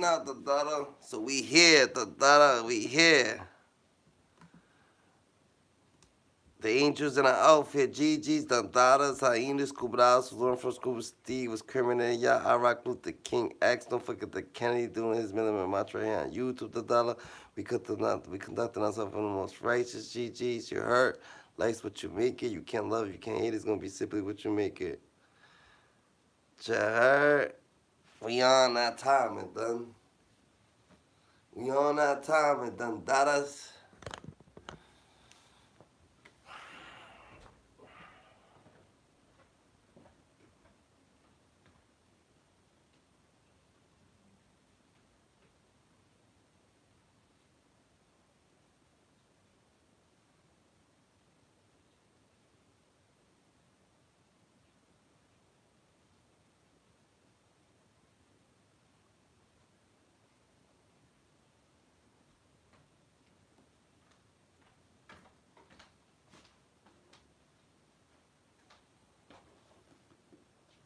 Now the daughter, so we here, the daughter, we here. The angels in the outfit, GG's, the daughters, hyenas, scuba divers, learn from scuba Steve was criminal, yeah, I rock Luther King X, don't forget the Kennedy doing his minimum mantra here on YouTube, the dollar. We conducting ourselves in the most righteous, GG's, you hurt, life's what you make it, you can't love it, you can't hate it, it's gonna be simply what you make it. You hurt, we on that time and done. We on that time and done, daughters.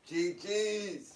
GG's.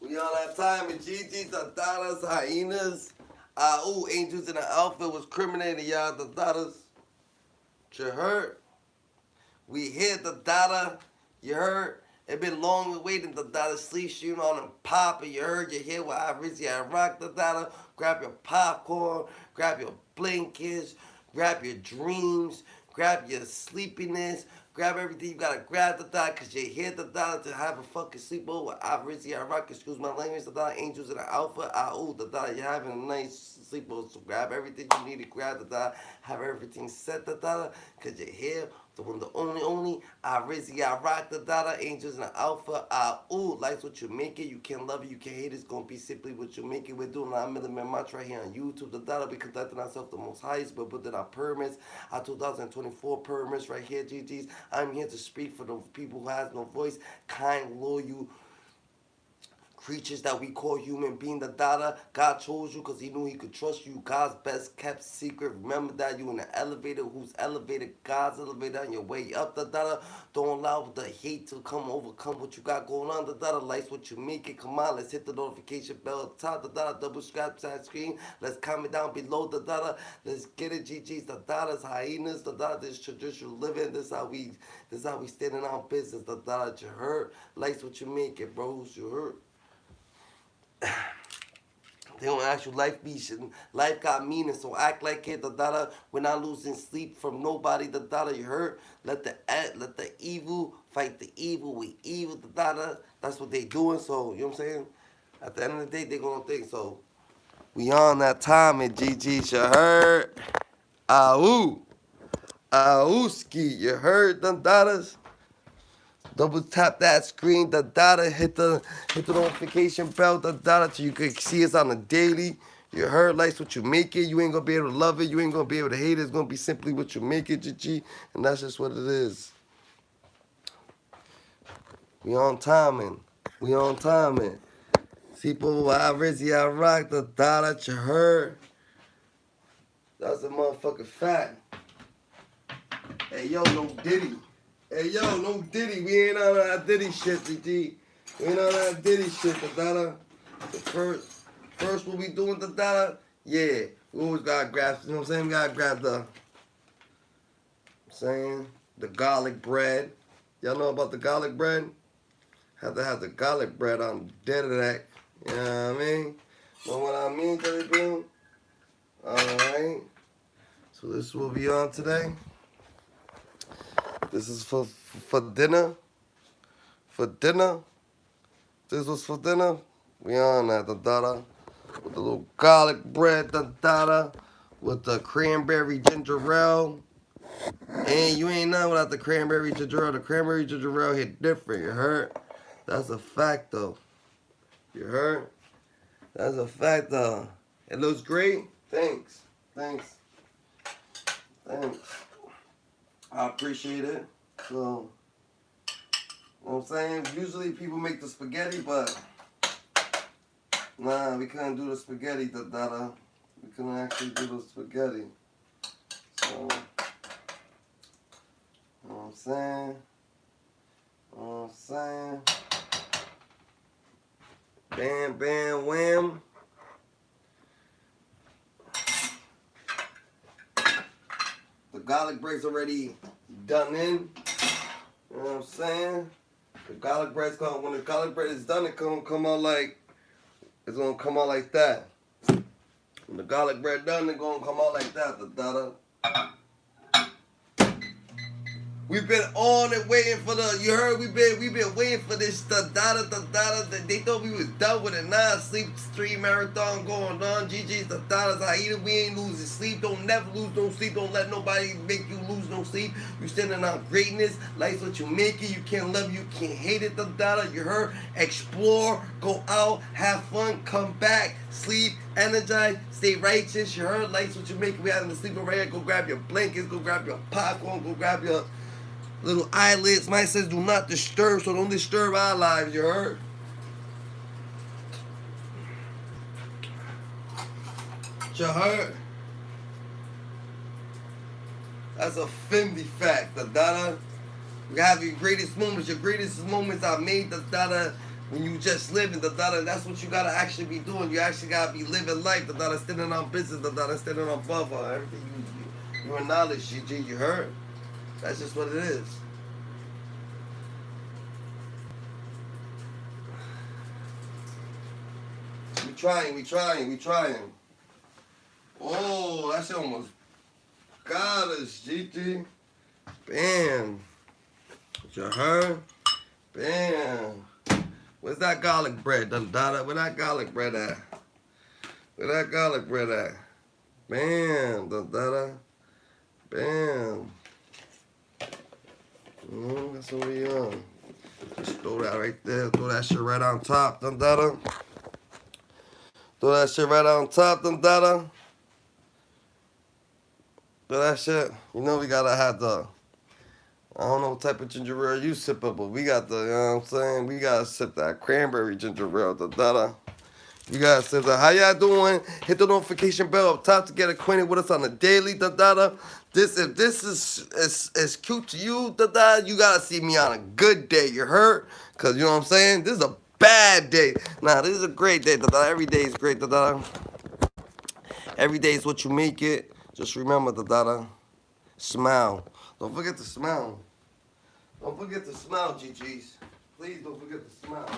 We on that time and GG's, the daughters, hyenas. Ooh, angels in the outfit was criminating y'all, the daughters. You heard? We hit the daughter. You heard? It been long waiting, the daughter sleep shooting on and popping. You heard? You hear what I Rizzy, I rock the daughter. Grab your popcorn, grab your blankets, grab your dreams, grab your sleepiness, grab everything you gotta grab the daughter, cause you hear the daughter to have a fucking sleepover. I Rizzy, I rock, excuse my language, the daughter, angels in the alpha. Ooh, the daughter, you're having a nice sleepover. So grab everything you need to grab the daughter, have everything set the daughter, cause you hear the one, the only, I Rizzy, I rock the daughter, angels and the alpha, ooh, life's what you make it, you can't love it, you can't hate it, it's gonna be simply what you make it. We're doing our millimeter match right here on YouTube, the daughter, we conducting ourselves the most highest, but putting our permits, our 2024 permits right here, GG's. I'm here to speak for the people who has no voice, kind, loyal, creatures that we call human being, the daughter. God chose you because he knew he could trust you. God's best kept secret. Remember that you in the elevator, who's elevated, God's elevator on your way up, the daughter. Don't allow the hate to overcome what you got going on, the daughter. Life's what you make it. Come on, let's hit the notification bell at the top, the daughter. Double subscribe side screen. Let's comment down below, the daughter. Let's get it, GG's, the daughters, hyenas, the daughter. This traditional living. This how we standing on business, the daughter. You heard? Life's what you make it, bros. You heard? They don't ask you life got meaning, so act like it, the daughter. We're not losing sleep from nobody, the daughter. You hurt. Let the evil fight the evil. We evil, the daughter. That's what they doing. So you know what I'm saying. At the end of the day, they gonna think so. We on that time and GG. You heard? Ooh, ski. You heard them daughters? Double tap that screen, the data, hit the notification bell, the data, so you can see us on a daily. You heard, life's what you make it. You ain't gonna be able to love it. You ain't gonna be able to hate it. It's gonna be simply what you make it, GG. And that's just what it is. We on timing. We on timing. People, I Rizzy, I rock the data, you heard. That's a motherfucking fact. Hey, yo, no Diddy. Hey, yo, no Diddy. We ain't on that Diddy shit, GG. We ain't on that Diddy shit, the data. The first what we doing, the data, yeah. We always gotta grab, you know what I'm saying? We gotta grab the garlic bread. Y'all know about the garlic bread? Have to have the garlic bread on dead of that. You know what I mean? Know what I mean, Jelly Bean? Alright. So this is what we on today. This is for dinner. For dinner. This was for dinner. We on that, the dada. With the little garlic bread, the dada. With the cranberry ginger ale. And you ain't know without the cranberry ginger ale. The cranberry ginger ale hit different, you heard? That's a fact, though. You heard? That's a fact, though. It looks great. Thanks. Thanks. Thanks. I appreciate it. So, you know what I'm saying? Usually people make the spaghetti, but nah, we couldn't do the spaghetti, da-da-da. We couldn't actually do the spaghetti. So, you know what I'm saying? You know what I'm saying? Bam, bam, wham. The garlic bread's already done in. You know what I'm saying? The garlic bread's gonna, when the garlic bread is done, it's gonna come out like that. When the garlic bread done, it's gonna come out like that. Da-da. We've been on and waiting for you heard, we've been waiting for this, da-da. They thought we was done with it. Nah, sleep stream marathon going on. GG's, da-da, Aida, we ain't losing sleep. Don't never lose no sleep. Don't let nobody make you lose no sleep. You standing on greatness. Life's what you make it. You can't love it, you can't hate it, da-da. You heard? Explore, go out, have fun, come back, sleep, energize, stay righteous. You heard? Life's what you make it. We having to sleep right here. Go grab your blankets, go grab your popcorn, go grab your little eyelids. Mine says do not disturb, so don't disturb our lives, you heard? You heard? That's a Fendi fact, the dada. You have your greatest moments. Your greatest moments are made, the dada, when you just living, the dada. That's what you gotta actually be doing. You actually gotta be living life, the dada, standing on business, the dada, standing on above everything you acknowledge, GG, you heard? That's just what it is. We trying. Oh, that shit almost got us, GG. Bam. You heard? Bam. Where's that garlic bread, Dada? Where that garlic bread at? Where that garlic bread at? Bam, Dada. Bam. That's what we on. Just throw that right there. Throw that shit right on top, Dada. Throw that shit right on top, Dada. Throw that shit. You know we gotta have the, I don't know what type of ginger ale you sipping, but we got the, you know what I'm saying? We gotta sip that cranberry ginger ale, Dada. You guys said, how y'all doing? Hit the notification bell up top to get acquainted with us on the daily, da-da. If this is cute to you, da-da, you gotta see me on a good day, you heard? Cause you know what I'm saying? This is a bad day. Nah, this is a great day, da-da. Every day is great, da-da. Every day is what you make it. Just remember, da-da. Smile. Don't forget to smile. Don't forget to smile, GGs. Please don't forget to smile.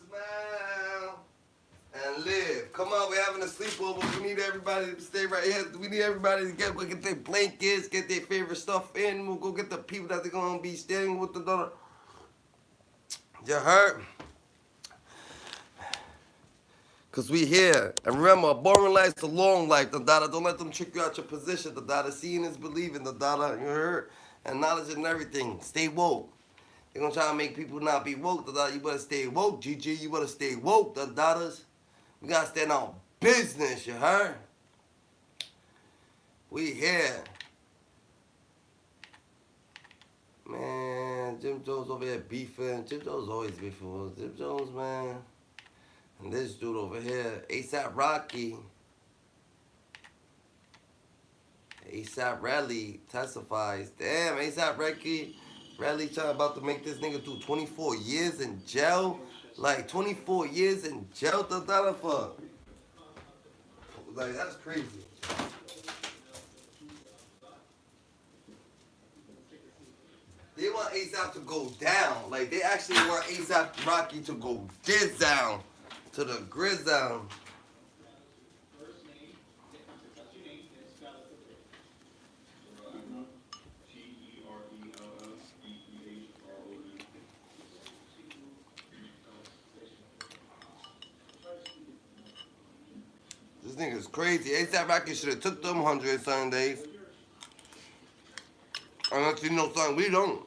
Smile and live. Come on, we're having a sleepover. We need everybody to stay right here. We need everybody to get their blankets, get their favorite stuff in. We'll go get the people that they're gonna be staying with. You heard? Cause we here. And remember, a boring life's a long life. The dada. Don't let them trick you out your position. The dada. Seeing is believing. The dada. You heard? And knowledge and everything. Stay woke. They're gonna try to make people not be woke. You better stay woke, GG. You better stay woke, the daughters. We gotta stand on business, you heard? We here. man. Jim Jones over here beefing. Jim Jones always beefing with Jim Jones, man. And this dude over here, ASAP Rocky. ASAP Rally testifies. Damn, ASAP Rocky Rally about to make this nigga do 24 years in jail. Like 24 years in jail, for. Like, that's crazy. They want ASAP to go down. Like, they actually want ASAP Rocky to go this down to the grizz down. This nigga's crazy. ASAP Rocky should have took them 100 something days. Unless you know something we don't.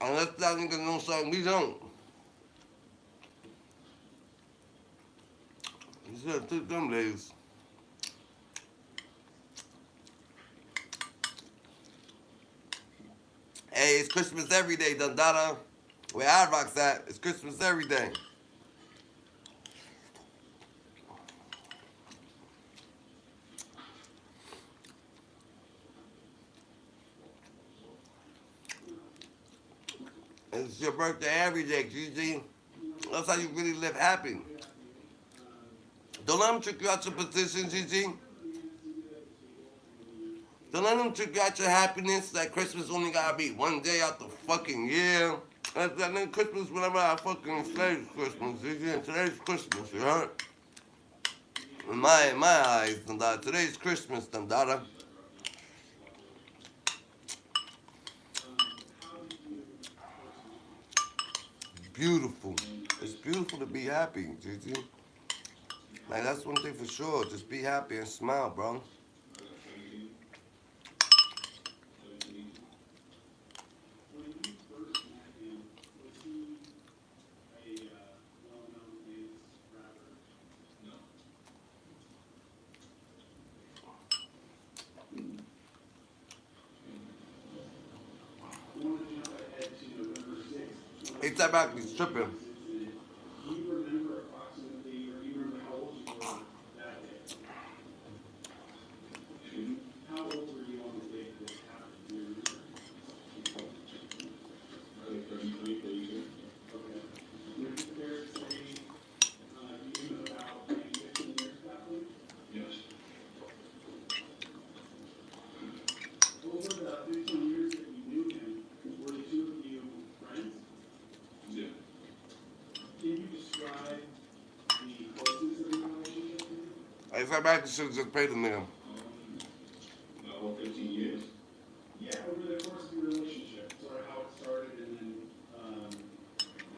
Unless that nigga know something we don't. You should have took them days. Hey, it's Christmas every day, Dundada. Where I rocks at, it's Christmas every day. It's your birthday every day, GG. That's how you really live happy. Don't let them trick you out your position, GG. Don't let them trick you out your happiness that Christmas only gotta be one day out the fucking year. That nigga Christmas whenever I fucking say it's Christmas, GG. And today's Christmas, you heard? In my eyes, Dundada. Today's Christmas, Dundada. Beautiful. It's beautiful to be happy, GG. Like, that's one thing for sure. Just be happy and smile, bro. ASAP Rocky's tripping. ASAP Rocky should have just paid the nigga. About 15 years. Yeah, over the course of your relationship, sort of how it started and then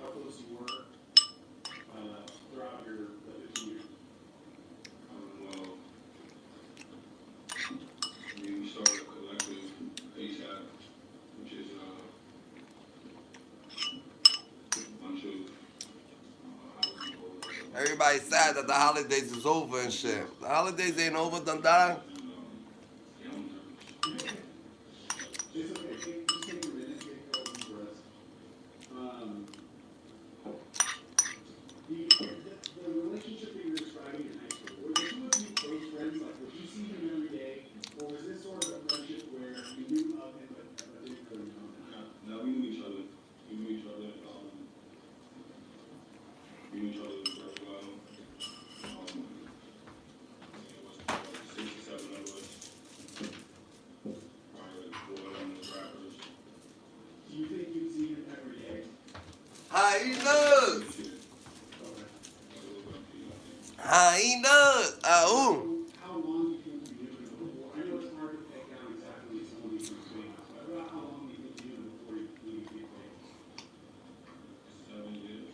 how close you were throughout your 15 years. Well, we started a collective ASAP, which is a bunch of Everybody's sad that the holidays is over and shit. The holidays ain't over, Dundada. It's okay. Just take a minute, take a couple deep breaths. The relationship that you're describing in high school, were the two of you close friends? Like, would you see him every day? Or was this sort of a friendship where you knew of him but didn't really know him? No, we knew each other. We knew each other. We knew each other very well. It was about 6 or 7 of us. Probably like 4 of them was rappers. Do you think you'd see him every day? Hyenas! Hyenas! Ooh. How long do you think you knew him before? I know it's hard to pick out exactly some of these things, but about how long do you think you knew him before you became famous? 7 years.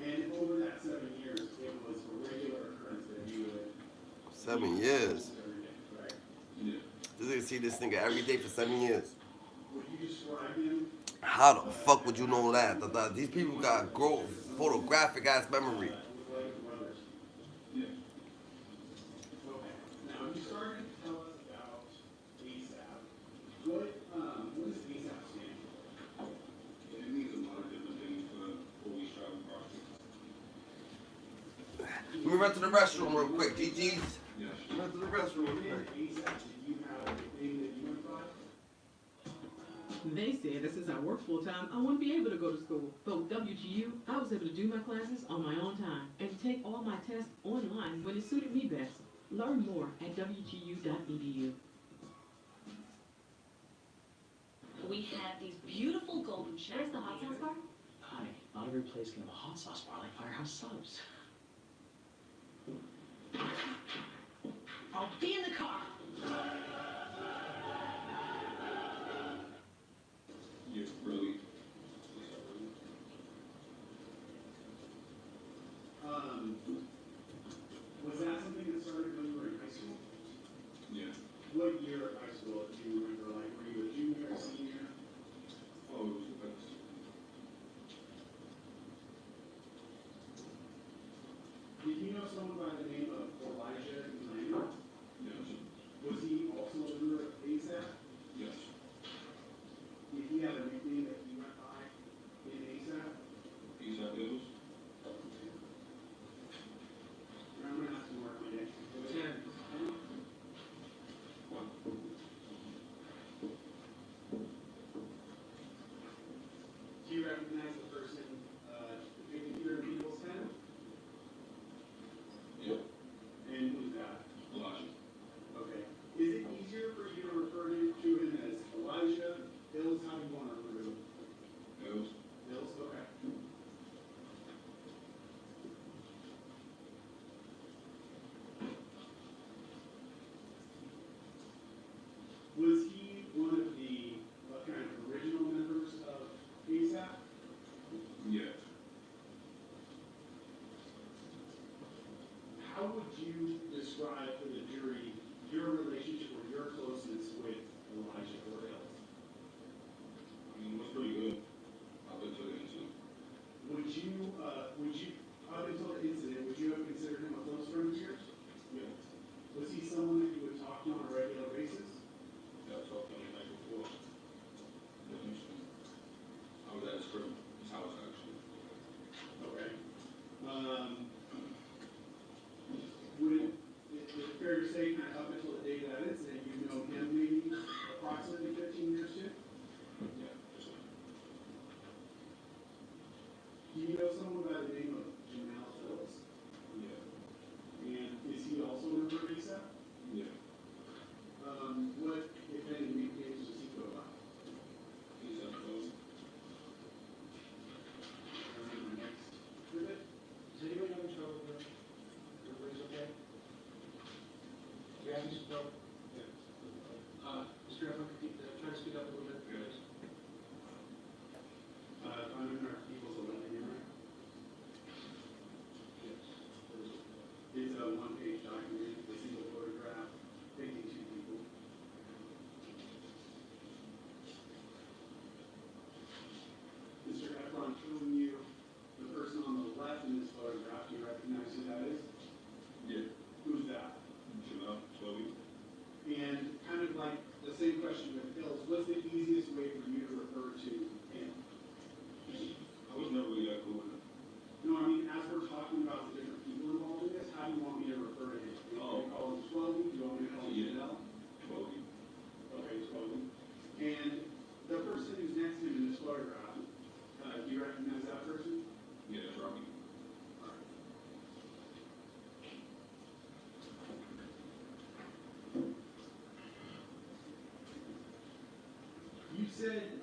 And over that 7 years, it was a regular occurrence that you would 7 years. every day, right? Yeah. This nigga see this nigga every day for 7 years. Would you describe him? How the fuck would you know that? These people got photographic ass memory. Yeah. Okay. Now you started to tell us about ASAP. What does ASAP stand for? It means a lot of different things for police travel projects. Let me run to the restroom real quick, GG's. Yes. Run to the restroom real quick. ASAP, did you have a name that you went by? They said that since I worked full time, I wouldn't be able to go to school. But with WGU, I was able to do my classes on my own time and take all my tests online when it suited me best. Learn more at wgu.edu. We have these beautiful golden showers. Where's the hot sauce bar? Honey, not every place can have a hot sauce bar like Firehouse Subs. I'll be in the car. You really? Was that something that started when you were in high school? Yeah. What year of high school do you remember? Like, were you a junior or senior? Oh, it was the best. Did you know someone by the name of Elijah Lane? Yes. Was he also a member of ASAP? Yes. Did he have a nickname that you went by in ASAP? ASAP Hills. I'm gonna have to work my day. What? Do you recognize the person depicted here in People's Pen? Yep. And who's that? Elijah. Okay. Is it easier for you to refer to him as Elijah, Hills? How do you want to refer to him? Hills. Hills, okay. Was he one of the kind of original members of ASAP? Yeah. How would you describe for the jury your relationship or your closeness with Elijah or Hills? I mean, it was pretty good up until the incident. Would you, up until the incident, would you have considered him a close friend of yours? Yeah. Was he someone that you would talk to on a regular basis? Yeah, I talked to him the night before. I was at his crib, his house actually. Okay. Is it fair to say, kind of up until the day of that incident, you've known him maybe approximately 15 years too? Yeah, for sure. Do you know someone by the name of Jamal Phillips? Yeah. And is he also a member of ASAP? Yeah. What, if any, nicknames does he go by? He's a close. Next. Ribbit? Is anybody having trouble with it? Everybody's okay? Yeah, just go. Mr. Evans, try to speak up a little bit. Yes. Under our people's 11 year, right? Yes. It's a one-page document, a single photograph, taking two people. Mr. Efron, showing you the person on the left in this photograph, do you recognize who that is? Yeah. Who's that? Jamal, Chloe. And kind of like the same question with Hills, what's the easiest way for you to refer to him? I was never really that cool with him. No, I mean, as we're talking about the different people involved in this, how do you want me to refer to him? Do you want me to call him Chloe? Do you want me to call him Janelle? Chloe. Okay, Chloe. And the person who's next to him in this photograph, do you recognize that person? Yeah, that's Rocky. All right. You said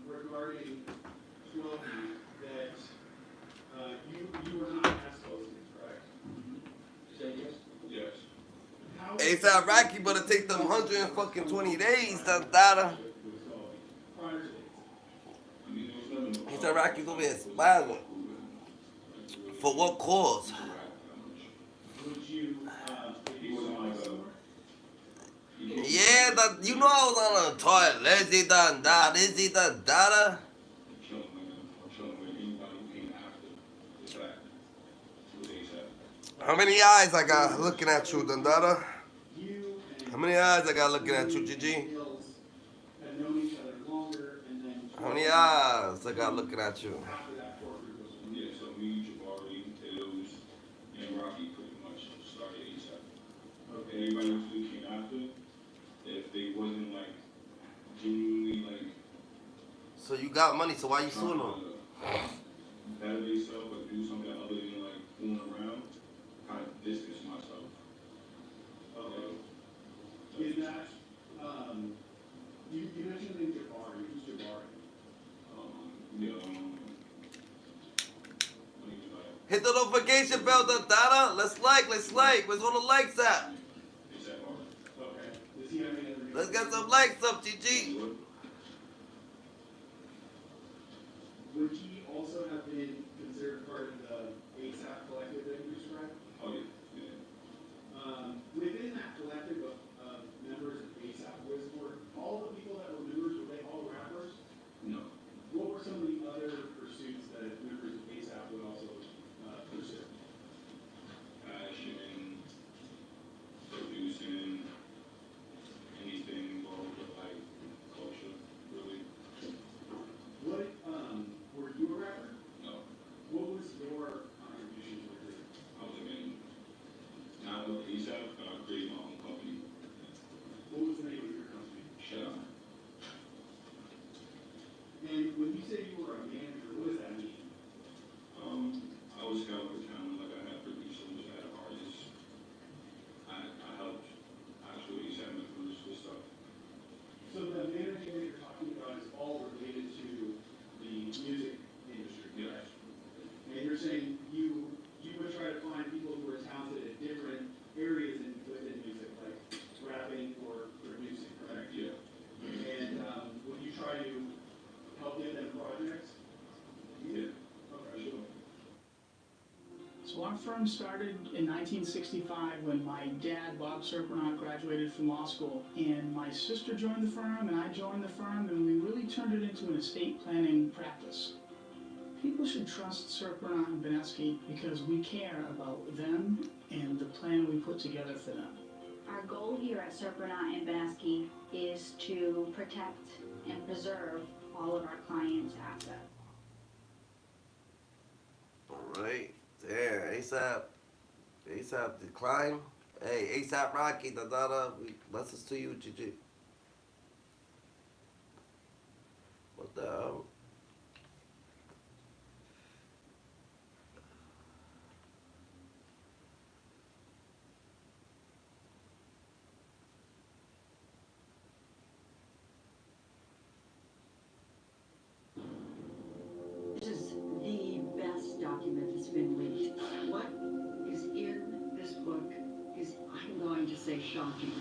regarding Chloe that you were not as close to him, correct? You say yes? Yes. How ASAP Rocky better take them 120 days, da. prior to this? ASAP Rocky's over here smiling. For what cause? Would you, if you saw him somewhere? Yeah, you know I was on a toilet. Let's eat that, this eat that, da. Kill him with anybody who came after the fact. With ASAP. How many eyes I got looking at you, Dundada? You and How many eyes I got looking at you, Gigi? Hills had known each other longer, and then How many eyes I got looking at you? after that core group was formed. Yeah, so me, Jabari, Tails, and Rocky pretty much started ASAP. Okay. Anybody else who came after, if they wasn't like genuinely like So you got money, so why you suing them? better themselves or do something other than like fooling around, kind of distance myself. Is that, you mentioned the name Jabari, who's Jabari? Yeah, what do you like? Hit the notification bell, Dundada. Let's like. Where's all the likes at? Is that hard? Okay. Does he have any other? Let's get some likes up, Gigi. Would he also have been considered part of the ASAP collective that you described? Oh yeah. Within that collective of members of ASAP, were all the people that were members, were they all rappers? No. What were some of the other pursuits that members of ASAP would also pursue? Passion, producing, anything involved with like culture, really. What, were you a rapper? No. What was your contribution to the group? I was again not with ASAP, but I created my own company. What was the name of your company? Shut up. And when you say you were a manager, what does that mean? I was held with talent, like I had producers, I had artists. I helped actually ASAP members with stuff. So the managing that you're talking about is all related to the music industry, Yeah. correct? And you're saying you would try to find people who are talented at different areas within music, like rapping or producing, correct? Yeah. And would you try to help get them projects? Yeah. Okay, sure. So our firm started in 1965 when my dad, Bob Serpinaut, graduated from law school. And my sister joined the firm and I joined the firm, and we really turned it into an estate planning practice. People should trust Serpinaut and Benesky because we care about them and the plan we put together for them. Our goal here at Serpinaut and Benesky is to protect and preserve all of our clients' assets. Alright. There, ASAP decline. Hey, ASAP Rocky, Dundada. Blessings to you, Gigi. What the hell? This is the best document that's been leaked. What is in this book is, I'm going to say, shocking.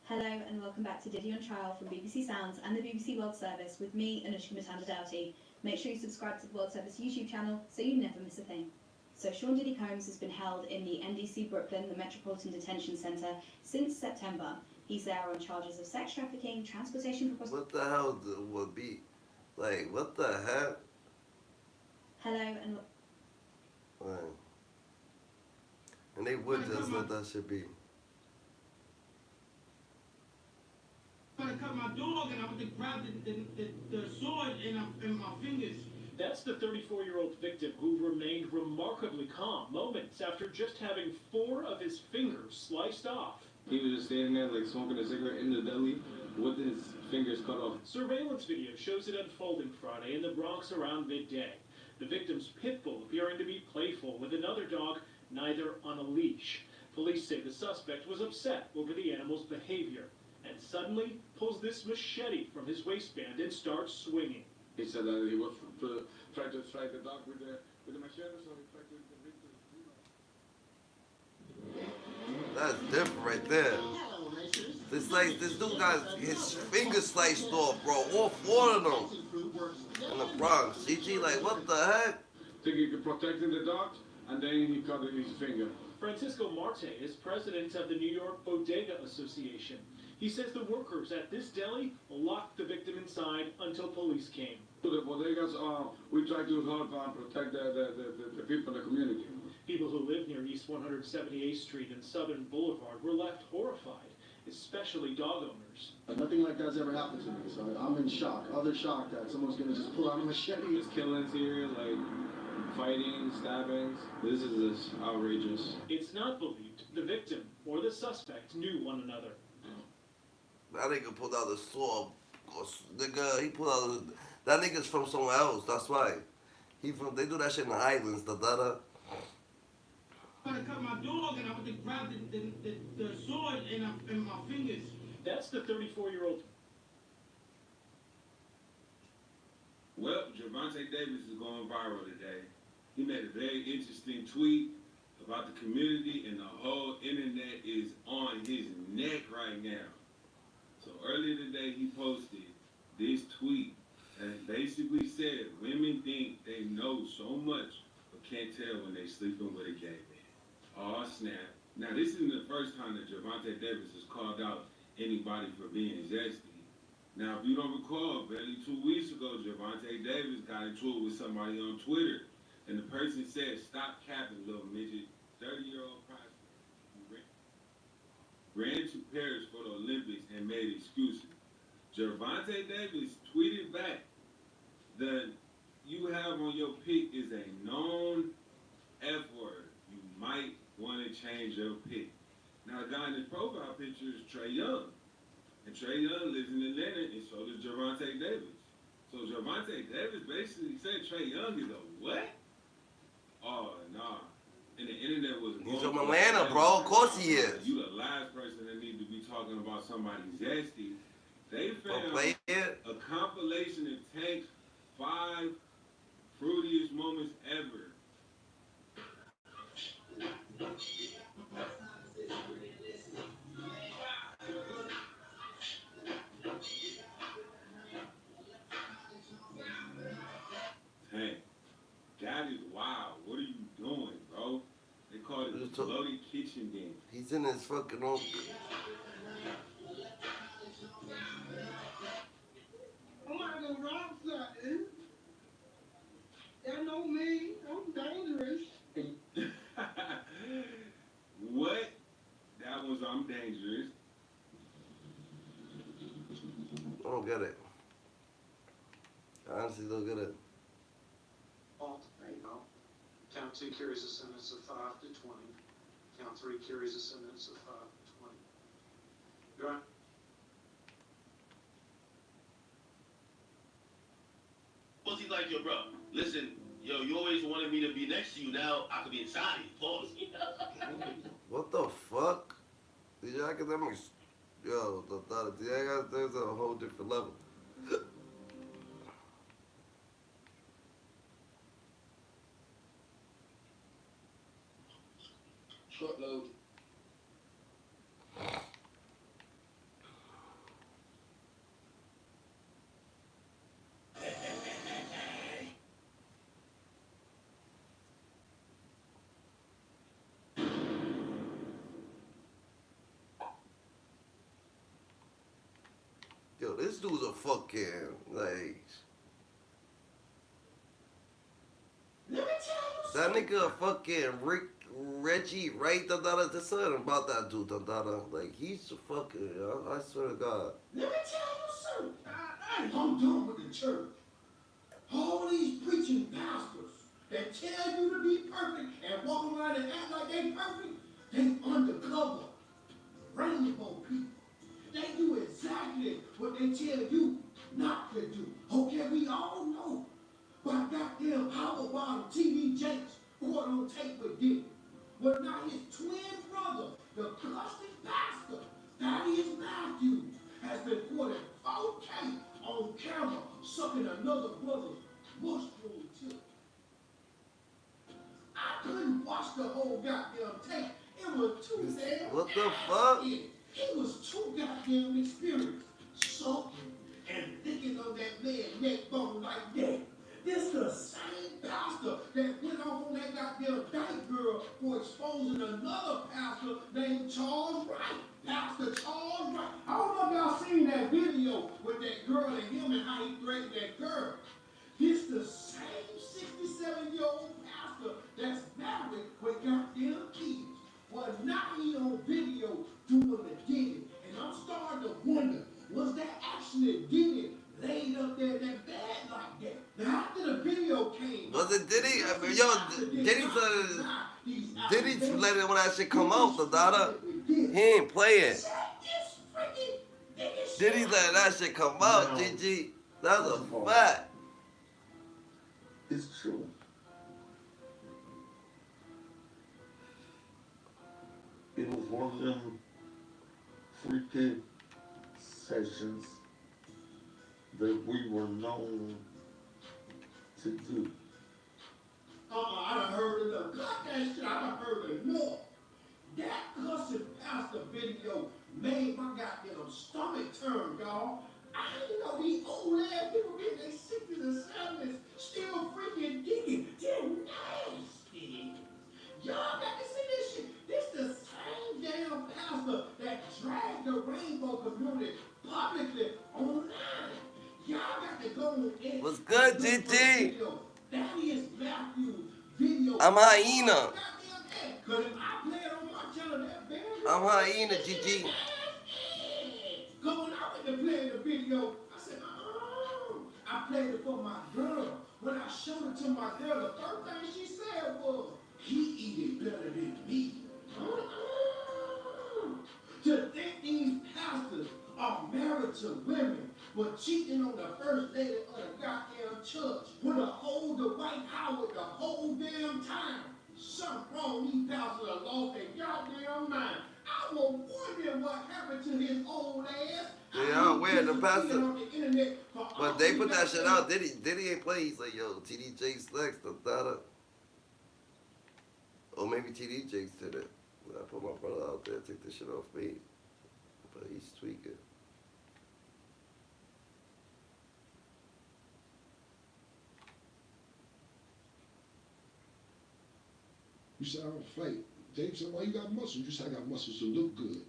Hello and welcome back to Diddy on Trial from BBC Sounds and the BBC World Service with me, Anushka Matanda-Doughty. Make sure you subscribe to the World Service YouTube channel so you never miss a thing. So Sean Diddy Combs has been held in the NDC Brooklyn, the Metropolitan Detention Centre, since September. He's there on charges of sex trafficking, transportation for prostitution. What the hell would be? Like, what the heck? Hello and Like, and they would just let that shit be. I cut my dog and I would have grabbed the sword in my fingers. That's the 34-year-old victim who remained remarkably calm moments after just having 4 of his fingers sliced off. He was just standing there like smoking a cigarette in the deli with his fingers cut off. Surveillance video shows it unfolding Friday in the Bronx around midday. The victim's pit bull appearing to be playful with another dog, neither on a leash. Police say the suspect was upset over the animal's behavior and suddenly pulls this machete from his waistband and starts swinging. He said that he was trying to strike the dog with the machete, so he tried to the victim. That's different right there. This dude got his fingers sliced off, bro. All 4 of them in the Bronx. GG, like, what the heck? Thinking of protecting the dog, and then he cut his finger. Francisco Marte is president of the New York Bodega Association. He says the workers at this deli locked the victim inside until police came. To the bodegas, we we try to help protect the people in the community. People who live near East 178th Street and Southern Boulevard were left horrified, especially dog owners. Nothing like that's ever happened to me, so I'm in shock. Other shock that someone's gonna just pull out a machete. There's killings here, like fighting, stabbings. This is just outrageous. It's not believed the victim or the suspect knew one another. That nigga pulled out the sword. Nigga, he pulled out that nigga's from somewhere else. That's why. They do that shit in the islands. I cut my dog and I went to grab the sword in my fingers. That's the 34-year-old. Well, Gervonta Davis is going viral today. He made a very interesting tweet about the community, and the whole internet is on his neck right now. So earlier today, he posted this tweet that basically said women think they know so much but can't tell when they sleeping with a gay man. Oh snap. Now this isn't the first time that Gervonta Davis has called out anybody for being zesty. Now if you don't recall, barely 2 weeks ago, Gervonta Davis got into it with somebody on Twitter, and the person said, "Stop capping, little midget." 30-year-old prospect ran to Paris for the Olympics and made excuses. Gervonta Davis tweeted back, "The you have on your pic is a known F word. You might want to change your pic." Now, the guy in his profile picture is Trae Young. And Trae Young lives in Atlanta, and so does Gervonta Davis. So Gervonta Davis basically said Trae Young is a what? Oh, nah. And the internet was He's from Atlanta, bro. Of course he is. You the last person that need to be talking about somebody zesty. They found a compilation of Tank's 5 fruitiest moments ever. Tank, that is wild. What are you doing, bro? They call it the bloody kitchen game. He's in his fucking own. I'm not gonna rob something. Y'all know me. I'm dangerous. What? That was I'm dangerous. I don't get it. I honestly don't get it. Count 2 carries a sentence of 5 to 20. Count 3 carries a sentence of 5 to 20. Your Honor. What's he like, yo, bro? Listen, yo, you always wanted me to be next to you. Now I could be inside you. Pause. What the fuck? These academics, yo, there's a whole different level. Shortload. Yo, this dude's a fucking, like... That nigga a fucking Reggie Wright, there's something about that dude, like, he's a fucking, I swear to God. Let me tell you something. I'm done with the church. All these preaching pastors that tell you to be perfect and walk around and act like they perfect, they undercover rainbow people. They do exactly what they tell you not to do. Okay, we all know. But goddamn power bottom TV Jakes caught on tape with Dick. Well, now his twin brother, the cussing pastor, Thaddeus Matthews, has been caught in 4K on camera sucking another brother's mushroom tip. I couldn't watch the whole goddamn tape. It was too damn. What the fuck? He was too goddamn experienced, sucking and licking on that man's neck bone like that. This the same pastor that went off on that goddamn dyke girl for exposing another pastor named Charles Wright. Pastor Charles Wright. I don't know if y'all seen that video with that girl and him and how he threatened that girl. This the same came Was it Diddy? I mean, yo, Diddy let it when that shit come out, the daughter. He ain't playing. Diddy let that shit come out, GG. That's a fact. It's true. It was one of them freaking sessions that we were known to do. I done heard enough. Cut that shit, I done heard enough. That cussing pastor video made my goddamn stomach turn, y'all. I didn't know these old ass people in their 60s and 70s still freaking digging. They're nasty. Y'all got to see this shit. This the same damn pastor that dragged the rainbow community publicly online. Y'all got to go and What's good, GT? That is Matthew's video. I'm Hyena. Cause if I play it on my channel, that band. I'm Hyena, GG. Going out and playing the video, I said, I played it for my girl. When I showed it to my girl, the first thing she said was, he eat it better than me. To think these pastors are married to women, but cheating on the first lady of the goddamn church with a hold the White House the whole damn time. Something wrong, these pastors have lost their goddamn mind. I was wondering what happened to his old ass. Yeah, where the pastor? But they put that shit out. Diddy ain't play. He's like, yo, TD Jakes next. The daughter. Or maybe TD Jakes did it. I put my brother out there, take this shit off me. But he's tweaking. You said I don't fight. Dave said, why you got muscles? You said I got muscles to look good.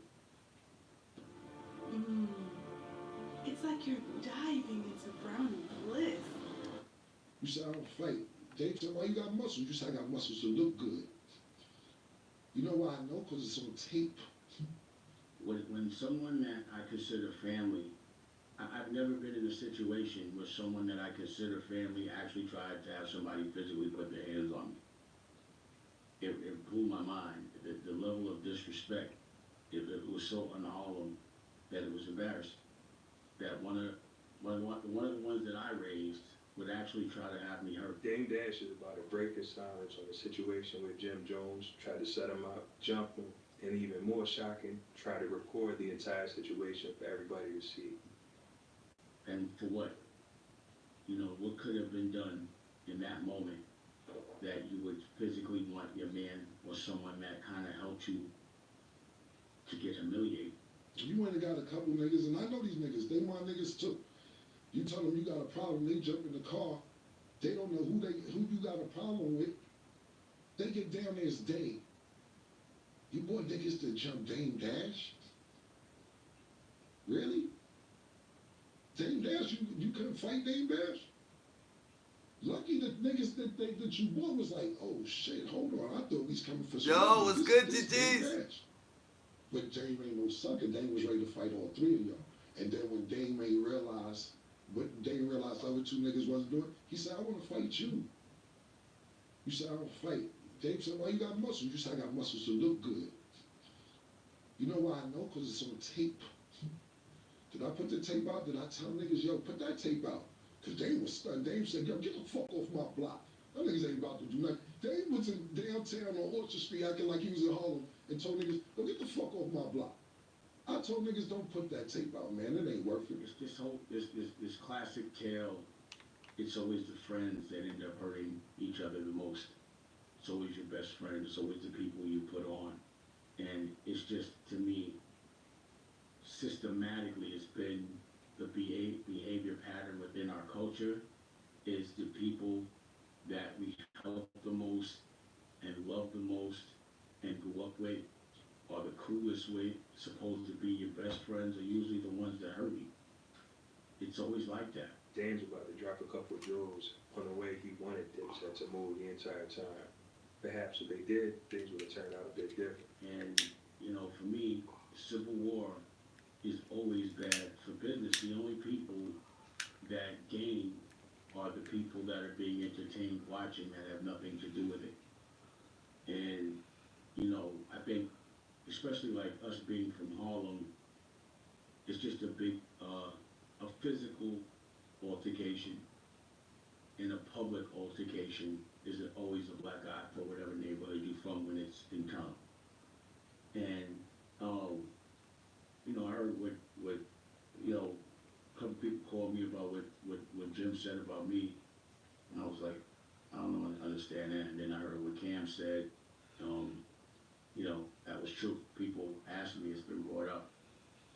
It's like you're diving into brownie bliss. You said I don't fight. Dave said, why you got muscles? You said I got muscles to look good. You know why I know? Because it's on tape. When someone that I consider family, I've never been in a situation where someone that I consider family actually tried to have somebody physically put their hands on me. It blew my mind. The level of disrespect, it was so unharmed that it was embarrassing. That one of the ones that I raised would actually try to have me hurt. Dame Dash is about to break his silence on the situation where Jim Jones tried to set him up, jump him, and even more shocking, try to record the entire situation for everybody to see. And for what? You know, what could have been done in that moment that you would physically want your man or someone that kind of helped you to get humiliated? You went and got a couple niggas, and I know these niggas. They my niggas too. You tell them you got a problem, they jump in the car. They don't know who you got a problem with. They get down there, it's Dame. You boy niggas to jump Dame Dash? Really? Dame Dash, you couldn't fight Dame Dash? Lucky the niggas that you won was like, oh shit, hold on, I thought he's coming for some. Yo, what's good, GG's? But Dame ain't no sucker. Dame was ready to fight all three of y'all. And then when Dame ain't realized, what Dame realized the other two niggas wasn't doing, he said, I want to fight you. You said, I don't fight. Dame said, why you got muscles? You said, I got muscles to look good. You know why I know? Because it's on tape. Did I put the tape out? Did I tell niggas, yo, put that tape out? Because Dame was stunned. Dame said, yo, get the fuck off my block. Them niggas ain't about to do nothing. Dame was in downtown on Orchard Street acting like he was in Harlem and told niggas, go get the fuck off my block. I told niggas, don't put that tape out, man. It ain't worth it. It's this classic tale. It's always the friends that end up hurting each other the most. It's always your best friend. It's always the people you put on. And it's just, to me, systematically, it's been the behavior pattern within our culture is the people that we help the most and love the most and grew up with or the coolest with, supposed to be your best friends, are usually the ones that hurt you. It's always like that. Dame's about to drop a couple of jewels on the way he wanted Dipset to move the entire time. Perhaps if they did, things would have turned out a bit different. And, you know, for me, civil war is always bad for business. The only people that gain are the people that are being entertained watching that have nothing to do with it. And, you know, I think, especially like us being from Harlem, it's just a big, a physical altercation and a public altercation is always a black eye for whatever neighborhood you're from when it's in town. And, you know, I heard what you know, a couple people called me about what Jim said about me, and I was like, I don't know, understand that. And then I heard what Cam said, you know, that was true. People asked me, it's been brought up.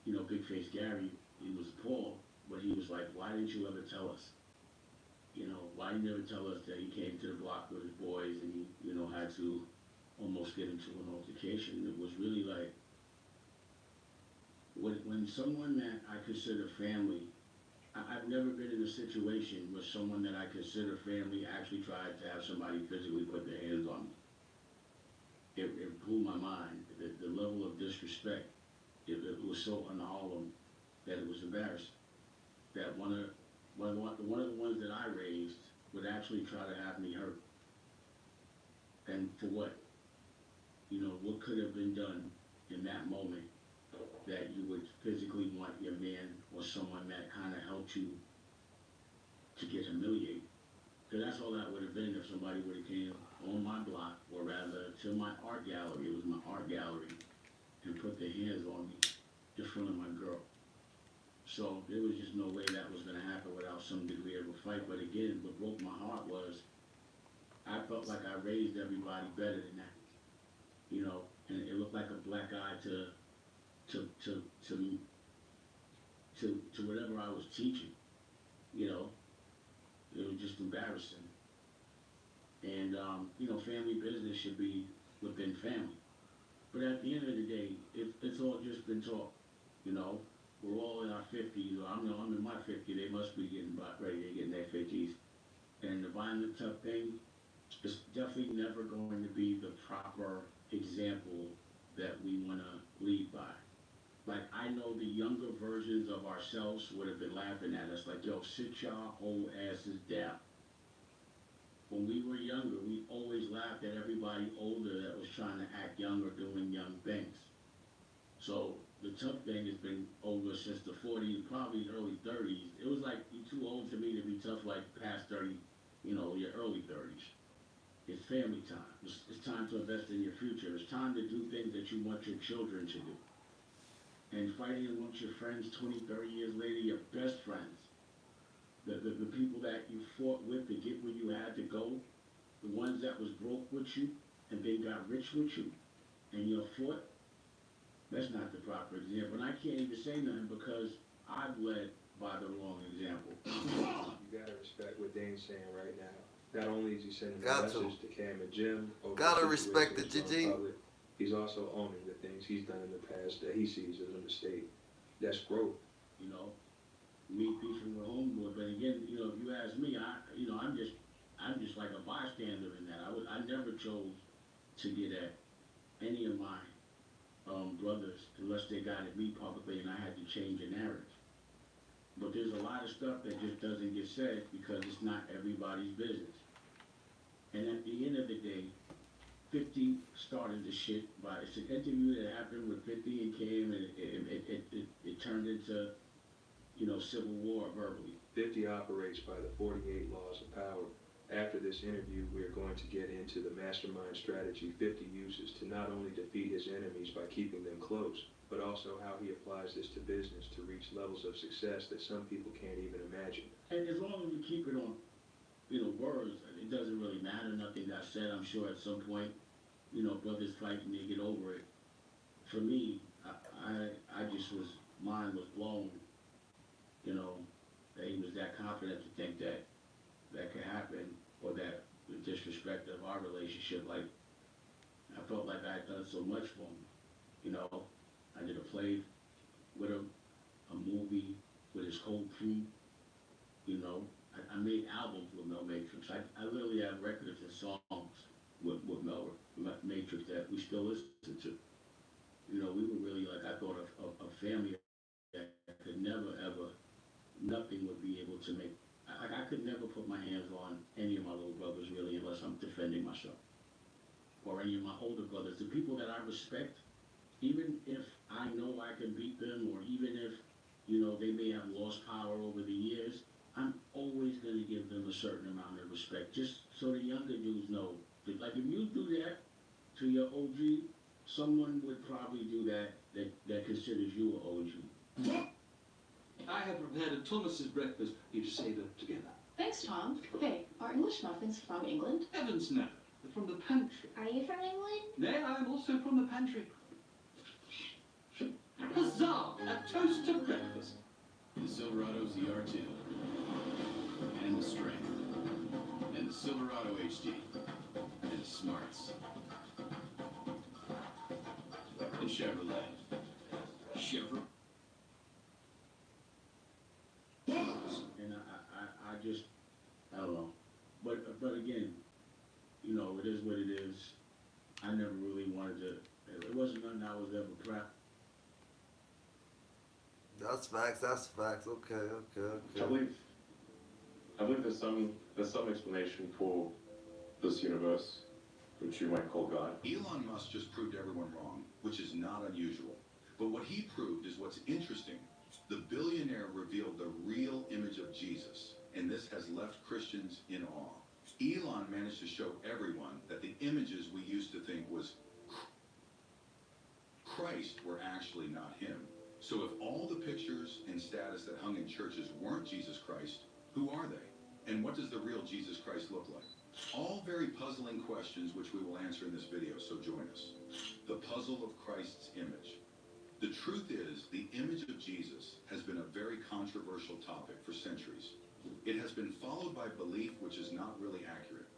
You know, Big Face Gary, he was Paul, but he was like, why didn't you ever tell us? You know, why you never tell us that he came to the block with his boys and he, you know, had to almost get into an altercation? It was really like, when someone that I consider family, I've never been in a situation where someone that I consider family actually tried to have somebody physically put their hands on me. It blew my mind. The level of disrespect, it was so un-Harlem that it was embarrassing. That one of the ones that I raised would actually try to have me hurt. And for what? You know, what could have been done in that moment that you would physically want your man or someone that kind of helped you to get humiliated? Because that's all that would have been if somebody would have came on my block, or rather to my art gallery, it was my art gallery, and put their hands on me in front of my girl. So there was just no way that was going to happen without some degree of a fight. But again, what broke my heart was I felt like I raised everybody better than that. You know, and it looked like a black eye to whatever I was teaching. You know, it was just embarrassing. And, you know, family business should be within family. But at the end of the day, it's all just been talk. You know, we're all in our 50s. I'm in my 50s. They must be getting about ready to get in their 50s. And the violent tough thing is definitely never going to be the proper example that we want to lead by. Like, I know the younger versions of ourselves would have been laughing at us like, yo, sit y'all old asses down. When we were younger, we always laughed at everybody older that was trying to act young or doing young things. So the tough thing has been over since the 40s, probably early 30s. It was like, you're too old to me to be tough like past 30, you know, your early 30s. It's family time. It's time to invest in your future. It's time to do things that you want your children to do. And fighting amongst your friends 20, 30 years later, your best friends, the people that you fought with to get where you had to go, the ones that was broke with you and then got rich with you, and you fought, that's not the proper example. And I can't even say nothing because I've led by the wrong example. You gotta respect what Dane's saying right now. Not only is he sending a Got to. message to Cam and Jim, over Gotta the respect situation the that's on GG. public, he's also owning the things he's done in the past that he sees as a mistake. That's growth. You know, me beefing with homeboy, but again, you know, if you ask me, I'm just like a bystander in that. I never chose to get at any of my brothers unless they got at me publicly and I had to change a narrative. But there's a lot of stuff that just doesn't get said because it's not everybody's business. And at the end of the day, 50 started the shit by, it's an interview that happened with 50 and Cam, and it turned into, you know, civil war verbally. 50 operates by the 48 laws of power. After this interview, we are going to get into the mastermind strategy 50 uses to not only defeat his enemies by keeping them close, but also how he applies this to business to reach levels of success that some people can't even imagine. And as long as we keep it on, you know, words, it doesn't really matter. Nothing got said. I'm sure at some point, you know, brothers fight and they get over it. For me, I just was, mind was blown, you know, that he was that confident to think that that could happen, or that the disrespect of our relationship, like, I felt like I had done so much for him, you know. I did a play with him, a movie with his whole crew, you know. I made albums with Mel Matrix. I literally have records and songs with Mel Matrix that we still listen to. You know, we were really like, I thought of a family that could never, ever, nothing would be able to make. I could never put my myself. Or any of my older brothers, the people that I respect, even if I know I can beat them, or even if, you know, they may have lost power over the years, I'm always going to give them a certain amount of respect, just so the younger dudes know. That, like, if you do that to your OG, someone would probably do that considers you an OG. I have prepared a Thomas's breakfast. You just say them together. Thanks, Tom. Hey, are English muffins from England? Heavens no. They're from the pantry. Are you from England? Nay, I am also from the pantry. Huzzah! A toast to breakfast. The Silverado ZR2. And the Strength. And the Silverado HD. And the Smarts. And Chevrolet. Chevrolet. And I just, I don't know. But again, you know, it is what it is. I never really wanted to, it wasn't nothing I was ever proud. That's facts. Okay. I believe there's some explanation for this universe, which you might call God. Elon Musk just proved everyone wrong, which is not unusual. But what he proved is what's interesting. The billionaire revealed the real image of Jesus, and this has left Christians in awe. Elon managed to show everyone that the images we used to think was Christ were actually not him. So if all the pictures and status that hung in churches weren't Jesus Christ, who are they? And what does the real Jesus Christ look like? All very puzzling questions which we will answer in this video, so join us. The puzzle of Christ's image. The truth is, the image of Jesus has been a very controversial topic for centuries. It has been followed by belief which is not really accurate.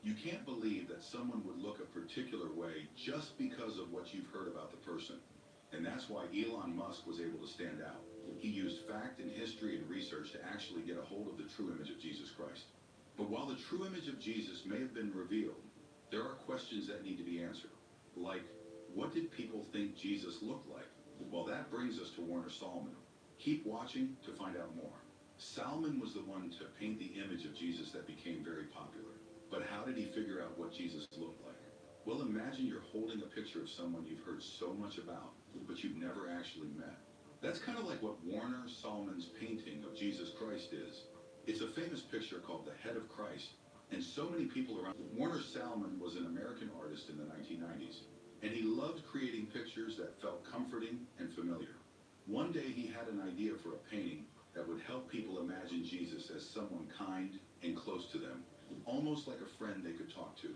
You can't believe that someone would look a particular way just because of what you've heard about the person. And that's why Elon Musk was able to stand out. He used fact and history and research to actually get a hold of the true image of Jesus Christ. But while the true image of Jesus may have been revealed, there are questions that need to be answered. Like, what did people think Jesus looked like? Well, that brings us to Warner Sallman. Keep watching to find out more. Salmon was the one to paint the image of Jesus that became very popular. But how did he figure out what Jesus looked like? Well, imagine you're holding a picture of someone you've heard so much about, but you've never actually met. That's kind of like what Warner Sallman's painting of Jesus Christ is. It's a famous picture called The Head of Christ, and so many people around. Warner Sallman was an American artist in the 1990s, and he loved creating pictures that felt comforting and familiar. One day he had an idea for a painting that would help people imagine Jesus as someone kind and close to them, almost like a friend they could talk to.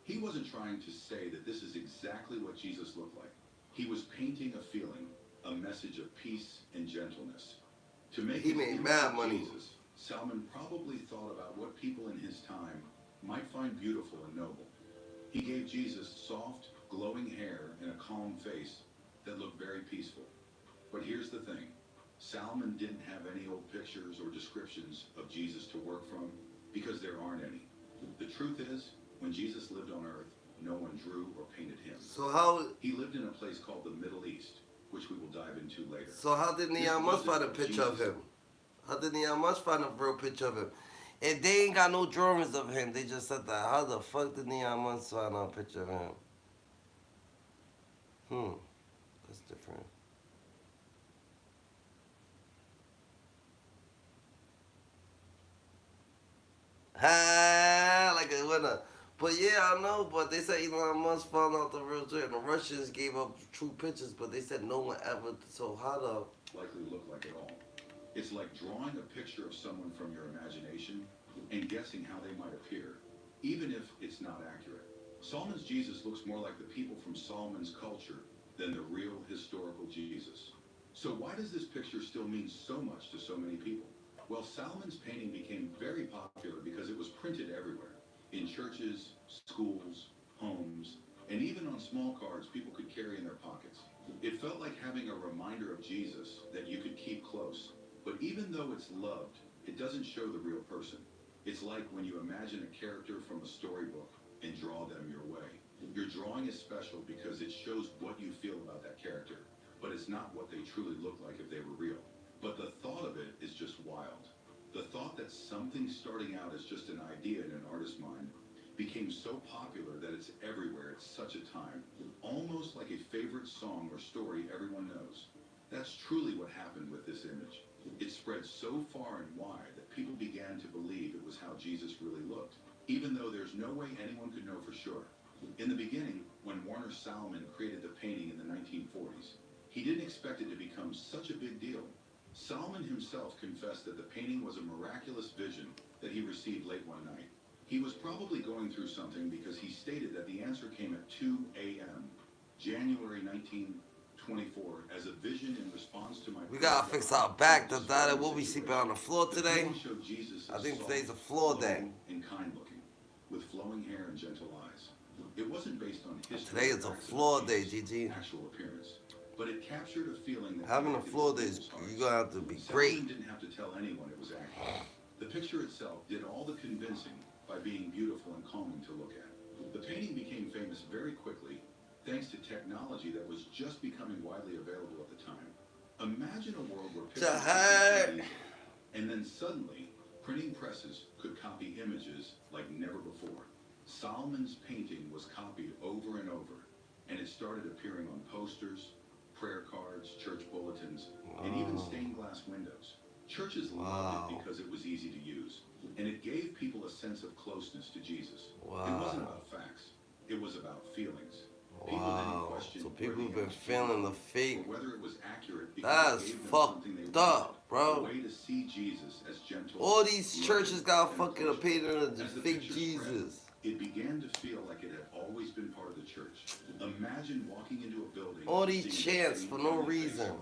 He wasn't trying to say that this is exactly what Jesus looked like. He was painting a feeling, a message of peace and gentleness. To make He made mad money. Jesus, Salmon probably thought about what people in his time might find beautiful and noble. He gave Jesus soft, glowing hair and a calm face that looked very peaceful. But here's the thing. Salmon didn't have any old pictures or descriptions of Jesus to work from because there aren't any. The truth is, when Jesus lived on earth, no one drew or painted him. So how... He lived in a place called the Middle East, which we will dive into later. So how did Neon Musk find a picture of him? How did Neon Musk find a real picture of him? And they ain't got no drawings of him. They just said that. How the fuck did Neon Musk find a picture of him? That's different. Ha! Like a winner. But yeah, I know, but they said Elon Musk found out the real truth, and the Russians gave up true pictures, but they said no one ever, so how the... Likely look like at all. It's like drawing a picture of someone from your imagination and guessing how they might appear, even if it's not accurate. Salman's Jesus looks more like the people from Salman's culture than the real historical Jesus. So why does this picture still mean so much to so many people? Well, Salman's painting became very popular because it was printed everywhere. In churches, schools, homes, and even on small cards people could carry in their pockets. It felt like having a reminder of Jesus that you could keep close. But even though it's loved, it doesn't show the real person. It's like when you imagine a character from a storybook and draw them your way. Your drawing is special because it shows what you feel about that character, but it's not what they truly look like if they were real. But the thought of it is just wild. The thought that something starting out as just an idea in an artist's mind became so popular that it's everywhere at such a time, almost like a favorite song or story everyone knows. That's truly what happened with this image. It spread so far and wide that people began to believe it was how Jesus really looked, even though there's no way anyone could know for sure. In the beginning, when Warner Salomon created the painting in the 1940s, he didn't expect it to become such a big deal. Salomon himself confessed that the painting was a miraculous vision that he received late one night. He was probably going through something because he stated that the answer came at 2 a.m., January 1924, as a vision in response to my... We gotta fix our back. The we'll be sleeping on the floor today. I think today's a floor day. And kind looking, with flowing hair and gentle eyes. It wasn't based on history. Today is a floor day, GG. Actual appearance, but it captured a feeling that having a floor day is you're gonna have to be great. Salomon didn't have to tell anyone it was accurate. The picture itself did all the convincing by being beautiful and calming to look at. The painting became famous very quickly thanks to technology that was just becoming widely available at the time. Imagine a world where pictures could be easy, and then suddenly printing presses could copy images like never before. Solomon's painting was copied over and over, and it started appearing on posters, prayer cards, church bulletins, and even stained glass windows. Churches loved it because it was easy to use, and it gave people a sense of closeness to Jesus. It wasn't about facts, it was about feelings. Wow. So people have been feeling the fake. Whether it was accurate, that's fucked up, bro. Way to see Jesus as gentle. All these churches got fucking a painting of the fake Jesus. It began to feel like it had always been part of the church. Imagine walking into a building. All these chants for no reason.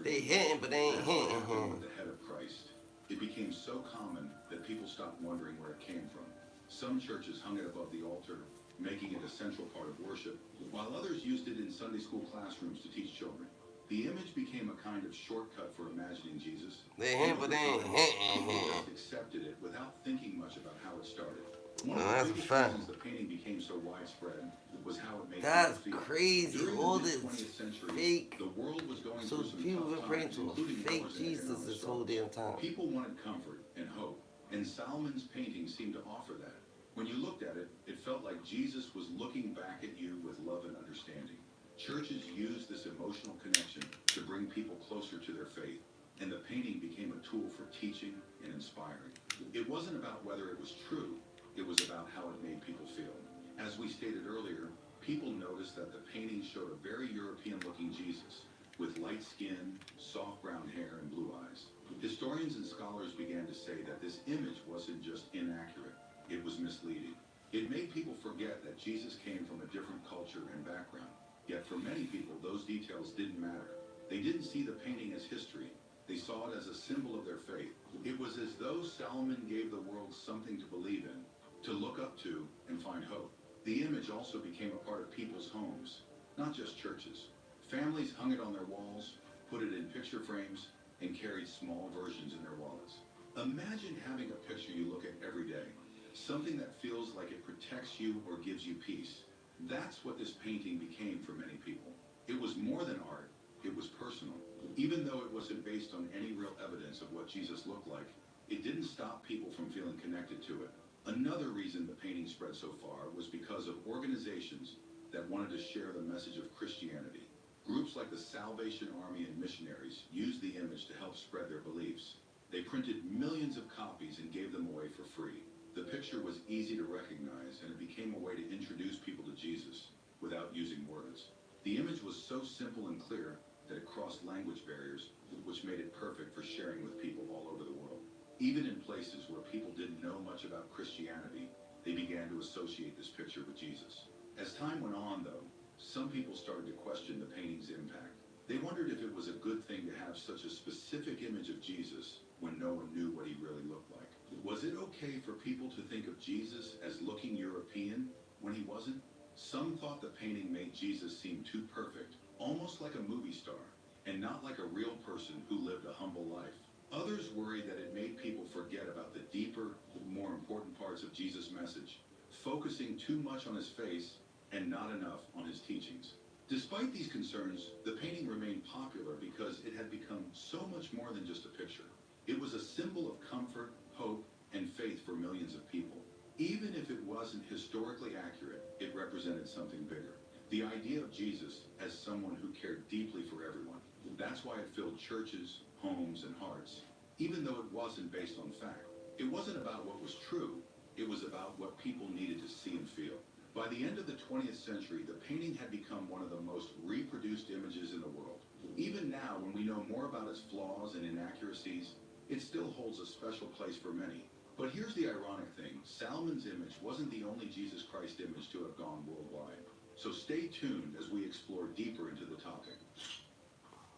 They hitting, but they ain't hitting him. The head of Christ. It became so common that people stopped wondering where it came from. Some churches hung it above the altar, making it a central part of worship, while others used it in Sunday school classrooms to teach children. The image became a kind of shortcut for imagining Jesus. They hit, but they ain't hitting him. People accepted it without thinking much about how it started. That's a fact. The painting became so widespread was how it made that's people feel. Crazy. During All the this mid-20th century, fake. The world was going So through some people tough been praying times, to a including fake wars and Jesus economic this whole struggles. damn time. People wanted comfort and hope, and Solomon's painting seemed to offer that. When you looked at it, it felt like Jesus was looking back at you with love and understanding. Churches used this emotional connection to bring people closer to their faith, and the painting became a tool for teaching and inspiring. It wasn't about whether it was true, it was about how it made people feel. As we stated earlier, people noticed that the painting showed a very European-looking Jesus, with light skin, soft brown hair, and blue eyes. Historians and scholars began to say that this image wasn't just inaccurate, it was misleading. It made people forget that Jesus came from a different culture and background. Yet for many people, those details didn't matter. They didn't see the painting as history. They saw it as a symbol of their faith. It was as though Salomon gave the world something to believe in, to look up to, and find hope. The image also became a part of people's homes, not just churches. Families hung it on their walls, put it in picture frames, and carried small versions in their wallets. Imagine having a picture you look at every day, something that feels like it protects you or gives you peace. That's what this painting became for many people. It was more than art, it was personal. Even though it wasn't based on any real evidence of what Jesus looked like, it didn't stop people from feeling connected to it. Another reason the painting spread so far was because of organizations that wanted to share the message of Christianity. Groups like the Salvation Army and missionaries used the image to help spread their beliefs. They printed millions of copies and gave them away for free. The picture was easy to recognize, and it became a way to introduce people to Jesus without using words. The image was so simple and clear that it crossed language barriers, which made it perfect for sharing with people all over the world. Even in places where people didn't know much about Christianity, they began to associate this picture with Jesus. As time went on, though, some people started to question the painting's impact. They wondered if it was a good thing to have such a specific image of Jesus when no one knew what he really looked like. Was it okay for people to think of Jesus as looking European when he wasn't? Some thought the painting made Jesus seem too perfect, almost like a movie star, and not like a real person who lived a humble life. Others worried that it made people forget about the deeper, more important parts of Jesus' message, focusing too much on his face and not enough on his teachings. Despite these concerns, the painting remained popular because it had become so much more than just a picture. It was a symbol of comfort, hope, and faith for millions of people. Even if it was wasn't historically accurate, it represented something bigger. The idea of Jesus as someone who cared deeply for everyone. That's why it filled churches, homes, and hearts, even though it wasn't based on fact. It wasn't about what was true, it was about what people needed to see and feel. By the end of the 20th century, the painting had become one of the most reproduced images in the world. Even now, when we know more about its flaws and inaccuracies, it still holds a special place for many. But here's the ironic thing. Salmon's image wasn't the only Jesus Christ image to have gone worldwide. So stay tuned as we explore deeper into the topic.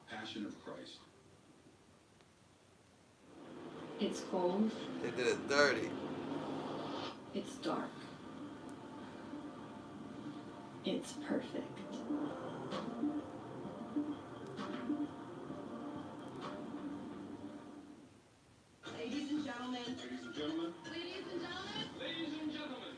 Passion of Christ. It's cold. They did it dirty. It's dark. It's perfect. Ladies and gentlemen. Ladies and gentlemen. Ladies and gentlemen. Ladies and gentlemen.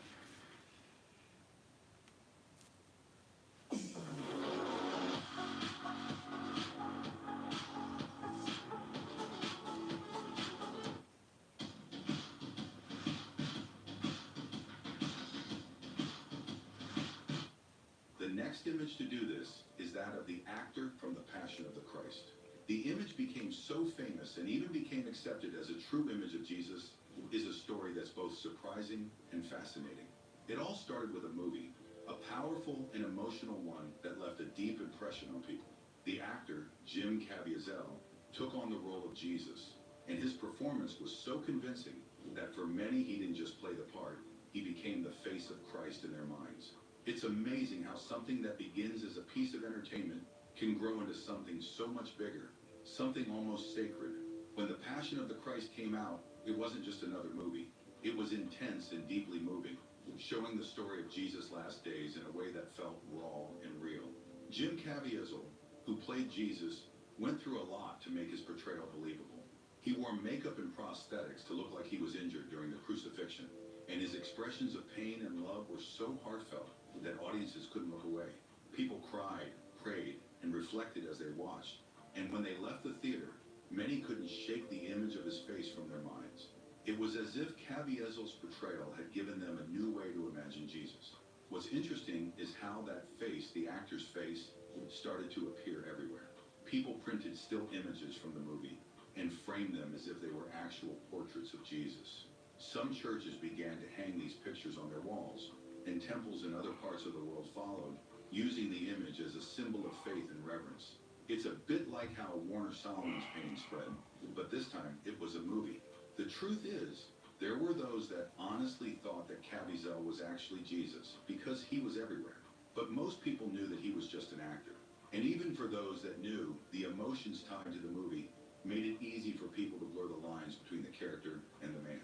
The next image to do this is that of the actor from The Passion of the Christ. The image became so famous and even became accepted as a true image of Jesus is a story that's both surprising and fascinating. It all started with a movie, a powerful and emotional one that left a deep impression on people. The actor, Jim Caviezel, took on the role of Jesus, and his performance was so convincing that for many he didn't just play the part, he became the face of Christ in their minds. It's amazing how something that begins as a piece of entertainment can grow into something so much bigger, something almost sacred. When The Passion of the Christ came out, it wasn't just another movie. It was intense and deeply moving, showing the story of Jesus' last days in a way that felt raw and real. Jim Caviezel, who played Jesus, went through a lot to make his portrayal believable. He wore makeup and prosthetics to look like he was injured during the crucifixion, and his expressions of pain and love were so heartfelt that audiences couldn't look away. People cried, prayed, and reflected as they watched. And when they left the theater, many couldn't shake the image of his face from their minds. It was as if Caviezel's portrayal had given them a new way to imagine Jesus. What's interesting is how that face, the actor's face, started to appear everywhere. People printed still images from the movie and framed them as if they were actual portraits of Jesus. Some churches began to hang these pictures on their walls, and temples in other parts of the world followed, using the image as a symbol of faith and reverence. It's a bit like how Warner Solomon's painting spread, but this time it was a movie. The truth is, there were those that honestly thought that Caviezel was actually Jesus because he was everywhere. But most people knew that he was just an actor. And even for those that knew, the emotions tied to the movie made it easy for people to blur the lines between the character and the man.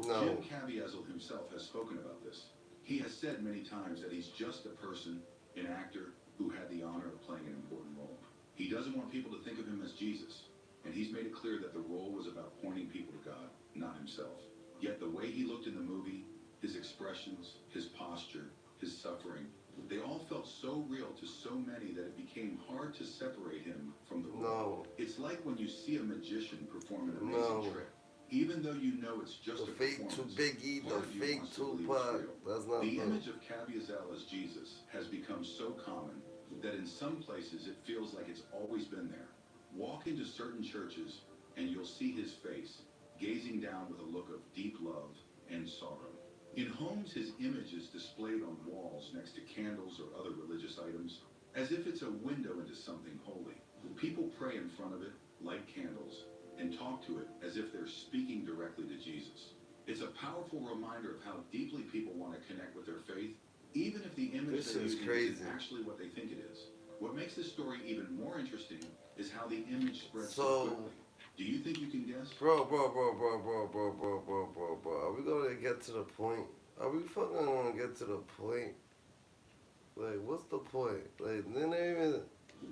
No. Jim Caviezel himself has spoken about this. He has said many times that he's just a person, an actor, who had the honor of playing an important role. He doesn't want people to think of him as Jesus, and he's made it clear that the role was about pointing people to God, not himself. Yet the way he looked in the movie, his expressions, his posture, his suffering, they all felt so real to so many that it became hard to separate him from the role. No. It's like when you see a magician perform an amazing trick. Even though you know it's just The a fake performance, Biggie, the part of you fake wants to believe it's Tupac. real. That's not The good. image of Caviezel as Jesus has become so common that in some places it feels like it's always been there. Walk into certain churches and you'll see his face, gazing down with a look of deep love and sorrow. In homes, his image is displayed on walls next to candles or other religious items, as if it's a window into something holy. People pray in front of it, light candles, and talk to it as if they're speaking directly to Jesus. It's a powerful reminder of how deeply people want to connect with their faith, even if the image This they're is using crazy. isn't actually what they think it is. What makes this story even more interesting is how the image spreads so So- quickly. Do you think you can guess? Bro. Are we gonna get to the point? Are we fucking gonna get to the point? Like, what's the point? Like, then they even.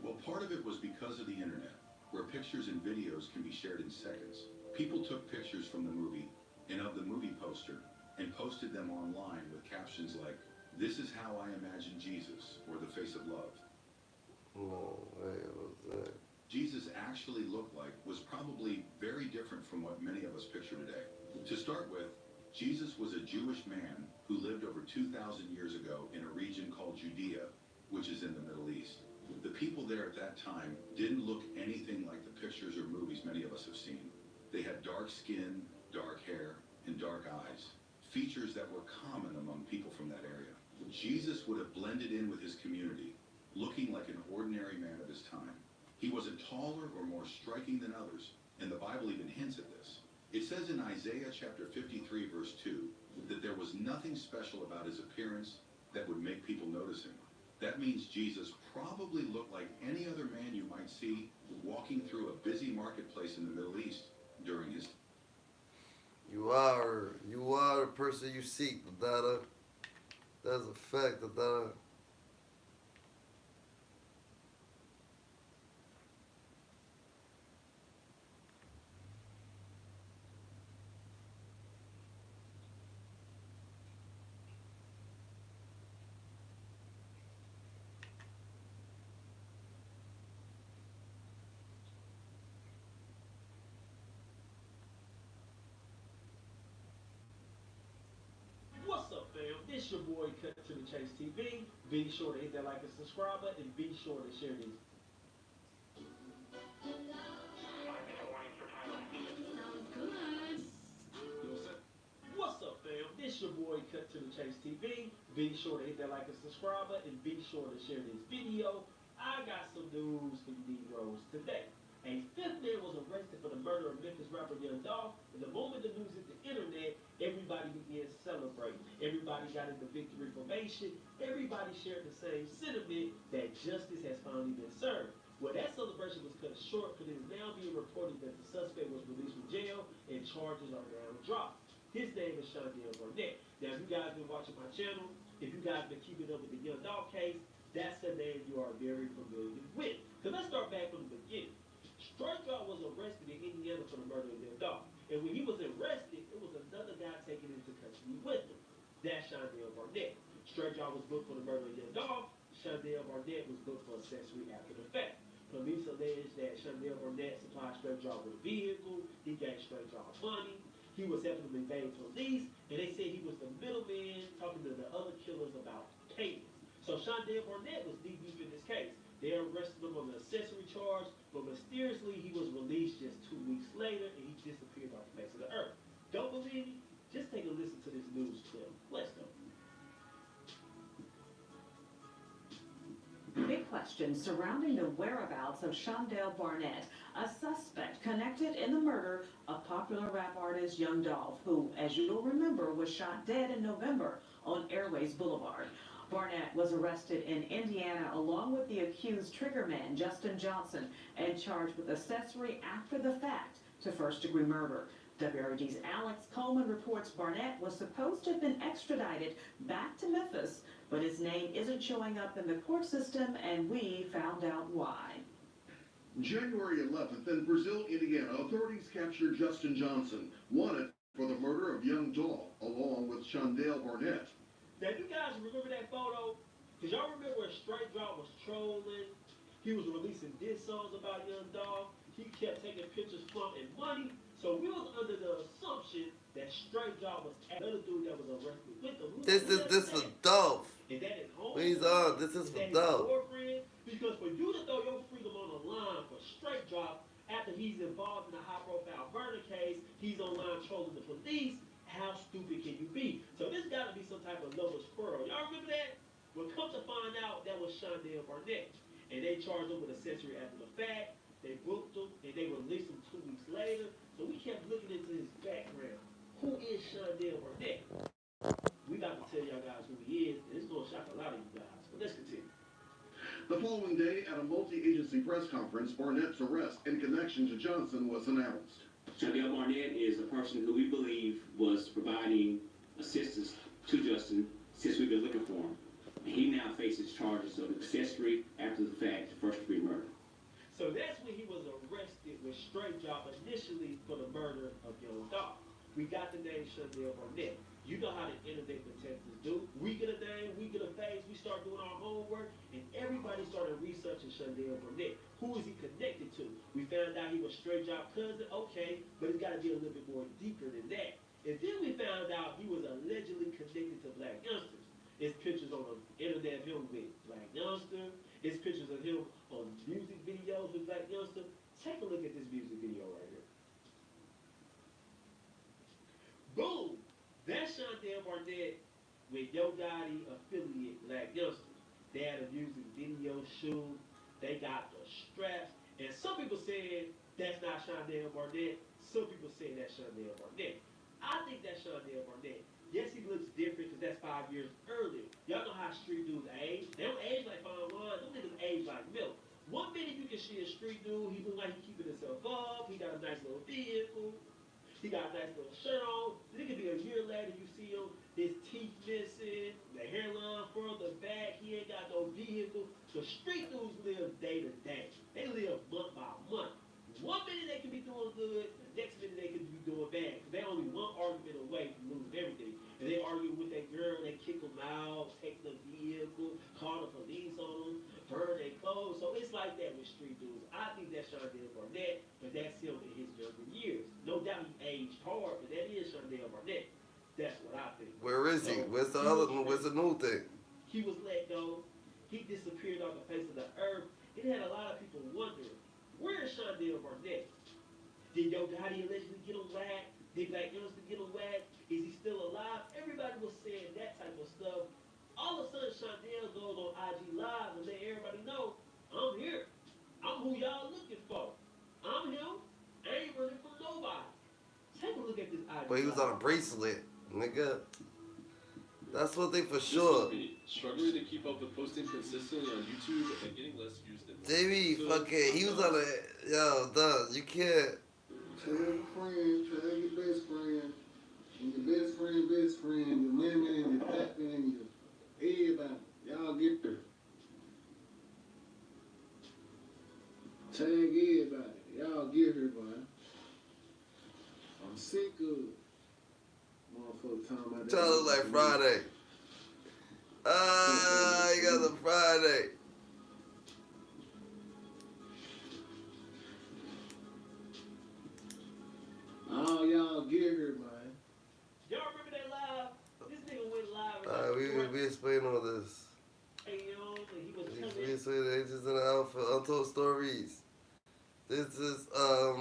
Well, part of it was because of the internet, where pictures and videos can be shared in seconds. People took pictures from the movie and of the movie poster and posted them online with captions like, "This is how I imagine Jesus," or "The Face of Love." No, wait, what's that? Jesus actually looked like was probably very different from what many of us picture today. To start with, Jesus was a Jewish man who lived over 2,000 years ago in a region called Judea, which is in the Middle East. The people there at that time didn't look anything like the pictures or movies many of us have seen. They had dark skin, dark hair, and dark eyes, features that were common among people from that area. Jesus would have blended in with his community, looking like an ordinary man of his time. He wasn't taller or more striking than others, and the Bible even hints at this. It says in Isaiah chapter 53, verse 2, that there was nothing special about his appearance that would make people notice him. That means Jesus probably looked like any other man you might see walking through a busy marketplace in the Middle East during his time. You are the person you seek, Dada. That's a fact, Dada. What's up, fam? This your boy Cut to the Chase TV. Be sure to hit that like and subscribe button, and be sure to share these. What's up, fam? This your boy Cut to the Chase TV. Be sure to hit that like and subscribe button, and be sure to share this video. I got some news for you Negroes today. A fifth man was arrested for the murder of Memphis rapper Young Dolph, and the moment the news hit the internet, everybody began celebrating. Everybody got into victory formation. Everybody shared the same sentiment that justice has finally been served. Well, that celebration was cut short because it is now being reported that the suspect was released from jail and charges are now dropped. His name is Shondell Barnett. Now, if you guys been watching my channel, if you guys been keeping up with the Young Dolph case, that's a name you are very familiar with. So let's start back from the beginning. Straight Jaw was arrested in Indiana for the murder of Young Dolph. And when he was arrested, it was another guy taken into custody with him. That's Shondell Barnett. Straight Jaw was booked for the murder of Young Dolph. Shondell Barnett was booked for accessory after the fact. Police alleged that Shondell Barnett supplied Straight Jaw with a vehicle. He gave Straight Jaw money. He was helping them evade police. And they said he was the middleman talking to the other killers about payments. So Shondell Barnett was deep in this case. They arrested him on the accessory charge, but mysteriously he was released just 2 weeks later and he disappeared off the face of the earth. Don't believe me? Just take a listen to this news clip. Let's go. Big questions surrounding the whereabouts of Shondell Barnett, a suspect connected in the murder of popular rap artist Young Dolph, who, as you'll remember, was shot dead in November on Airways Boulevard. Barnett was arrested in Indiana along with the accused triggerman Justin Johnson and charged with accessory after the fact to first-degree murder. WRD's Alex Coleman reports Barnett was supposed to have been extradited back to Memphis, but his name isn't showing up in the court system, and we found out why. January 11th in Brazil, Indiana, authorities captured Justin Johnson, wanted for the murder of Young Dolph, along with Shondell Barnett. Now, you guys remember that photo? Because y'all remember where Straight Jaw was trolling? He was releasing diss songs about Young Dolph. He kept taking pictures from and money. So we was under the assumption that Straight Jaw was another dude that was arrested with him. This for Dolph. And that is home. Please, this is for Dolph. Because for you to throw your freedom on the line for Straight Jaw after he's involved in a high-profile murder case, he's online trolling the police. How stupid can you be? So this got to be some type of lover's quarrel. Y'all remember that? Well, come to find out, that was Shondell Barnett. And they charged him with accessory after the fact. They booked him, and they released him 2 weeks later. So we kept looking into his background. Who is Shondell Barnett? We got to tell y'all guys who he is, and it's going to shock a lot of you guys. But let's continue. The following day, at a multi-agency press conference, Barnett's arrest in connection to Johnson was announced. Shondell Barnett is a person who we believe was providing assistance to Justin since we've been looking for him. And he now faces charges of accessory after the fact to first-degree murder. So that's when he was arrested with Straight Jaw initially for the murder of Young Dolph. We got the name Shondell Barnett. You know how the internet detectives do. We get a name, we get a face, we start doing our homework, and everybody started researching Shondell Barnett. Who is he connected to? We found out he was Straight Jaw cousin, okay, but it's got to be a little bit more deeper than that. And then we found out he was allegedly connected to black youngsters. It's pictures on the internet of him with Black Youngster. It's pictures of him on music videos with Black Youngster. Take a look at this music video right here. Boom! That's Shondell Barnett with Yo Gotti affiliate Black Youngster. They had a music video shoot. They got the straps. And some people said that's not Shondell Barnett. Some people say that's Shondell Barnett. I think that's Shondell Barnett. Yes, he looks different because that's 5 years earlier. Y'all know how street dudes age. They don't age like fine wine. Them niggas age like milk. 1 minute you can see a street dude. He look like he keeping himself up. He got a nice little vehicle. He got a nice little shirt on. Then it could be a year later you see him. His teeth missing. The hairline further back. He ain't got no vehicle. The street dudes live day to day. They live month by month. 1 minute they can be doing good. The next minute they can be doing bad. Because they only one argument away from losing everything. And they argue with that girl. They kick them out. Take the vehicle. Call the police on them. Burn their clothes. So it's like that with street dudes. I think that's Shondell Barnett. But that's him in his younger years. No doubt he aged hard. But that is Shondell Barnett. That's what I think. Where is he? Where's the other one? Where's the new thing? He was let go. He disappeared off the face of the earth. It had a lot of people wondering, where is Shondell Barnett? Did Yo Gotti allegedly get him whacked? Did Black Youngster get him whacked? Is he still alive? Everybody was saying that type of stuff. All of a sudden, Shondell goes on IG Live and let everybody know, I'm here. I'm who y'all looking for. I'm him. I ain't running from nobody. Take a look at this IG But he was on a Live. bracelet, nigga. That's one thing for sure. Struggling to keep up with posting consistently on YouTube and getting less views than JB, fucking, he was on a, yo, done. You can't. Tell your friends, tell your best friend, and your best friend, your women, and your pappy, and your everybody. Y'all get there. Tag everybody. Y'all get here, man. I'm sick of motherfuckers talking about that. Trying to look like Friday. You got the Friday. Oh, y'all get here, man. Y'all remember that live? This nigga went live. We explain all this. And he was We telling explain the Angels in the Alpha, Untold Stories. This is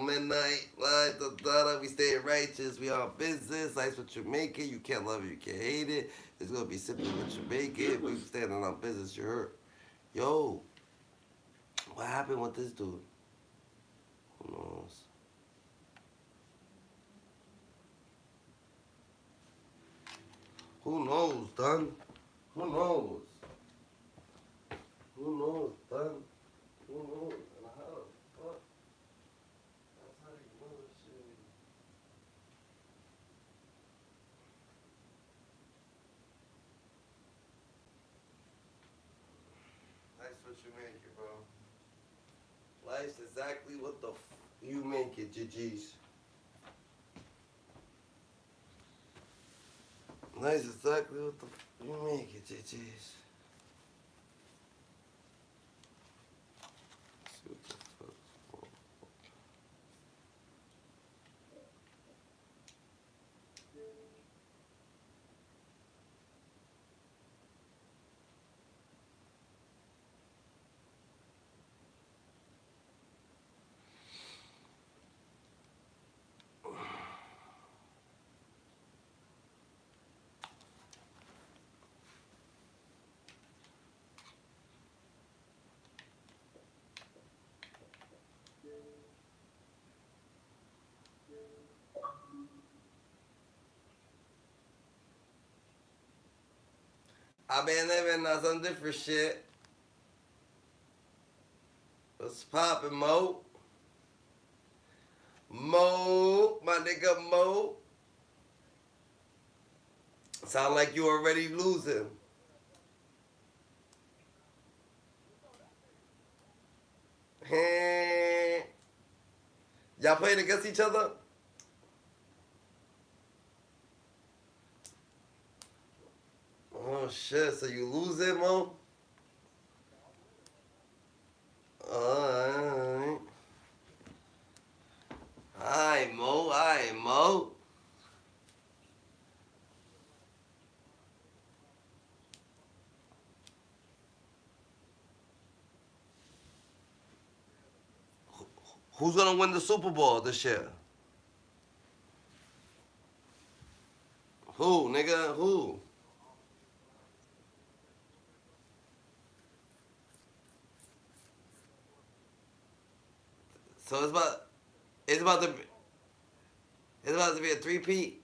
Midnight Live, we stay righteous, we on business, life's what you make it, you can't love it, you can't hate it, it's gonna be simply what you make it, we standing on business, you heard. Yo, what happened with this dude? Who knows? Who knows, done? Who knows? Who knows, done? Who knows? And how the fuck? That's how you know this shit. Life's what you make it, bro. Life's exactly what the you make it, GG's. Life's exactly what the you make it, GG's. See what the fuck. I've been living on some different shit. What's poppin', Mo? Mo, my nigga Mo. Sound like you already losing. Y'all playing against each other? Oh shit, so you losing, Mo? Alright. Alright, Mo. Alright, Mo. Who's gonna win the Super Bowl this year? Who, nigga? Who? So it's about to be a three-peat.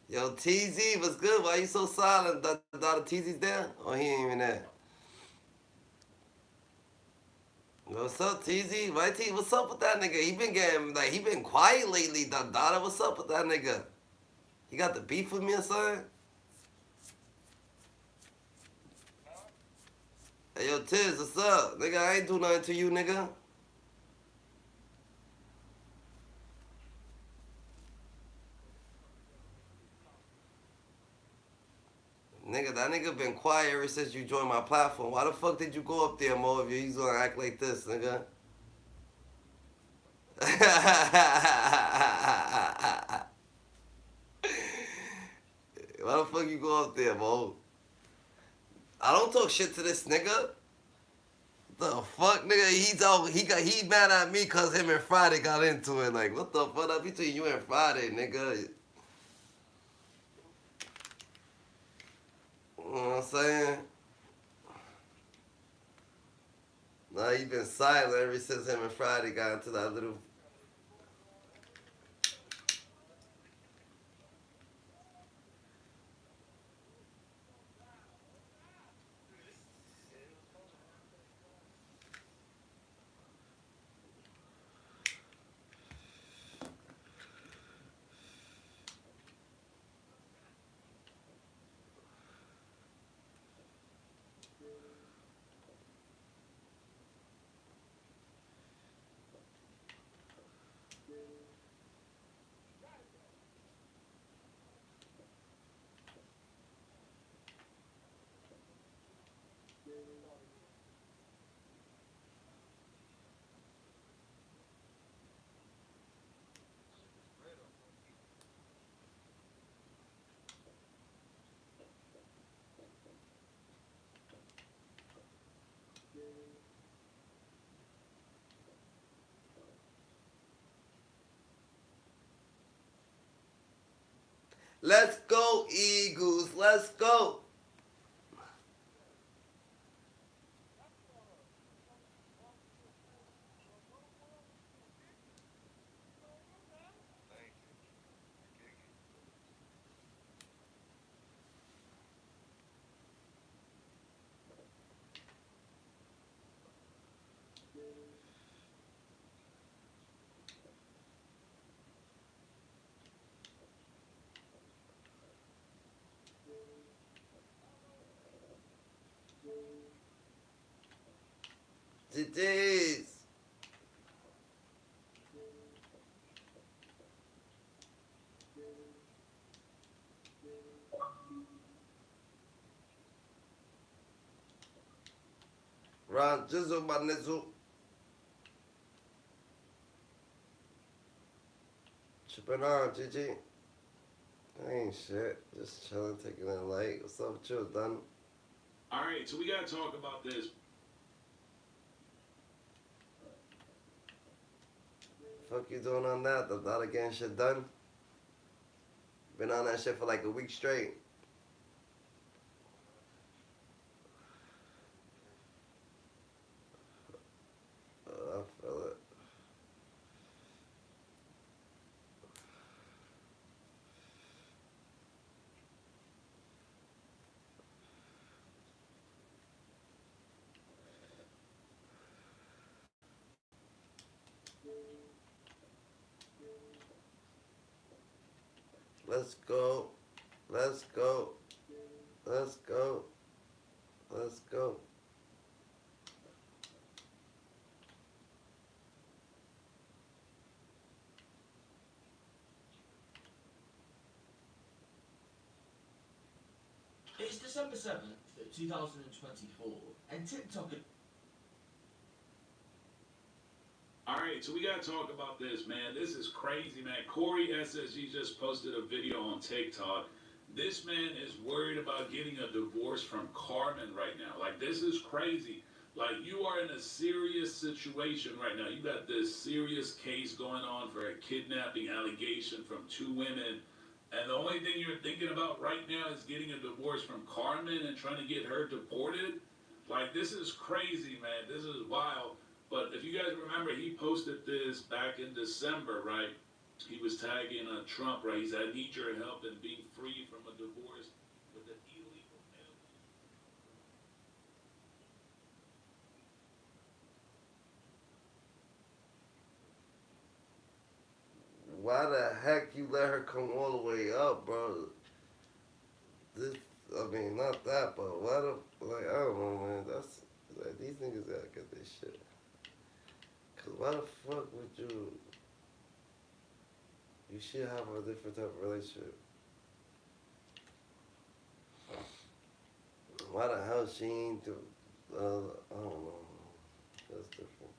Yo, TZ, what's good? Why you so silent? Daughter TZ's there? Oh, he ain't even there. What's up, TZ? YT, what's up with that nigga? He been quiet lately, Daughter. What's up with that nigga? He got the beef with me or something? Hey, yo, Tiz, what's up? Nigga, I ain't do nothing to you, nigga. Nigga, that nigga been quiet ever since you joined my platform. Why the fuck did you go up there, Mo, if he's gonna act like this, nigga? Why the fuck you go up there, Mo? I don't talk shit to this nigga. The fuck, nigga? He mad at me cause him and Friday got into it. Like, what the fuck? That's between you and Friday, nigga. You know what I'm saying? Nah, he been silent ever since him and Friday got into that little... Let's go, Eagles. Let's go. GG's. Ron Jizzle, my nizzle. Tripping on, GG. Ain't shit. Just chilling, taking it light. What's up with you, done? Alright, so we gotta talk about this. Fuck you doing on that? The not again shit done? Been on that shit for like a week straight. I feel it. Let's go. Let's go. Let's go. Let's go. It's the December 7th, 2024, and TikTok. Alright, so we gotta talk about this, man. This is crazy, man. Corey SSG just posted a video on TikTok. This man is worried about getting a divorce from Carmen right now. Like, this is crazy. Like, you are in a serious situation right now. You got this serious case going on for a kidnapping allegation from 2 women. And the only thing you're thinking about right now is getting a divorce from Carmen and trying to get her deported. Like, this is crazy, man. This is wild. But if you guys remember, he posted this back in December, right? He was tagging Trump, right? He said, I need your help in being free from a divorce with an illegal alien. Why the heck you let her come all the way up, bro? This, I mean, not that, but why the, like, I don't know, man. That's, like, these niggas gotta get this shit. Cause why the fuck would you? You should have a different type of relationship. Why the hell she ain't do? I don't know. That's different.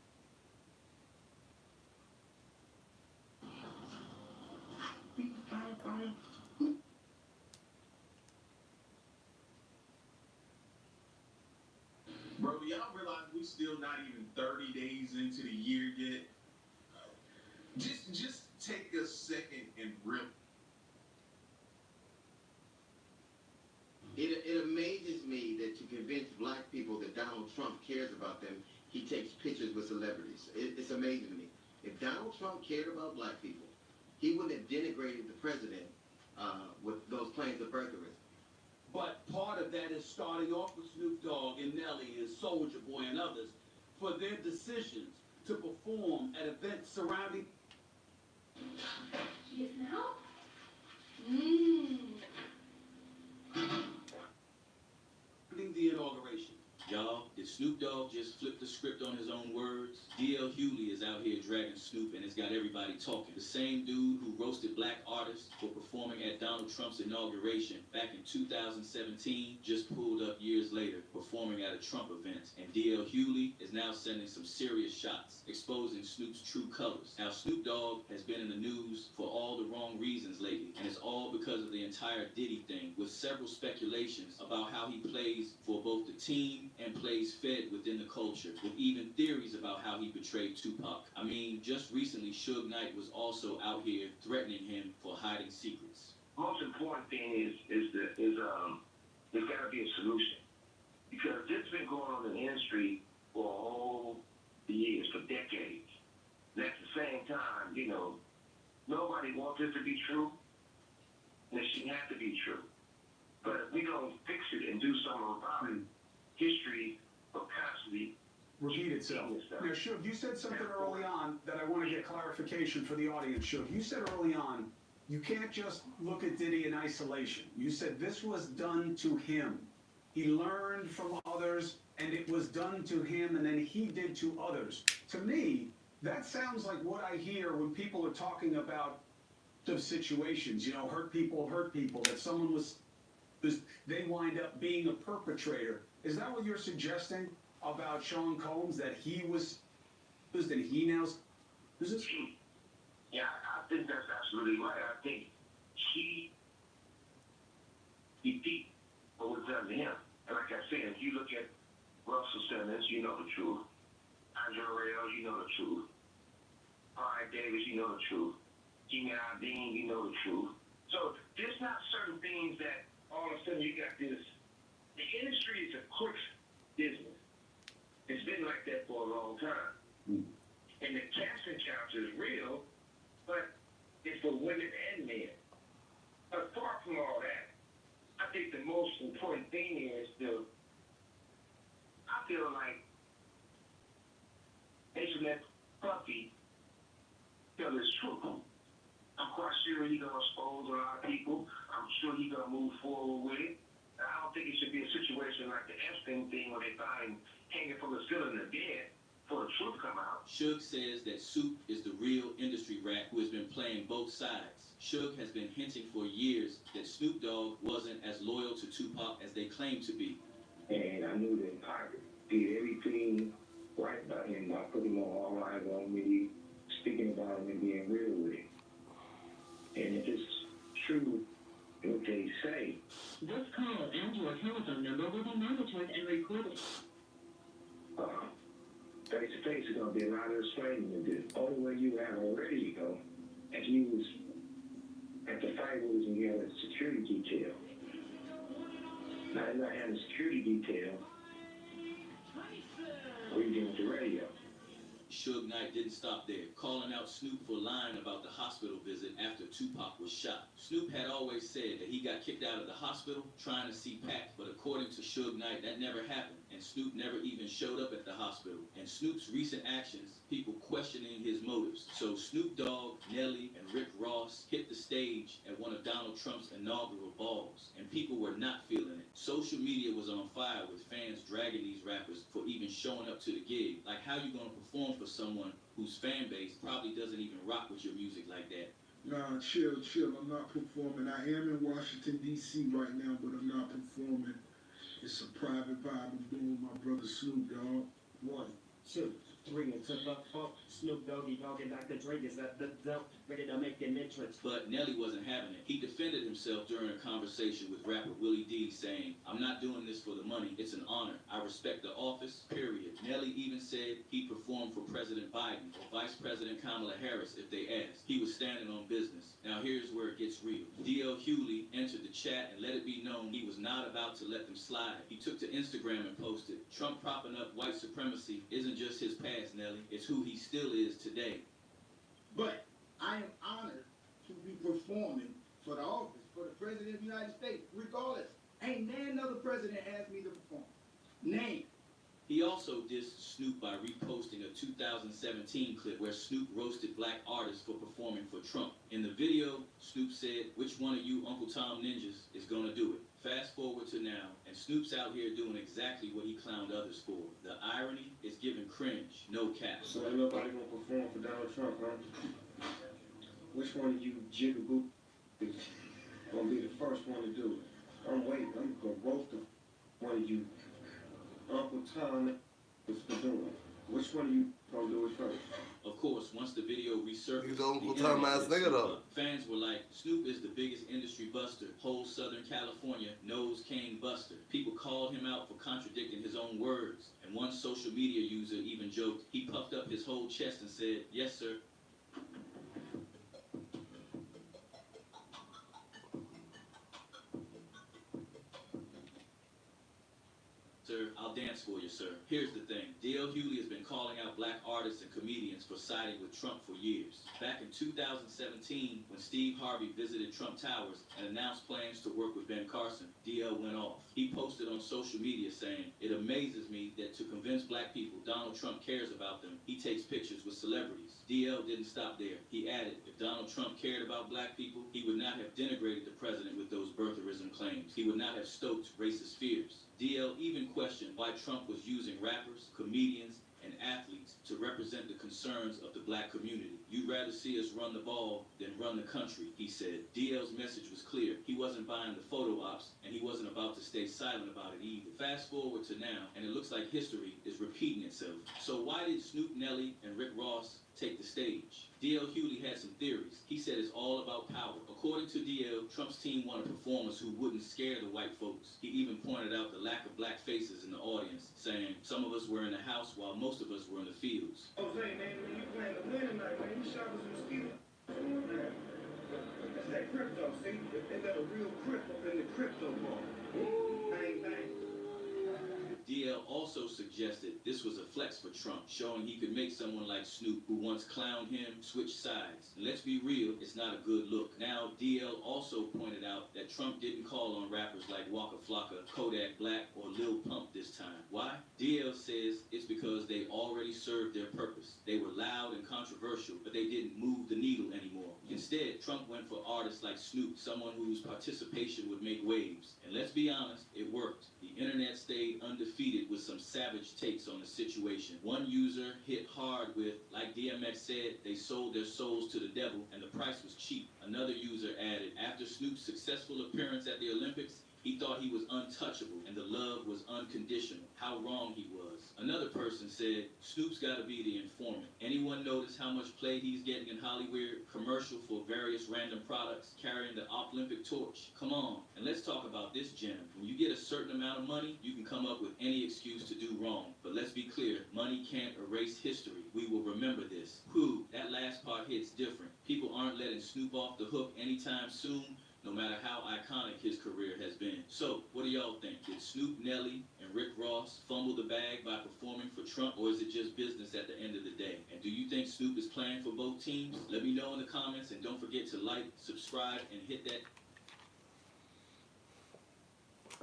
Bro, do y'all realize we still not even 30 days into the year yet? Just take a second and rip. It amazes me that to convince black people that Donald Trump cares about them, he takes pictures with celebrities. It's amazing to me. If Donald Trump cared about black people, he wouldn't have denigrated the president with those claims of birtherism. But part of that is starting off with Snoop Dogg and Nelly and Soulja Boy and others for their decisions to perform at events surrounding. Yes, now? The inauguration. Y'all, did Snoop Dogg just flip the script on his own words? D.L. Hewley is out here dragging Snoop and it's got everybody talking. The same dude who roasted black artists for performing at Donald Trump's inauguration back in 2017 just pulled up years later performing at a Trump event. And D.L. Hewley is now sending some serious shots, exposing Snoop's true colors. Now, Snoop Dogg has been in the news for all the wrong reasons lately, and it's all because of the entire Diddy thing, with several speculations about how he plays for both the team and plays fed within the culture, with even theories about how he betrayed Tupac. I mean, just recently, Suge Knight was also out here threatening him for hiding secrets. Most important thing there's got to be a solution, because this has been going on in the industry for a whole years, for decades. And at the same time, you know, nobody wants it to be true, and it shouldn't have to be true. But if we don't fix it and do something about it, history will constantly repeat itself. Now, Suge, you said something early on that I want to get clarification for the audience. Suge, you said early on, you can't just look at Diddy in isolation. You said this was done to him. He learned from others, and it was done to him, and then he did to others. To me, that sounds like what I hear when people are talking about the situations, you know, hurt people, that someone was they wind up being a perpetrator. Is that what you're suggesting about Sean Combs, that he was, that he now, is this? Yeah, I think that's absolutely right. I think he beat what was done to him. And like I said, if you look at Russell Simmons, you know the truth. Andre Rail, you know the truth. Brian Davis, you know the truth. Jimmy Aldine, you know the truth. So there's not certain things that all of a sudden you got this. The industry is a quick business. It's been like that for a long time. And the casting couch is real, but it's for women and men. Apart from all that, I think the most important thing is I feel like they should let Puffy tell his truth. I'm quite sure he's going to expose a lot of people. I'm sure he's going to move forward with it. I don't think it should be a situation like the Epstein thing where they find him hanging from the ceiling and dead for the truth to come out. Suge says that Soup is the real industry rat who has been playing both sides. Suge has been hinting for years that Snoop Dogg wasn't as loyal to Tupac as they claimed to be. And I knew that I did everything right about him. I put him on all eyes on me, speaking about him and being real with him. And if it's true what they say. This call and your telephone number will be monitored and recorded. Face to face is going to be a lot of explaining to do. Only way you have a radio, and he was at the fight was when you had a security detail. Now he's not having a security detail. Where you getting the radio? Suge Knight didn't stop there, calling out Snoop for lying about the hospital visit after Tupac was shot. Snoop had always said that he got kicked out of the hospital trying to see Pac, but according to Suge Knight, that never happened, and Snoop never even showed up at the hospital. And Snoop's recent actions, people questioning his motives. So Snoop Dogg, Nelly, and Rick Ross hit the stage at one of Donald Trump's inaugural balls, and people were not feeling it. Social media was on fire with fans dragging these rappers for even showing up to the gig. Like, how you gonna perform for someone whose fan base probably doesn't even rock with your music like that? Nah, chill. I'm not performing. I am in Washington, D.C. right now, but I'm not performing. It's a private vibe I'm doing with my brother Snoop Dogg. 1, 2, 3, and to the funk. Snoop Doggy Dogg and Dr. Dre is at the dump, ready to make an entrance. But Nelly wasn't having it. He defended himself during a conversation with rapper Willie D, saying, "I'm not doing this for the money. It's an honor. I respect the office, period." Nelly even said he'd perform for President Biden or Vice President Kamala Harris if they asked. He was standing on business. Now here's where it gets real. D.L. Hewley entered the chat and let it be known he was not about to let them slide. He took to Instagram and posted, "Trump propping up white supremacy isn't just his past, Nelly. It's who he still is today." But I am honored to be performing for the office, for the President of the United States, regardless. Ain't another president asked me to perform. Name. He also dissed Snoop by reposting a 2017 clip where Snoop roasted black artists for performing for Trump. In the video, Snoop said, "Which one of you Uncle Tom ninjas is gonna do it?" Fast forward to now, and Snoop's out here doing exactly what he clowned others for. The irony is giving cringe, no cap. So ain't nobody gonna perform for Donald Trump, huh? Which one of you jigaboo is gonna be the first one to do it? I'm waiting. I'm gonna roast one of you Uncle Tom is for doing it. Which one of you gonna do it first? Of course, once the video resurfaced, You the Uncle the Tom internet ass lit nigga, Snoop though. up. Fans were like, "Snoop is the biggest industry buster. Whole Southern California knows Kane Buster." People called him out for contradicting his own words. And one social media user even joked, he puffed up his whole chest and said, "Yes, sir." Sir, I'll dance for you, sir. Here's the thing. D.L. Hewley has been calling out black artists and comedians for siding with Trump for years. Back in 2017, when Steve Harvey visited Trump Towers and announced plans to work with Ben Carson, D.L. went off. He posted on social media saying, "It amazes me that to convince black people Donald Trump cares about them, he takes pictures with celebrities." D.L. didn't stop there. He added, "If Donald Trump cared about black people, he would not have denigrated the president with those birtherism claims. He would not have stoked racist fears." D.L. even questioned why Trump was using rappers, comedians, and athletes to represent the concerns of the black community. "You'd rather see us run the ball than run the country," he said. DL's message was clear. He wasn't buying the photo ops, and he wasn't about to stay silent about it either. Fast forward to now, and it looks like history is repeating itself. So why did Snoop, Nelly, and Rick Ross take the stage? D.L. Hewley had some theories. He said it's all about power. According to D.L., Trump's team wanted performers who wouldn't scare the white folks. He even pointed out the lack of black faces in the audience, saying, "Some of us were in the house while most of us were in the fields." Jose, man, when you playing the win tonight, man, you shot us in the mosquito. That's that crypto, see? They got a real crip up in the crypto ball. Bang, bang. DL also suggested this was a flex for Trump, showing he could make someone like Snoop, who once clowned him, switch sides. And let's be real, it's not a good look. Now, DL also pointed out that Trump didn't call on rappers like Waka Flocka, Kodak Black, or Lil Pump this time. Why? DL says it's because they already served their purpose. They were loud and controversial, but they didn't move the needle anymore. Instead, Trump went for artists like Snoop, someone whose participation would make waves. And let's be honest, it worked. The internet stayed undefeated with some savage takes on the situation. One user hit hard with, like DMX said, they sold their souls to the devil and the price was cheap. Another user added, after Snoop's successful appearance at the Olympics, he thought he was untouchable and the love was unconditional. How wrong he was. Another person said, Snoop's gotta be the informant. Anyone notice how much play he's getting in Hollywood commercial for various random products carrying the Olympic torch? Come on, and let's talk about this gem. When you get a certain amount of money, you can come up with any excuse to do wrong. But let's be clear, money can't erase history. We will remember this. Whew, that last part hits different. People aren't letting Snoop off the hook anytime soon, no matter how iconic his career has been. So, what do y'all think? Did Snoop, Nelly, and Rick Ross fumble the bag by performing for Trump, or is it just business at the end of the day? And do you think Snoop is playing for both teams? Let me know in the comments, and don't forget to like, subscribe, and hit that.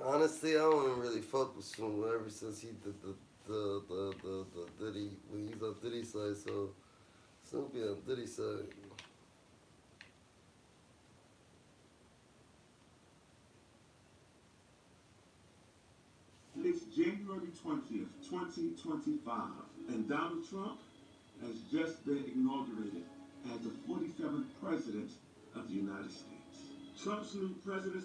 Honestly, I don't even really fuck with Snoop ever since he did the Diddy, when he's on Diddy's side, so Snoop be on Diddy's side. It's January 20th, 2025, and Donald Trump has just been inaugurated as the 47th President of the United States. Trump's new president.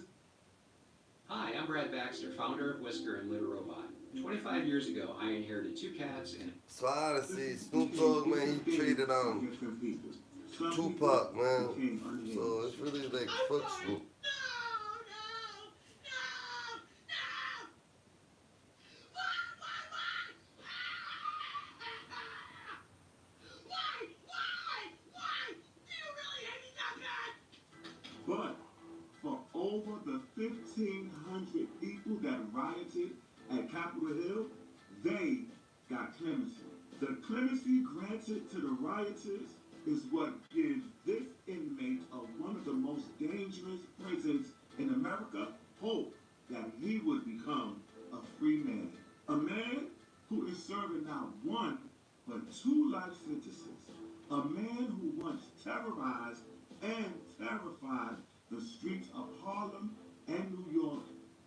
Hi, I'm Brad Baxter, founder of Whisker and Litter Robot. 25 years ago, I inherited 2 cats and... So honestly, Snoop Dogg, man, he traded on Tupac, man. So it's really like, fuck Snoop. But for over the 1,500 people that rioted at Capitol Hill, they got clemency. The clemency granted to the rioters is what gives this inmate of one of the most dangerous prisons in America hope that he would become a free man. A man who is serving not 1, but 2 life sentences. A man who once terrorized and terrified the streets of Harlem and New York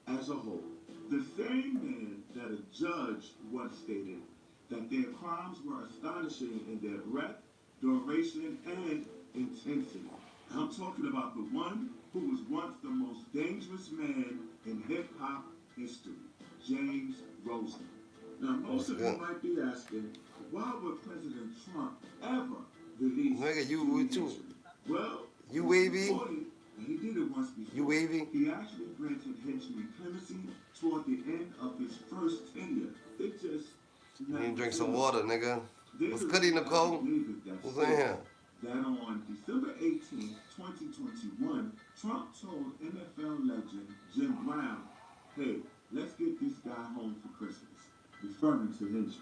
as a whole. The same man that a judge once stated that their crimes were astonishing in their breadth, duration, and intensity. I'm talking about the one who was once the most dangerous man in hip-hop history, James Rosen. Now, most of you might be asking, why would President Trump ever release... Nigga, you too. Well, you wavy? He did it once before. You wavy? He actually granted Henry clemency toward the end of his first tenure. It just... You need to drink some water, nigga. What's goody, Nicole? Who's in here? That on December 18, 2021, Trump told NFL legend Jim Brown, hey, let's get this guy home for Christmas, referring to Henry.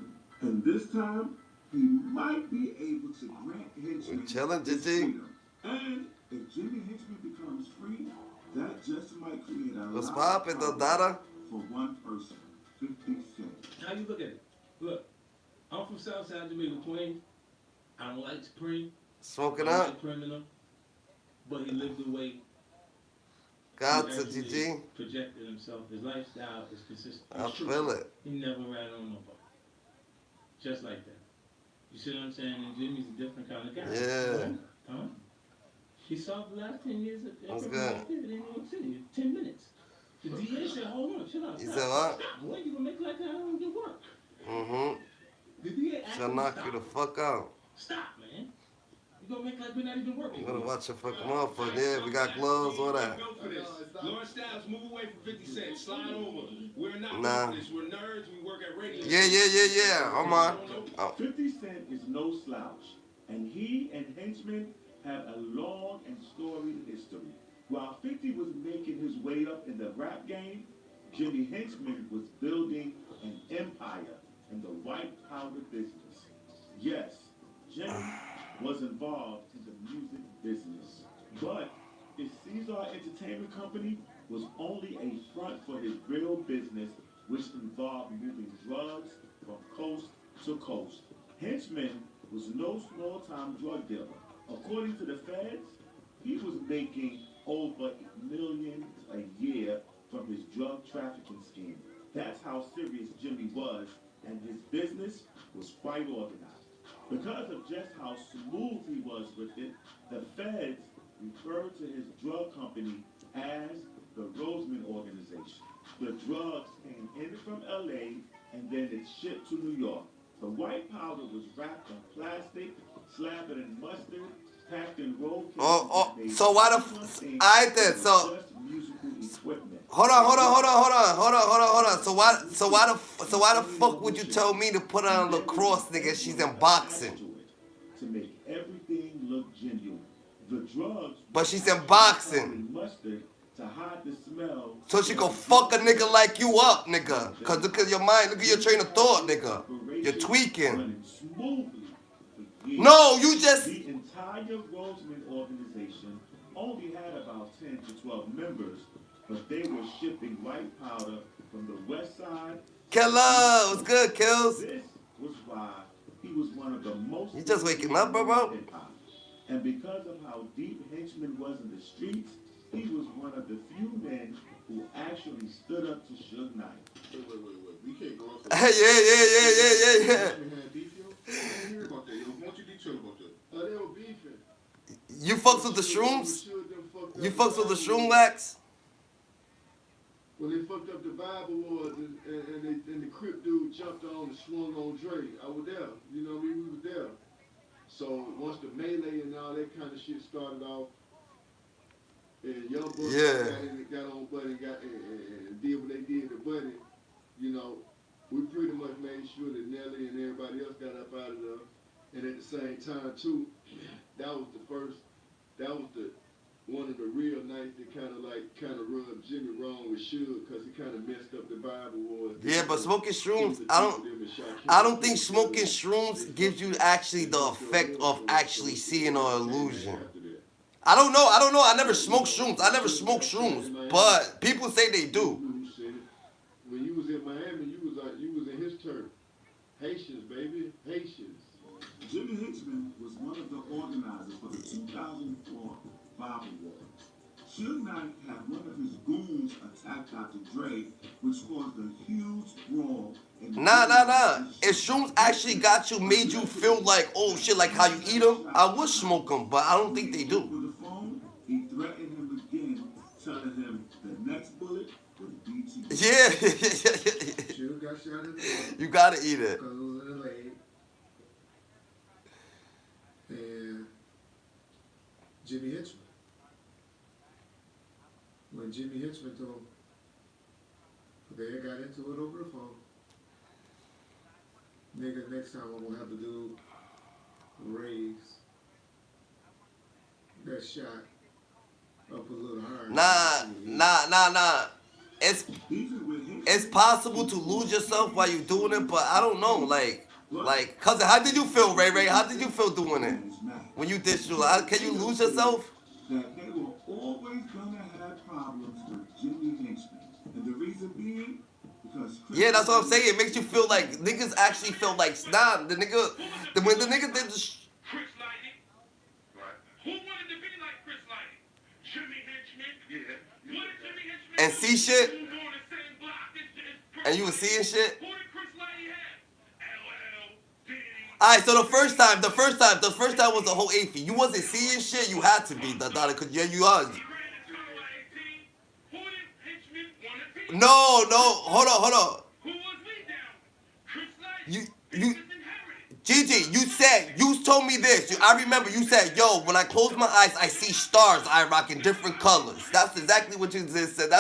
And this time, he might be able to grant Henry We chillin', his Gigi? freedom. And if Jimmy Henchman becomes free, that just might create a What's lot poppin', of Dada? for one person, 50 cents. How you look at it? Look, I'm from Southside Jamaica, Queens. I don't like Supreme. Smoking I don't up? like criminal. But he lived the way Got he to, actually GG. projected himself. His lifestyle is consistent. I It's true. feel it. He never ran on nobody. Just like that. You see what I'm saying? And Jimmy's a different kind of guy. Yeah. Huh? He saw the last 10 years of What's good? in New York City. 10 minutes. The DA said, hold on, chill out. He stop, said what? Stop. Boy, you gonna make like that? I don't get work. Mm-hmm. The DA asked Shall him, knock stop. you the fuck out. Stop, man. You gonna make like we're not even working. You better watch your fucking mouth for yeah, we got gloves or that. Go for this. Lawrence Styles, move away from 50 Cent. Slide over. We're not Nah. this. We're nerds. We work at radio. Yeah. I'm on. Oh. 50 Cent is no slouch, and he and Henchman have a long and storied history. While 50 was making his way up in the rap game, Jimmy Henchman was building an empire in the white powder business. Yes, Jimmy was involved in the music business, but his Caesar Entertainment Company was only a front for his real business, which involved moving drugs from coast to coast. Henchman was no small-time drug dealer. According to the feds, he was making over millions a year from his drug trafficking scheme. That's how serious Jimmy was, and his business was quite organized. Because of just how smooth he was with it, the feds referred to his drug company as the Roseman Organization. The drugs came in from LA and then it's shipped to New York. The white powder was wrapped in plastic, slathered in mustard, packed in roll cases. So why the I did so. Hold on. So why the fuck would you tell me to put on lacrosse, nigga? She's in boxing. To make everything look genuine. The drugs. But she's in boxing. Mustard to hide the smell. So she can fuck a nigga like you up, nigga. Cause look at your mind, look at your train of thought, nigga. You're tweaking. No, you just. The entire Roseman organization only had about 10 to 12 members, but they were shipping white powder from the west side. Killer, what's good, Kills? This was why he was one of the most. You just waking up, bro? And because of how deep Henchman was in the streets, he was one of the few men who actually stood up to Suge Knight. Wait. We can't go off. Yeah. I didn't hear about that. Yo, why don't you detail about that? They were beefing. You fucks with the shrooms? You fucks with the shroom wax? When they fucked up the Bible Wars and the Crip dude jumped on and swung on Drake, I was there. You know, we were there. So once the melee and all that kind of shit started off, and Young Buck got on Buddy and did what they did to Buddy, you know, we pretty much made sure that Nelly and everybody else got up out of there. And at the same time too, that was one of the real nights that kind of rubbed Jimmy wrong with Suge because he kind of messed up the Bible Wars. Yeah, but smoking shrooms, I don't think smoking shrooms gives you actually the effect of actually seeing an illusion. I don't know. I never smoked shrooms. But people say they do. When you was in Miami, you was in his turf. Haitians, baby, Haitians. Jimmy Henchman was one of the organizers for the 2004 Bible War. Suge Knight had one of his goons attack Dr. Dre, which caused a huge brawl. Nah. If shrooms actually made you feel like, oh shit, like how you eat them, I would smoke them, but I don't think they do. With the phone, he threatened him again, telling him the next bullet would beat you. Yeah. Suge got shot in the leg. You gotta eat it. Because it was in the leg. And Jimmy Henchman. When Jimmy Henchman told him, they got into it over the phone. Nigga, next time I'm gonna have to do raise that shot up a little higher. Nah. It's possible to lose yourself while you're doing it, but I don't know. Like, cousin, how did you feel, Ray? How did you feel doing it? When you did shoot, can you lose yourself? That they were always gonna have problems with Jimmy Henchman. And the reason being, because yeah, that's what I'm saying. It makes you feel like niggas actually felt like nah, when the nigga did the Chris Lighting. Right. Who wanted to be like Chris Lighting? Jimmy Henchman. Yeah. What did Jimmy Henchman and see shit, who on the same block as and you was seeing shit. Who did Chris Lighting have? LL, Diddy. Alright, so the first time was the whole 8 feet. You wasn't seeing shit. You had to be cause yeah, you are. No, hold on. Who was we down? Chris Lighting. Gigi, you told me this. I remember you said, yo, when I close my eyes, I see stars I rock in different colors. That's exactly what you just said.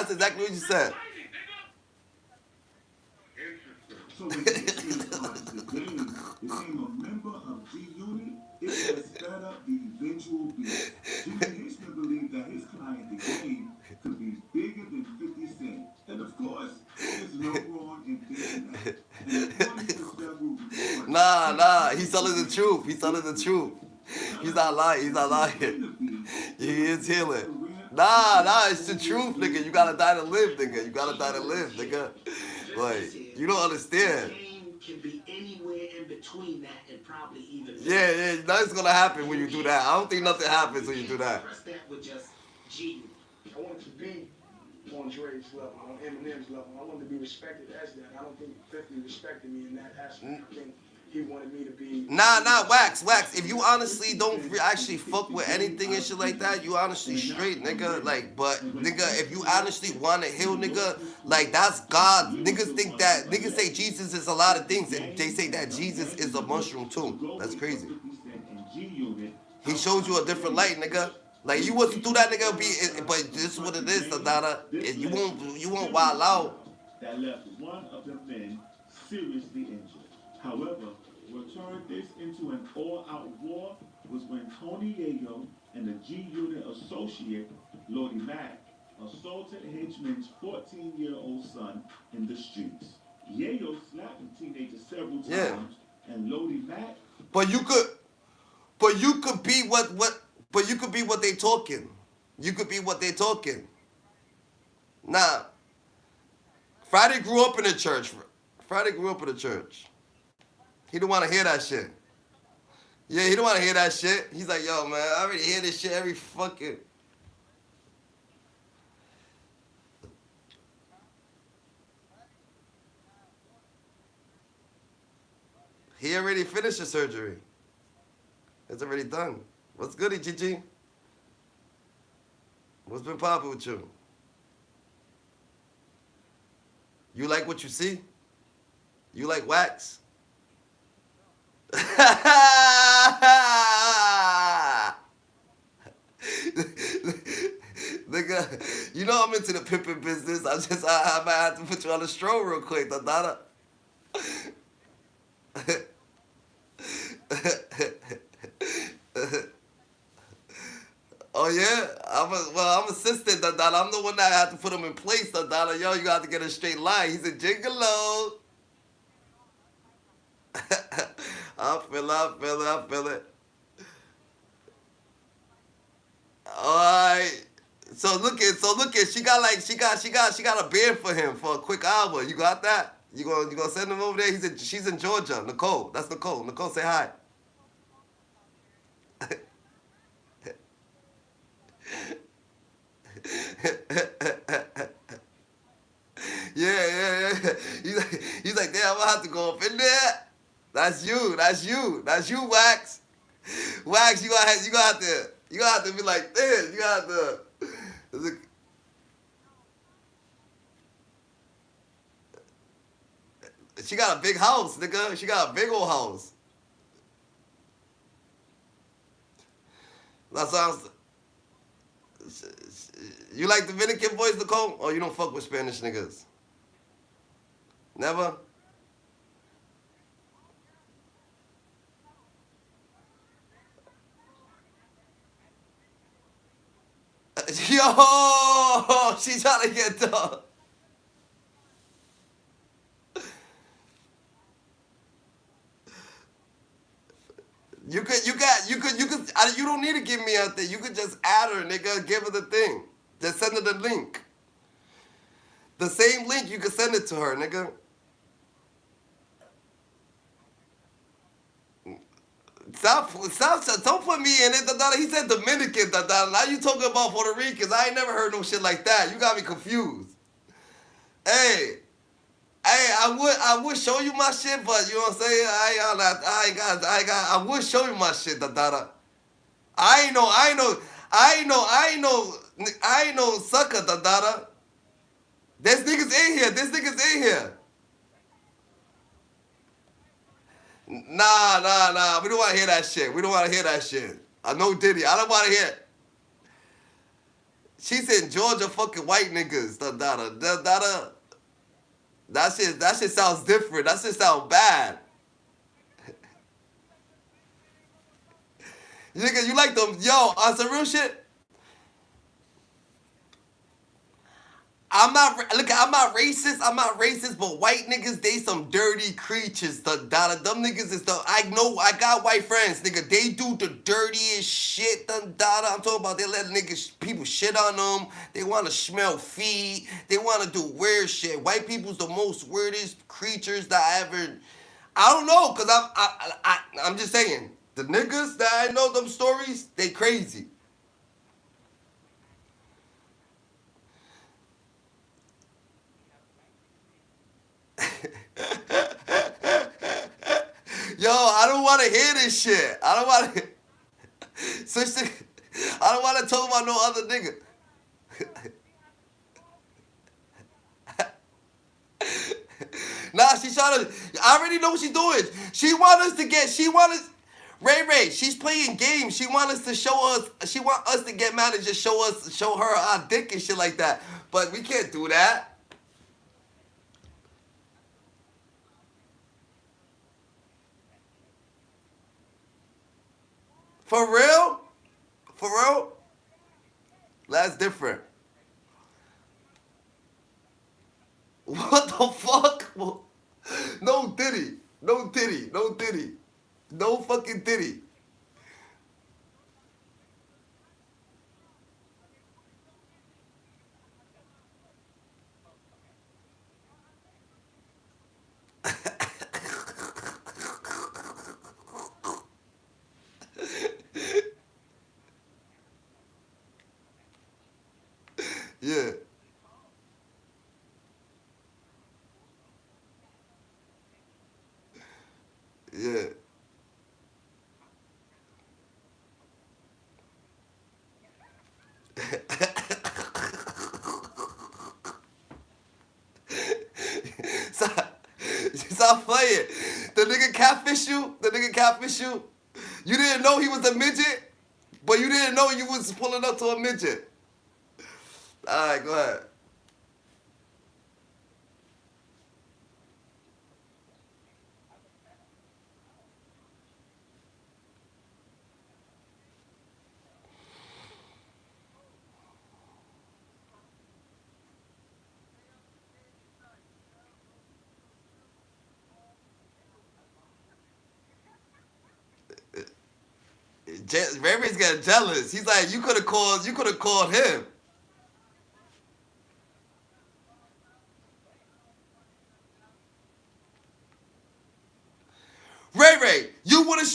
So when Henchman started the game, became a member of G-Unit, it has sped up the eventual beat. Jimmy Henchman believed that his client, the game, could be bigger than 50 Cent. And of course, there's no wrong in thinking that. And according to several reports, Nah, he's telling the truth. He's not lying. He is healing. Nah, it's the truth, nigga. You gotta die to live, nigga. Like, you don't understand. Can be anywhere in between that and probably even. Yeah, nothing's gonna happen when you do that. I don't think nothing happens when you do that. That with just G. I want to be on on Dre's level, on Eminem's level. I wanted to be respected as that. I don't think 50 respected me in that aspect. I think he wanted me to be. Nah, wax. If you honestly don't actually fuck with anything and shit like that, you honestly straight, nigga. Like, but nigga, if you honestly want to heal, nigga, like that's God. Niggas think that niggas say Jesus is a lot of things, and they say that Jesus is a mushroom too. That's crazy. He showed you a different light, nigga. Like you wasn't through that, nigga. But this is what it is, Tadada. You won't wild out. That left one of the men seriously injured. However, what turned this into an all-out war was when Tony Yayo and the G-Unit associate, Lodi Mack, assaulted Hitchman's 14-year-old son in the streets. Yayo slapped the teenager several times, and Lodi Mack. But you could be what they talking. You could be what they talking. Nah. Friday grew up in the church. He didn't want to hear that shit. Yeah, he didn't want to hear that shit. He's like, yo, man, I already hear this shit every fucking... He already finished the surgery. It's already done. What's good, Gigi? What's been popping with you? You like what you see? You like wax? Nigga, you know I'm into the pimping business. I might have to put you on the stroll real quick, Tadada. Oh yeah, I'm assistant, Tadada. I'm the one that had to put him in place, Tadada. Yo, you got to get a straight line. He's a gigolo. I feel it. Alright. So look at she got a bid for him for a quick hour. You got that? You gonna send him over there? She's in Georgia. Nicole. That's Nicole. Nicole, say hi. Yeah. He's like, damn, I'm gonna have to go up in there. That's you, Wax. Wax, you gonna have to be like this. You gonna have to. She got a big house, nigga. She got a big old house. That sounds. You like Dominican boys, Nicole? Or you don't fuck with Spanish niggas? Never? Yo, she's trying to get done. You don't need to give me a thing. You could just add her, nigga. Give her the thing. Just send her the link. The same link, you can send it to her, nigga. Stop, don't put me in it, Tadada. He said Dominican, Tadada. Now you talking about Puerto Ricans. I ain't never heard no shit like that. You got me confused. Hey, I would show you my shit, but you know what I'm saying? I would show you my shit, Tadada. I ain't no sucker, Tadada. There's niggas in here. Nah. We don't want to hear that shit. I know Diddy. I don't want to hear it. She said Georgia fucking white niggas. That shit sounds different. That shit sounds bad. Nigga, you like them? Yo, on some real shit. I'm not racist, but white niggas, they some dirty creatures. Them niggas is I got white friends, nigga. They do the dirtiest shit, I'm talking about they let people shit on them. They want to smell feet. They want to do weird shit. White people's the most weirdest creatures that I ever, I don't know, because I'm just saying, the niggas that I know them stories, they crazy. Yo, I don't want to hear this shit. I don't want to. Sister, I don't want to talk about no other nigga. Nah, she's trying to. I already know what she's doing. She want us to get. She want us. Ray, she's playing games. She want us to show us. She want us to get mad and just show her our dick and shit like that. But we can't do that. For real? For real? That's different. What the fuck? No titty. No titty. No titty. No fucking titty. Yeah. Yeah. Stop playing. The nigga catfish you? The nigga catfish you? You didn't know he was a midget? But you didn't know you was pulling up to a midget. Alright, go ahead. Raymond's getting jealous. He's like, you could have called him. Ray, you would have.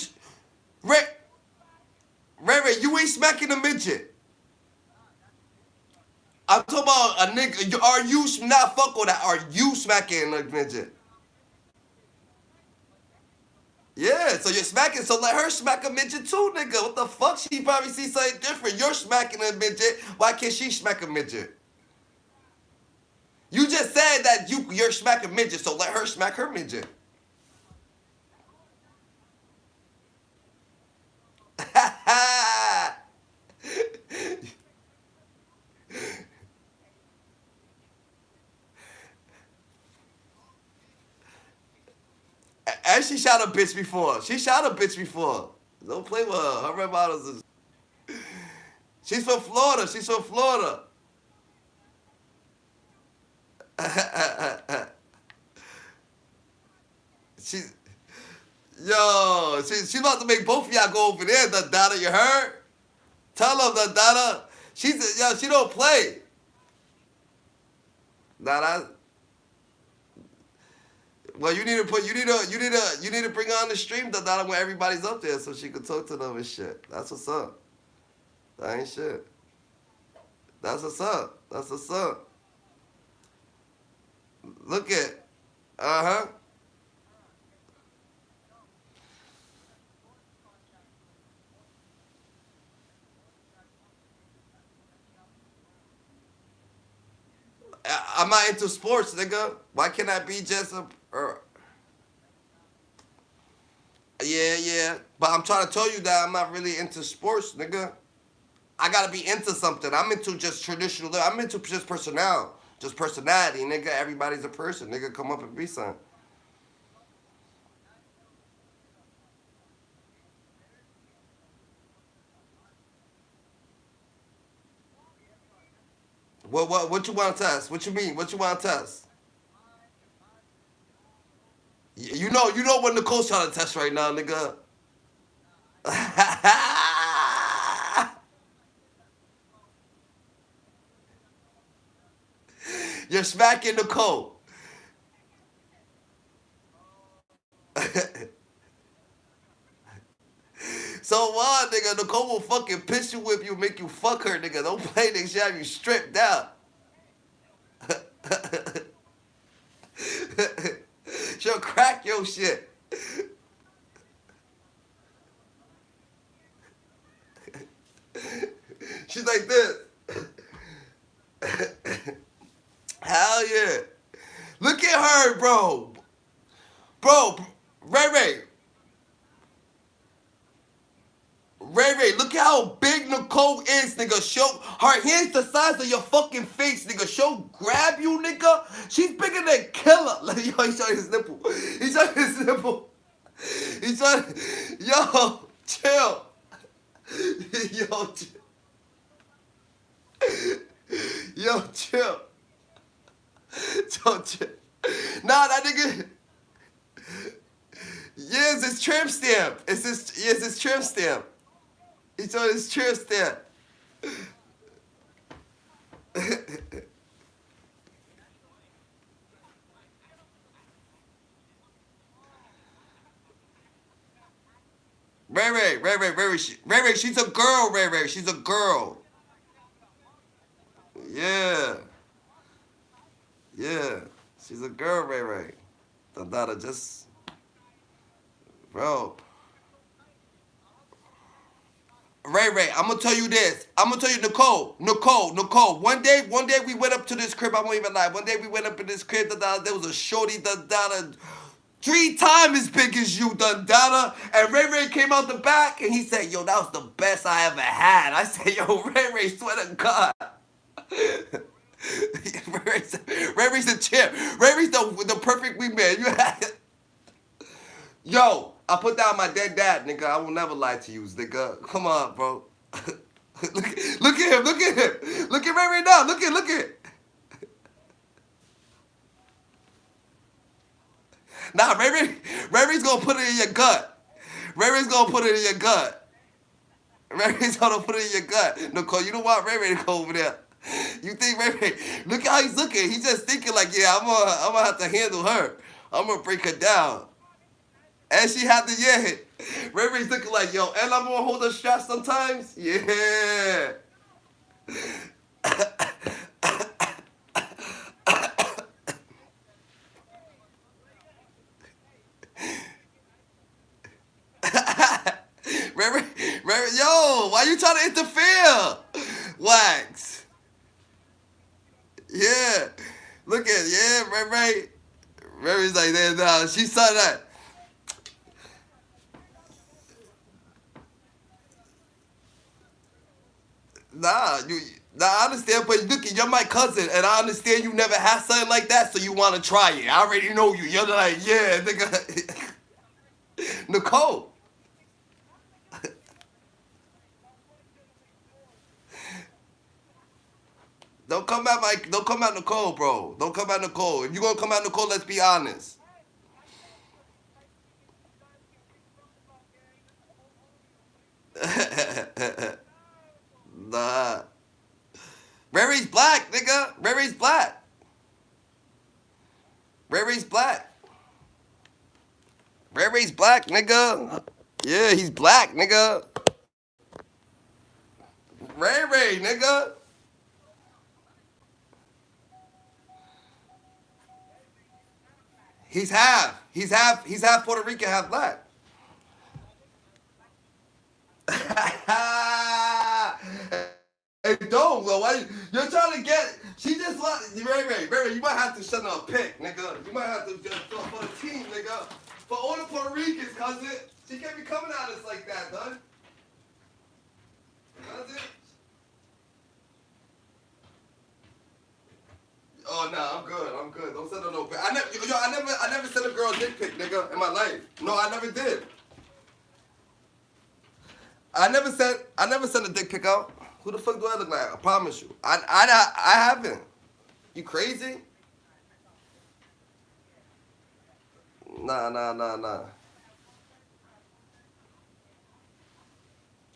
Ray, you ain't smacking a midget. I'm talking about a nigga. Are you not fuck with that? Are you smacking a midget? Yeah, so you're smacking, so let her smack a midget too, nigga. What the fuck? She probably sees something different. You're smacking a midget. Why can't she smack a midget? You just said that you're smacking midget, so let her smack her midget. And she shot a bitch before. Don't play with her. Her red bottles is... She's from Florida. She's about to make both of y'all go over there, the Donna, you heard? Tell her, the Donna. She don't play. Well, you need to bring her on the stream, the Donna, when everybody's up there, so she can talk to them and shit. That's what's up. That ain't shit. That's what's up. Look at, I'm not into sports, nigga. Why can't I be just a... Yeah. But I'm trying to tell you that I'm not really into sports, nigga. I gotta be into something. I'm into just traditional... I'm into just personality, nigga. Everybody's a person, nigga. Come up and be something. What you want to test? What you mean? What you want to test? You know what Nicole's trying to test right now, nigga. You're smacking Nicole. So what, nigga? Nicole will fucking piss you, whip you, make you fuck her, nigga. Don't play, nigga. She have you stripped down. She'll crack your shit. Hell yeah. Look at her, bro. Bro, Ray Ray, look at how big Nicole is, nigga. Show her hands the size of your fucking face, nigga. She'll grab you, nigga. She's bigger than Killer. Like, yo, he's showing his nipple. He's showing his nipple. He's showing. Yo, chill. Yo, chill. Yo, chill. Yo, chill. Nah, that nigga. Yeah, it's his tramp stamp. It's his tramp stamp. He's on his tramp stamp. Ray, she's a girl, Ray, she's a girl. Yeah. Yeah. She's a girl, Ray. Dada, just, bro. Ray, I'm gonna tell you this. I'm gonna tell you, Nicole. One day we went up to this crib. I won't even lie. One day we went up in this crib. There was a shorty, 3 times as big as you, Dada. And Ray Came out the back and he said, "Yo, that was the best I ever had." I said, "Yo, Ray, swear to God." Ray's the champ. Ray's the perfect wingman. You had. Yo, I put down my dead dad, nigga. I will never lie to you, nigga. Come on, bro. look at him. Look at Ray now. Look at. Nah, Ray's gonna put it in your gut. Ray's gonna put it in your gut. Nicole, you know what? Ray to go over there. You think Ray? Look how he's looking. He's just thinking like, yeah, I'm gonna have to handle her. I'm gonna break her down. And she had to, yeah. Ray's looking like, yo, and I'm gonna hold her strap sometimes. Yeah. Ray, yo, why you trying to interfere? Wax. Yeah. Look at, yeah, Ray. Ray's like, there now. She saw that. Nah, I understand, but look, you're my cousin, and I understand you never had something like that, so you want to try it. I already know you. You're like, yeah, nigga. Nicole. Don't come at Nicole, bro. Don't come at Nicole. If you gonna come at Nicole, let's be honest. Nah. Rary's black, nigga. Rary's black. Rary's black. Rary's black, nigga. Yeah, he's black, nigga. Ray, nigga. He's half Puerto Rican, half black. Hey, don't, bro. Why you're trying to get? She just like Ray. You might have to send her a pic, nigga. You might have to just for the team, nigga. For all the Puerto Ricans, cousin. She can't be coming at us like that, done. Does it? Oh nah, I'm good. Don't send her no pic. I never sent a girl a dick pic, nigga, in my life. No, I never did. I never sent a dick pic out. Who the fuck do I look like? I promise you. I haven't. You crazy? Nah.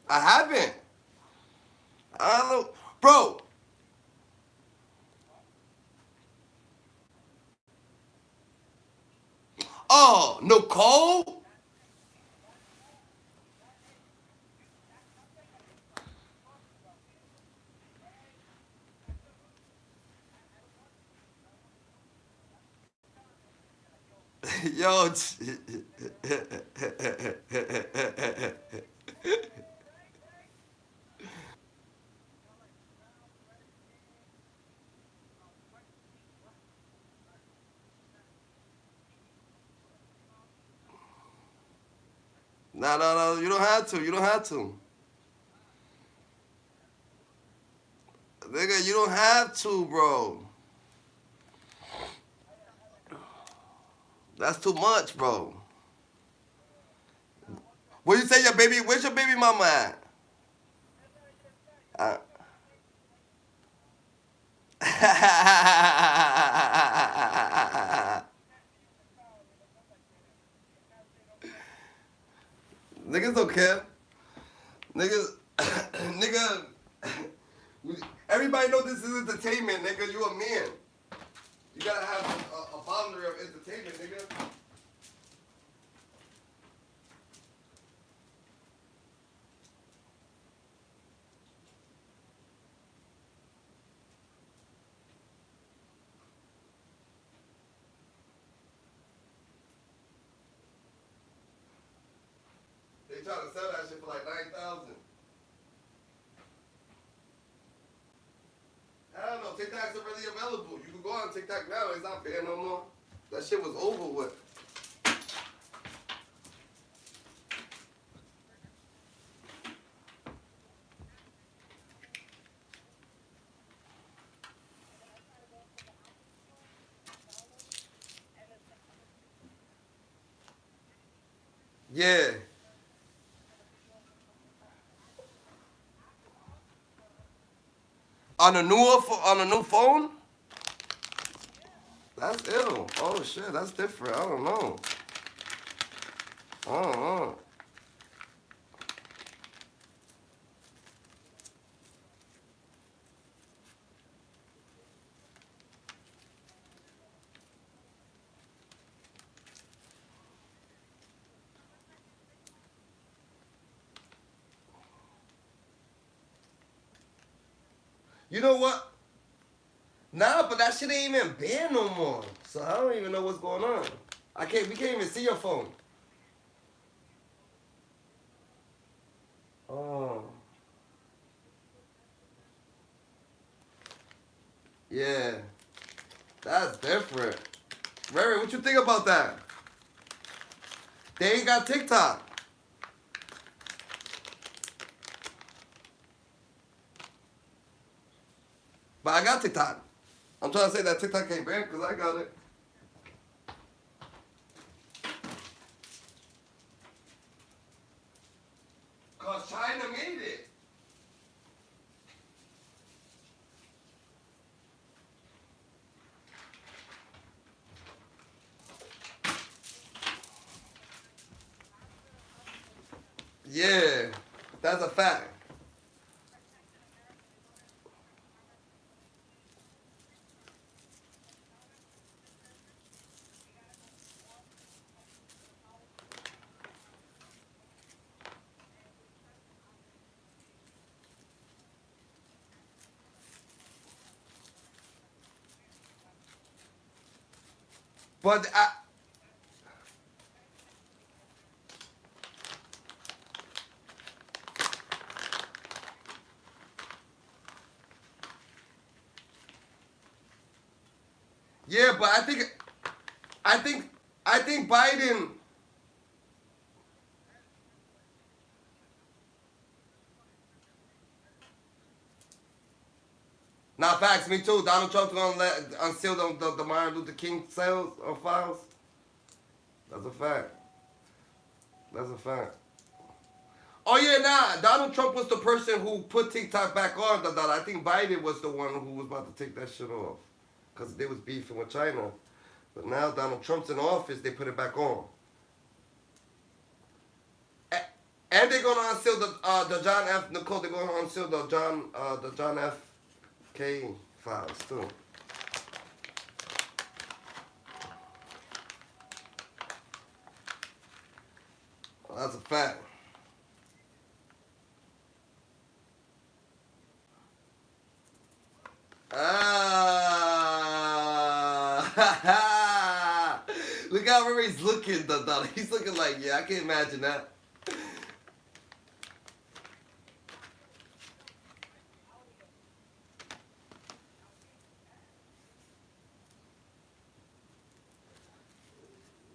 I haven't. I don't know. Bro. Oh, Nicole? Yo. No. You don't have to. You don't have to. Nigga, you don't have to, bro. That's too much, bro. What you say your baby, where's your baby mama at? Niggas don't care. Niggas, nigga, everybody know this is entertainment, nigga. You a man. You gotta have a boundary of entertainment, nigga. They trying to sell that shit for like 9,000. Hell no, TikTok's already available. You can go on TikTok now. It's not fair no more. That shit was over with. Yeah. On a new phone? That's ill. Oh shit, that's different. I don't know. I don't know. You know what? Nah, but that shit ain't even banned no more. So I don't even know what's going on. We can't even see your phone. Oh. Yeah. That's different. Ray, what you think about that? They ain't got TikTok. But I got TikTok. I'm trying to say that TikTok ain't banned because I got it. Because China made it. Yeah, that's a fact. But yeah, but I think Biden. Nah, facts, me too. Donald Trump's gonna unseal the Martin Luther King files. That's a fact. That's a fact. Oh yeah, nah. Donald Trump was the person who put TikTok back on. I think Biden was the one who was about to take that shit off, cause they was beefing with China. But now Donald Trump's in office, they put it back on. And they're gonna unseal the John F. Nicole. They're gonna unseal the John F. K files too. Well, that's a fact. Look how Ray's looking, though. He's looking like, yeah, I can't imagine that.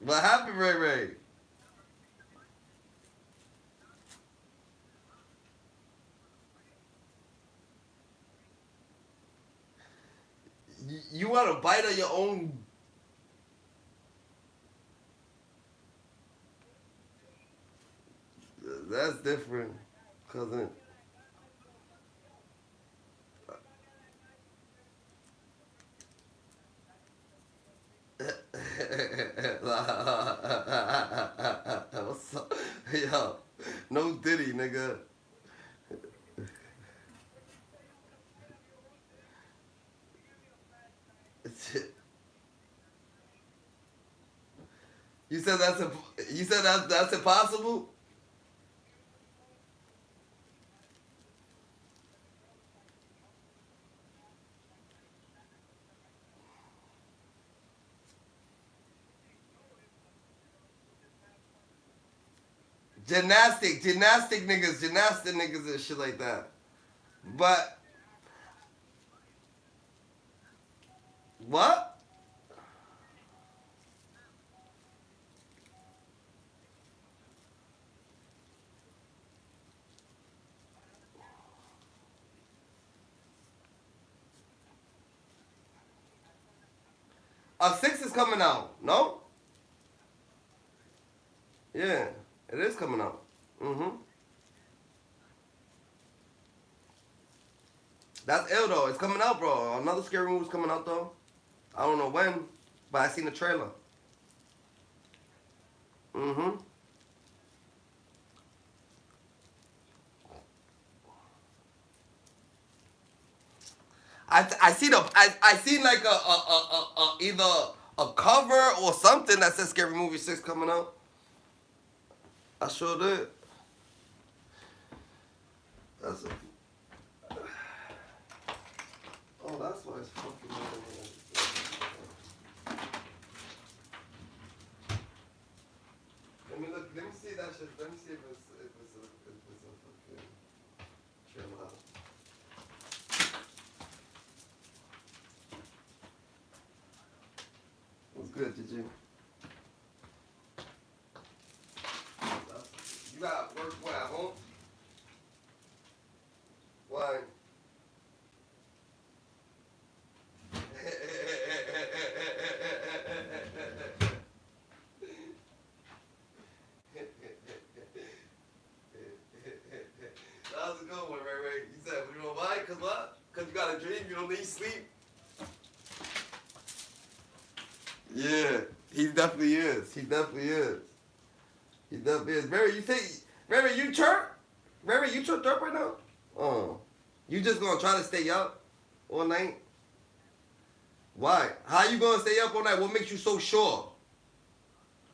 What happened, Ray? You want to bite on your own? That's different, cousin. What's up? Yo, no Diddy, nigga. You said that's impossible? Gymnastic niggas and shit like that. But what? A 6 is coming out, no? Yeah, it is coming out. Mm-hmm. That's ill though. It's coming out, bro. Another scary movie's coming out though. I don't know when, but I seen the trailer. Mm-hmm. I seen like a either a cover or something that says Scary Movie 6 coming out. I sure did. That's a. Oh, that's why it's fucking. Let me look. Let me see that shit. Let me see if it's a fucking trailer. What's good, GG? You got work where at home? Why? That was a good one, Ray. You said, you know why? Cause what? Cause you got a dream, you don't need sleep. Yeah, he definitely is. He definitely is. He definitely is. Mary, you think, Mary, you chirp? Mary, you chirped up right now? Oh. You just gonna try to stay up all night? Why? How you gonna stay up all night? What makes you so sure?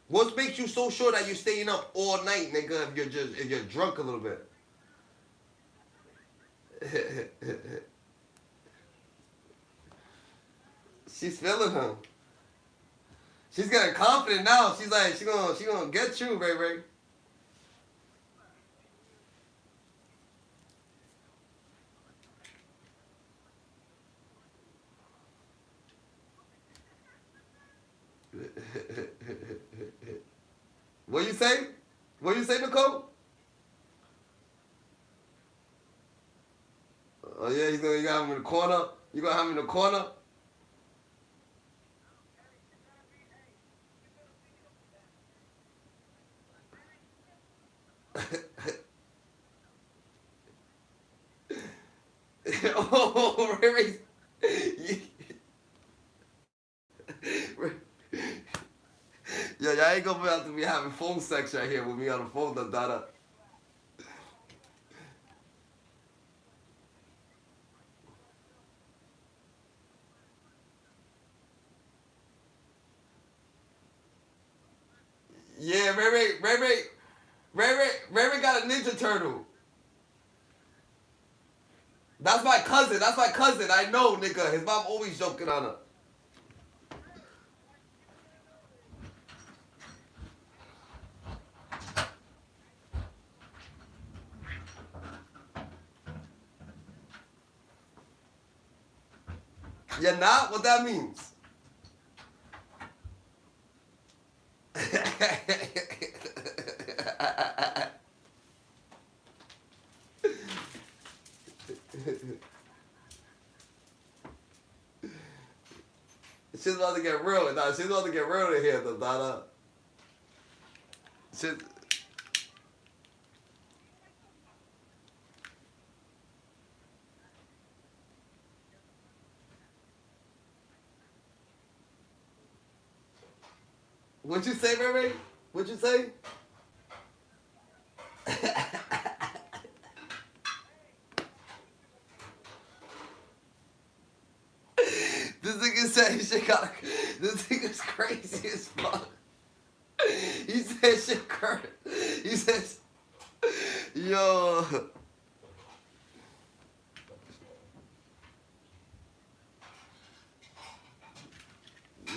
What makes you so sure that you're staying up all night, nigga, if you're drunk a little bit? She's feeling him. She's getting confident now. She's like, she gonna get you, Ray Ray. What you say? What you say, Nicole? Oh yeah, you gonna have him in the corner. You gonna have him in the corner. Oh, Ray. Yeah, y'all ain't gonna have to be having phone sex right here with me on the phone, da. Yeah, Ray got a Ninja Turtle. That's my cousin. I know, nigga. His mom always joking on her. You're not? What that means? Shit's about to get real. Nah, shit's about to get real in here, though, Donna. Shit. What'd you say, Ray? What'd you say? This nigga said shit got. This nigga's crazy as fuck. He said shit current. He says, yo.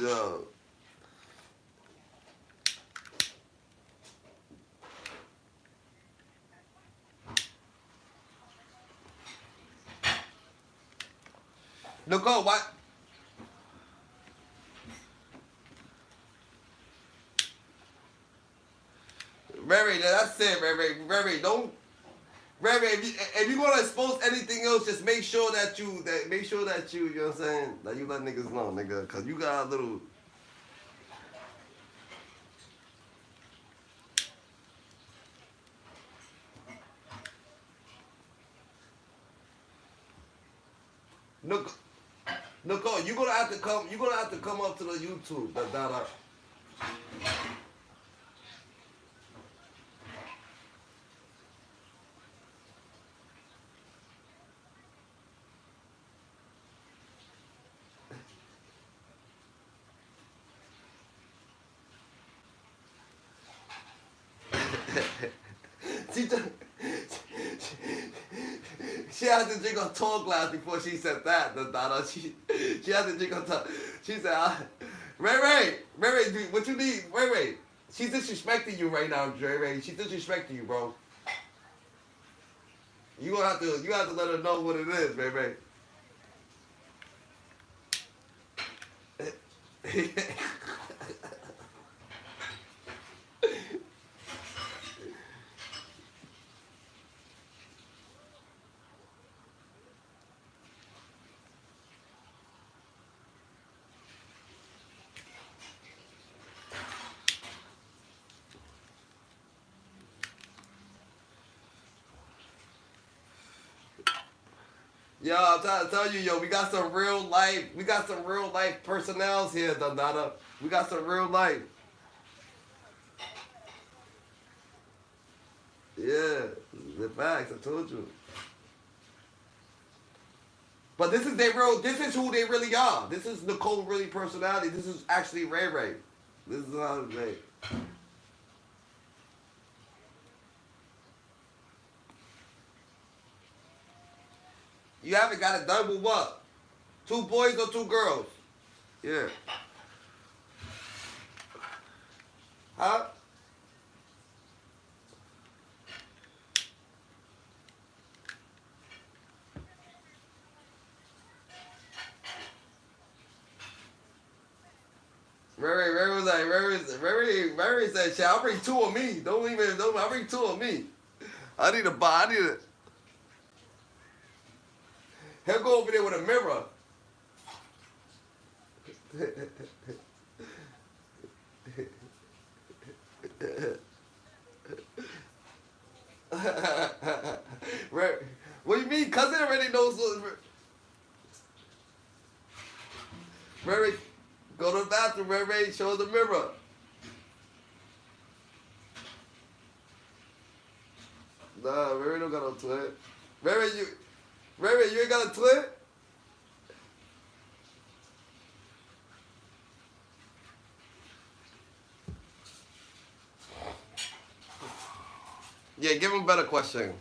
Yo. Nicole, what? Ray, that's it, Ray, don't. Ray, if you want to expose anything else, just make sure that you, you know what I'm saying, that you let niggas know, nigga, cause you got a little. Nicole, you're gonna have to come up to the YouTube, that. She had to drink a tall glass before she said that, Donna. She had to drink a tall. She said, Ray, what you need? Ray. She's disrespecting you right now, Ray. She's disrespecting you, bro. You have to let her know what it is, Ray. Yo, I'm trying to tell you, yo, we got some real life personnels here, Donata. We got some real life. Yeah, the facts, I told you. But this is who they really are. This is Nicole really personality. This is actually Ray. This is how it's made. You haven't got it done with what? 2 boys or 2 girls? Yeah. Huh? Ray was like, Ray said, shit, I'll bring 2 of me. I'll bring 2 of me. I need it. He'll go over there with a mirror. What do you mean? Cousin already knows. Ray, go to the bathroom, Ray, show the mirror. Nah, Ray don't got no twin. Ray, you ain't got a twin? Yeah, give him a better question.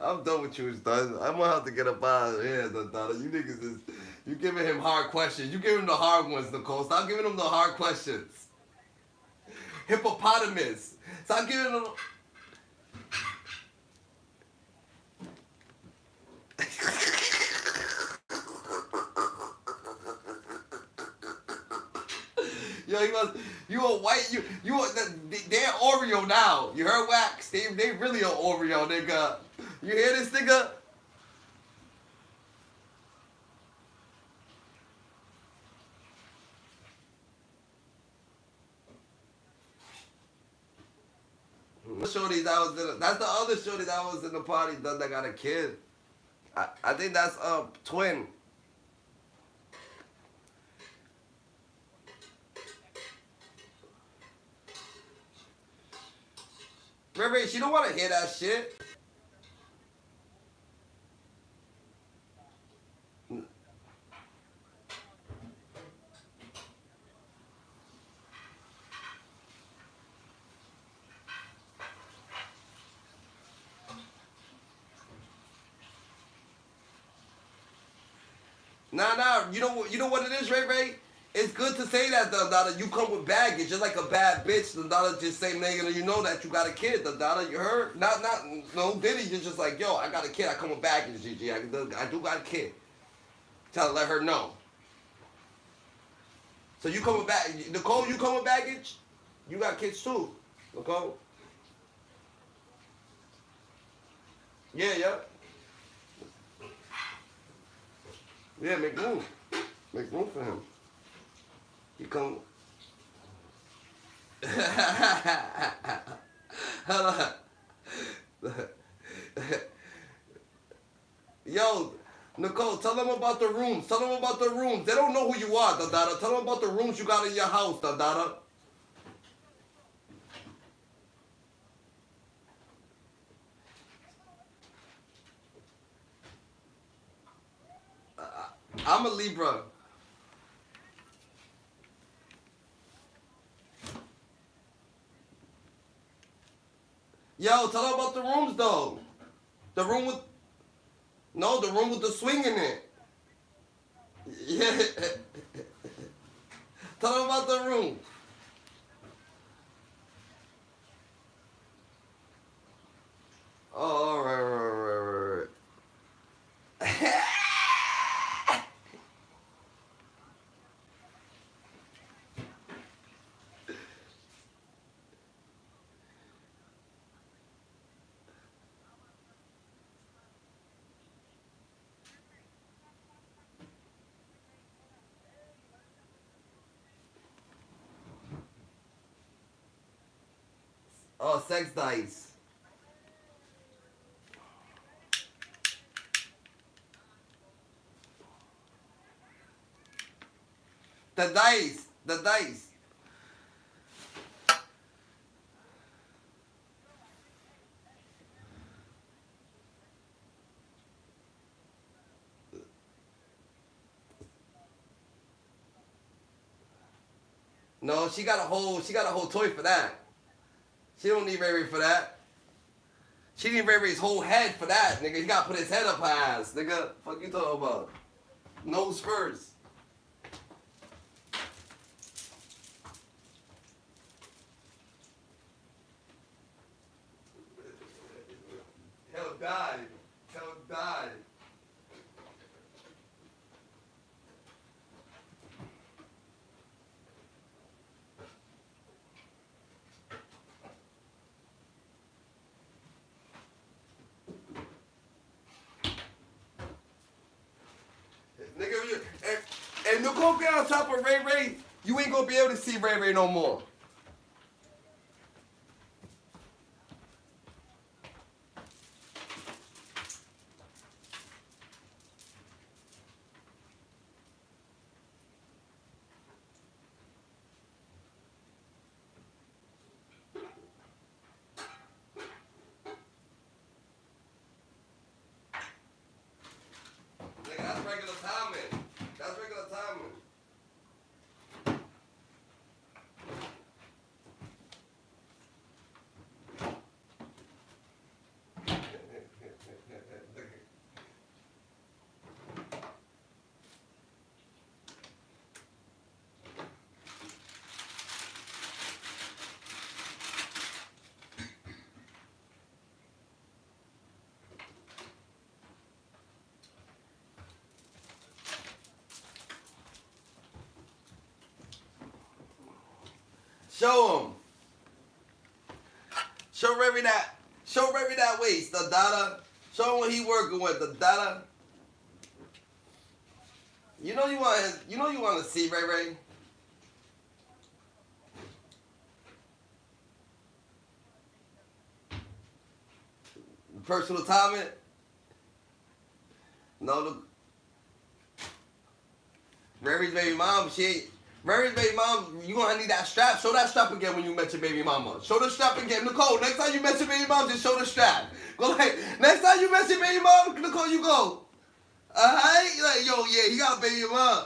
I'm done with you, it's done. I'm gonna have to get up out of here, Donna. You niggas is, you giving him hard questions. You giving him the hard ones, Nicole. Stop giving him the hard questions. Hippopotamus. Stop giving him. Yo, you a white, they're Oreo now. You heard Wax? They really a Oreo, nigga. You hear this, nigga? Shorty that was in that's the other shorty that was in the party that got a kid. I think that's twin. Ray, she don't want to hear that shit. Nah. You know what it is, Ray? It's good to say that, Dada. You come with baggage. You're like a bad bitch. The Dada just say, nigga, you know that you got a kid. The Dada, you heard? No, Diddy. You're just like, yo, I got a kid. I come with baggage, GG. I do got a kid. Tell her, let her know. So you come with baggage. Nicole, you come with baggage? You got kids too, Nicole? Yeah. Yeah, make room. Make room for him. He come. Hold on. Yo, Nicole, tell them about the rooms. Tell them about the rooms. They don't know who you are, Dada. Tell them about the rooms you got in your house, Dada. I'm a Libra. Yo, tell her about the rooms though. The room with the swing in it. Yeah. Tell her about the room. Oh, all right. Oh, sex dice. The dice. No, she got a whole toy for that. She don't need Ray for that. She need Ray's whole head for that, nigga. He gotta put his head up her ass, nigga. Fuck you talking about? Nose first. Hell died. Nigga, if Nicole get on top of Ray, you ain't gonna be able to see Ray no more. That's regular timing. Show him. Show Ray that waist, the Dada. Show him what he working with, the Dada. You know you want to see Ray. Personal timing. No, look. Mary's baby mom, Mary's baby mom, you gonna need that strap. Show that strap again when you met your baby mama. Show the strap again. Nicole, next time you met your baby mom, just show the strap. Go like, next time you met your baby mom, Nicole, you go. Alright? You're like, yo, yeah, he got a baby mom.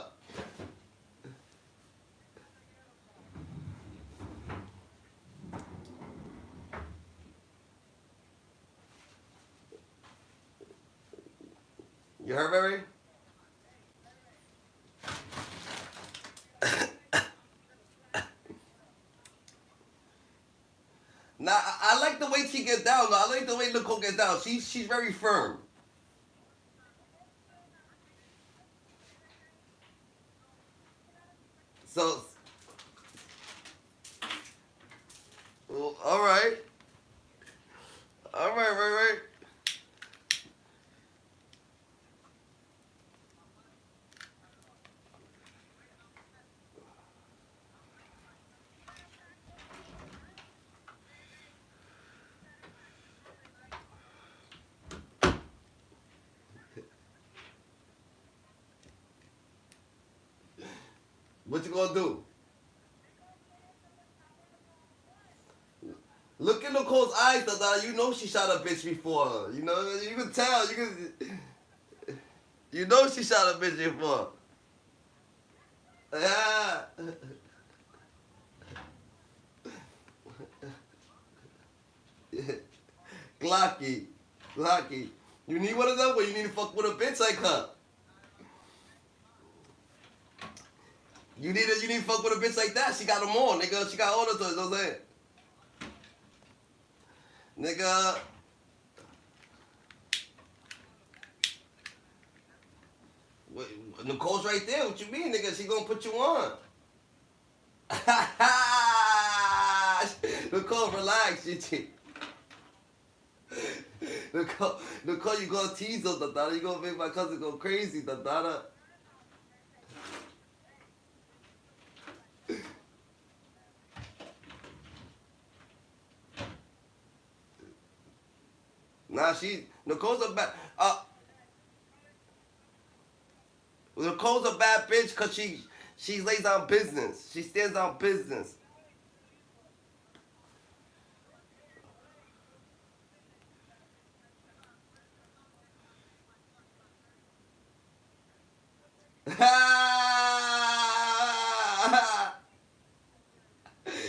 You heard, Mary? Nah, I like the way she gets down. I like the way Nicole gets down. She's very firm. So, well, all right. Right. What you gonna do? Look in Nicole's eyes, Dada. You know she shot a bitch before. You know, you can tell. You know she shot a bitch before. Yeah. Glocky. You need one of them, or you need to fuck with a bitch like her. You need to fuck with a bitch like that. She got them all, nigga. She got all the toys, you know what I'm saying? Nigga. Wait, Nicole's right there. What you mean, nigga? She gonna put you on. Nicole, relax, Gigi. Nicole, you gonna tease her, Dada. You gonna make my cousin go crazy, Dada. Nah, Nicole's a bad, Nicole's a bad bitch because she lays on business. She stands on business.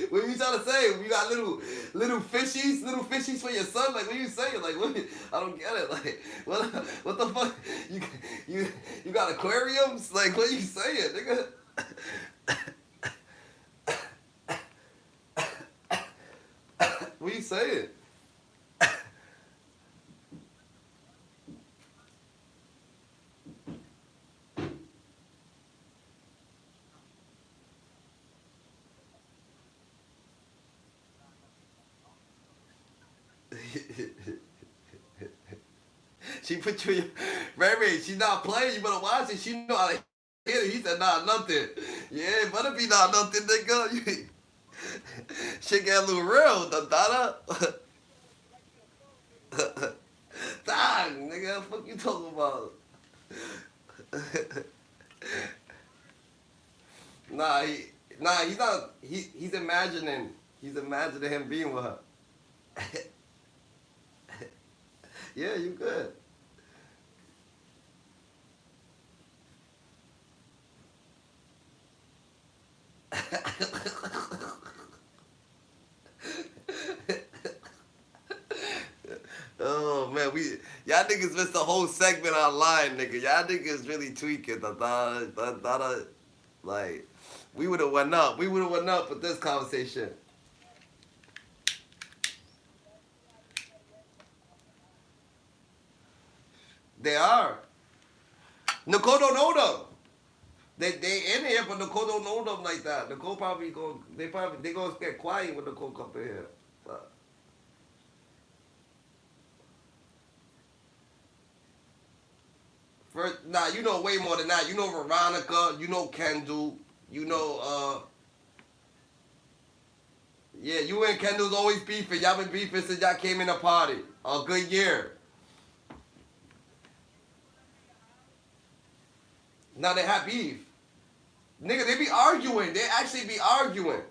What are you trying to say? You got little fishies for your son? Like, what are you saying? Like, what? I don't get it. Like, what the fuck? You got aquariums? Like, what are you saying, nigga? What are you saying? She put you in Ray, she's not playing, you better watch it. She know how to hit it. He said, nah, nothing. Yeah, it better be not nothing, nigga. Shit get a little real, Dada. Dang, nigga, what the fuck you talking about? He's not, he's imagining him being with her. Yeah, you good. Oh man, y'all niggas missed the whole segment online, nigga. Y'all niggas really tweaking. Like, we would have went up. We would have went up with this conversation. They are. Nicole don't know them. They in here, but Nicole don't know them like that. Nicole probably they gonna get quiet when Nicole come in here. But first, nah, you know way more than that. You know Veronica, you know Kendall, you know yeah, you and Kendall's always beefing. Y'all been beefing since y'all came in the party. A good year. Now they have beef. Nigga, they be arguing. They actually be arguing.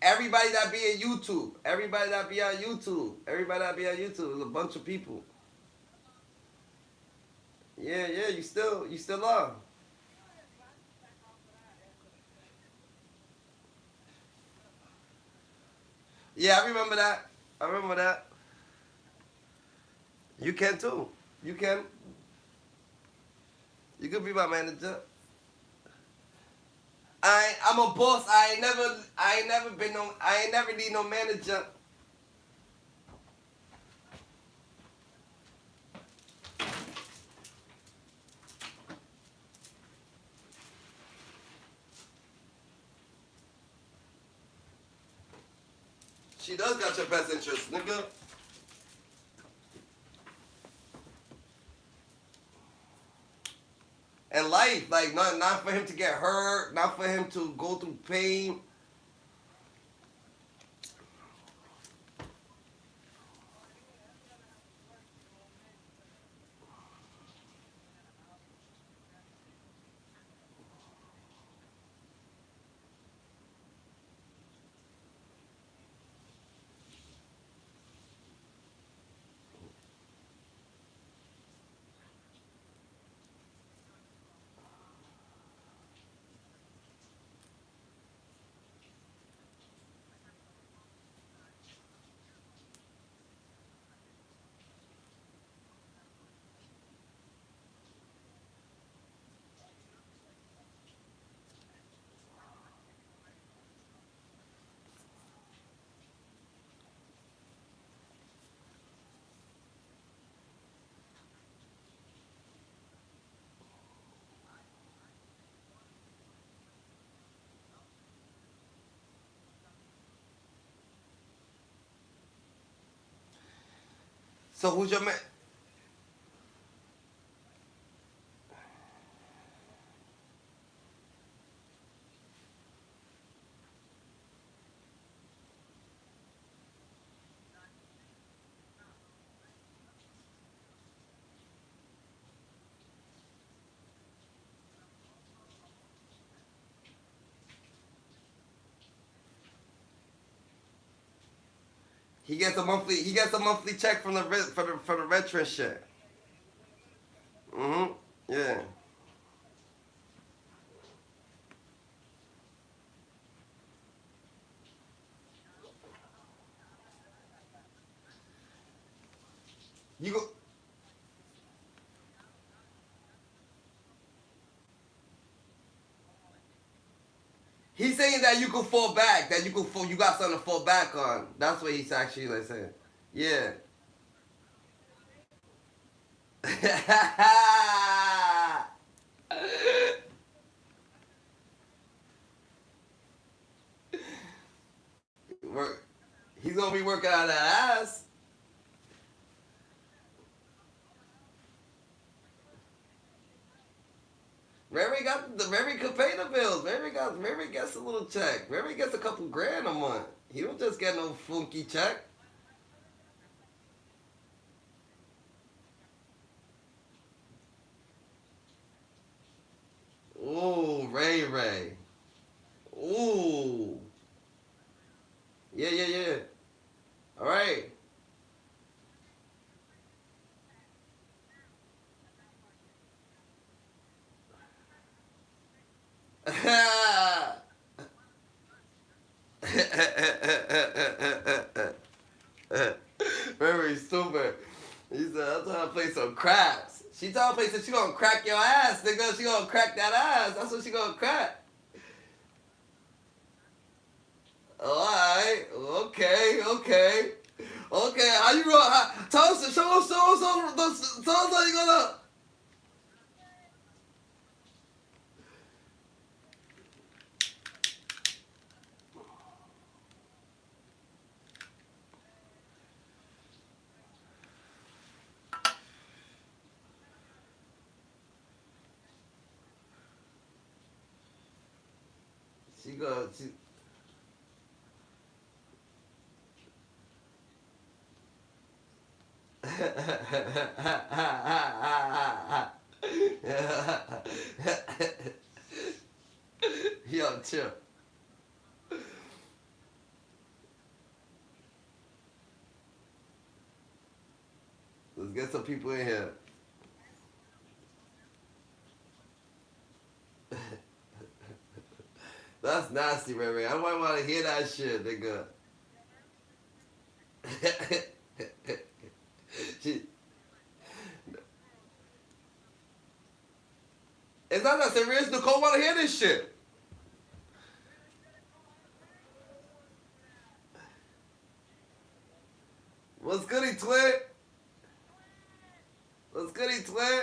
Everybody that be on YouTube. Everybody that be on YouTube. Everybody that be on YouTube. There's a bunch of people. Yeah, you still are. Yeah, I remember that. I remember that. You can too. You can. You could be my manager. I'm a boss. I ain't never need no manager. She does got your best interest, nigga. And life, like not for him to get hurt, not for him to go through pain. So who's your man? He gets a monthly check from the for the veteran shit. Yeah. You go. He's saying that you can fall back, that you got something to fall back on. That's what he's actually like saying. Yeah. He's gonna be working on that ass. Remy could pay the bills. Remy gets a little check. Remy gets a couple grand a month. He don't just get no funky check. Ooh, Ray. Ooh. Yeah. All right. Very stupid. He said, I'm trying to play some craps. She trying to play some, she gonna crack your ass, nigga. She gonna crack that ass. That's what she gonna crack. Alright. Okay. How you roll? Tell us how you gonna. She go. She. Yo, chill. Let's get some people in here. That's nasty, Ray Ray. I might want to hear that shit, nigga. It's not that serious. Nicole want to hear this shit. What's goody, twin? What's goody, twin?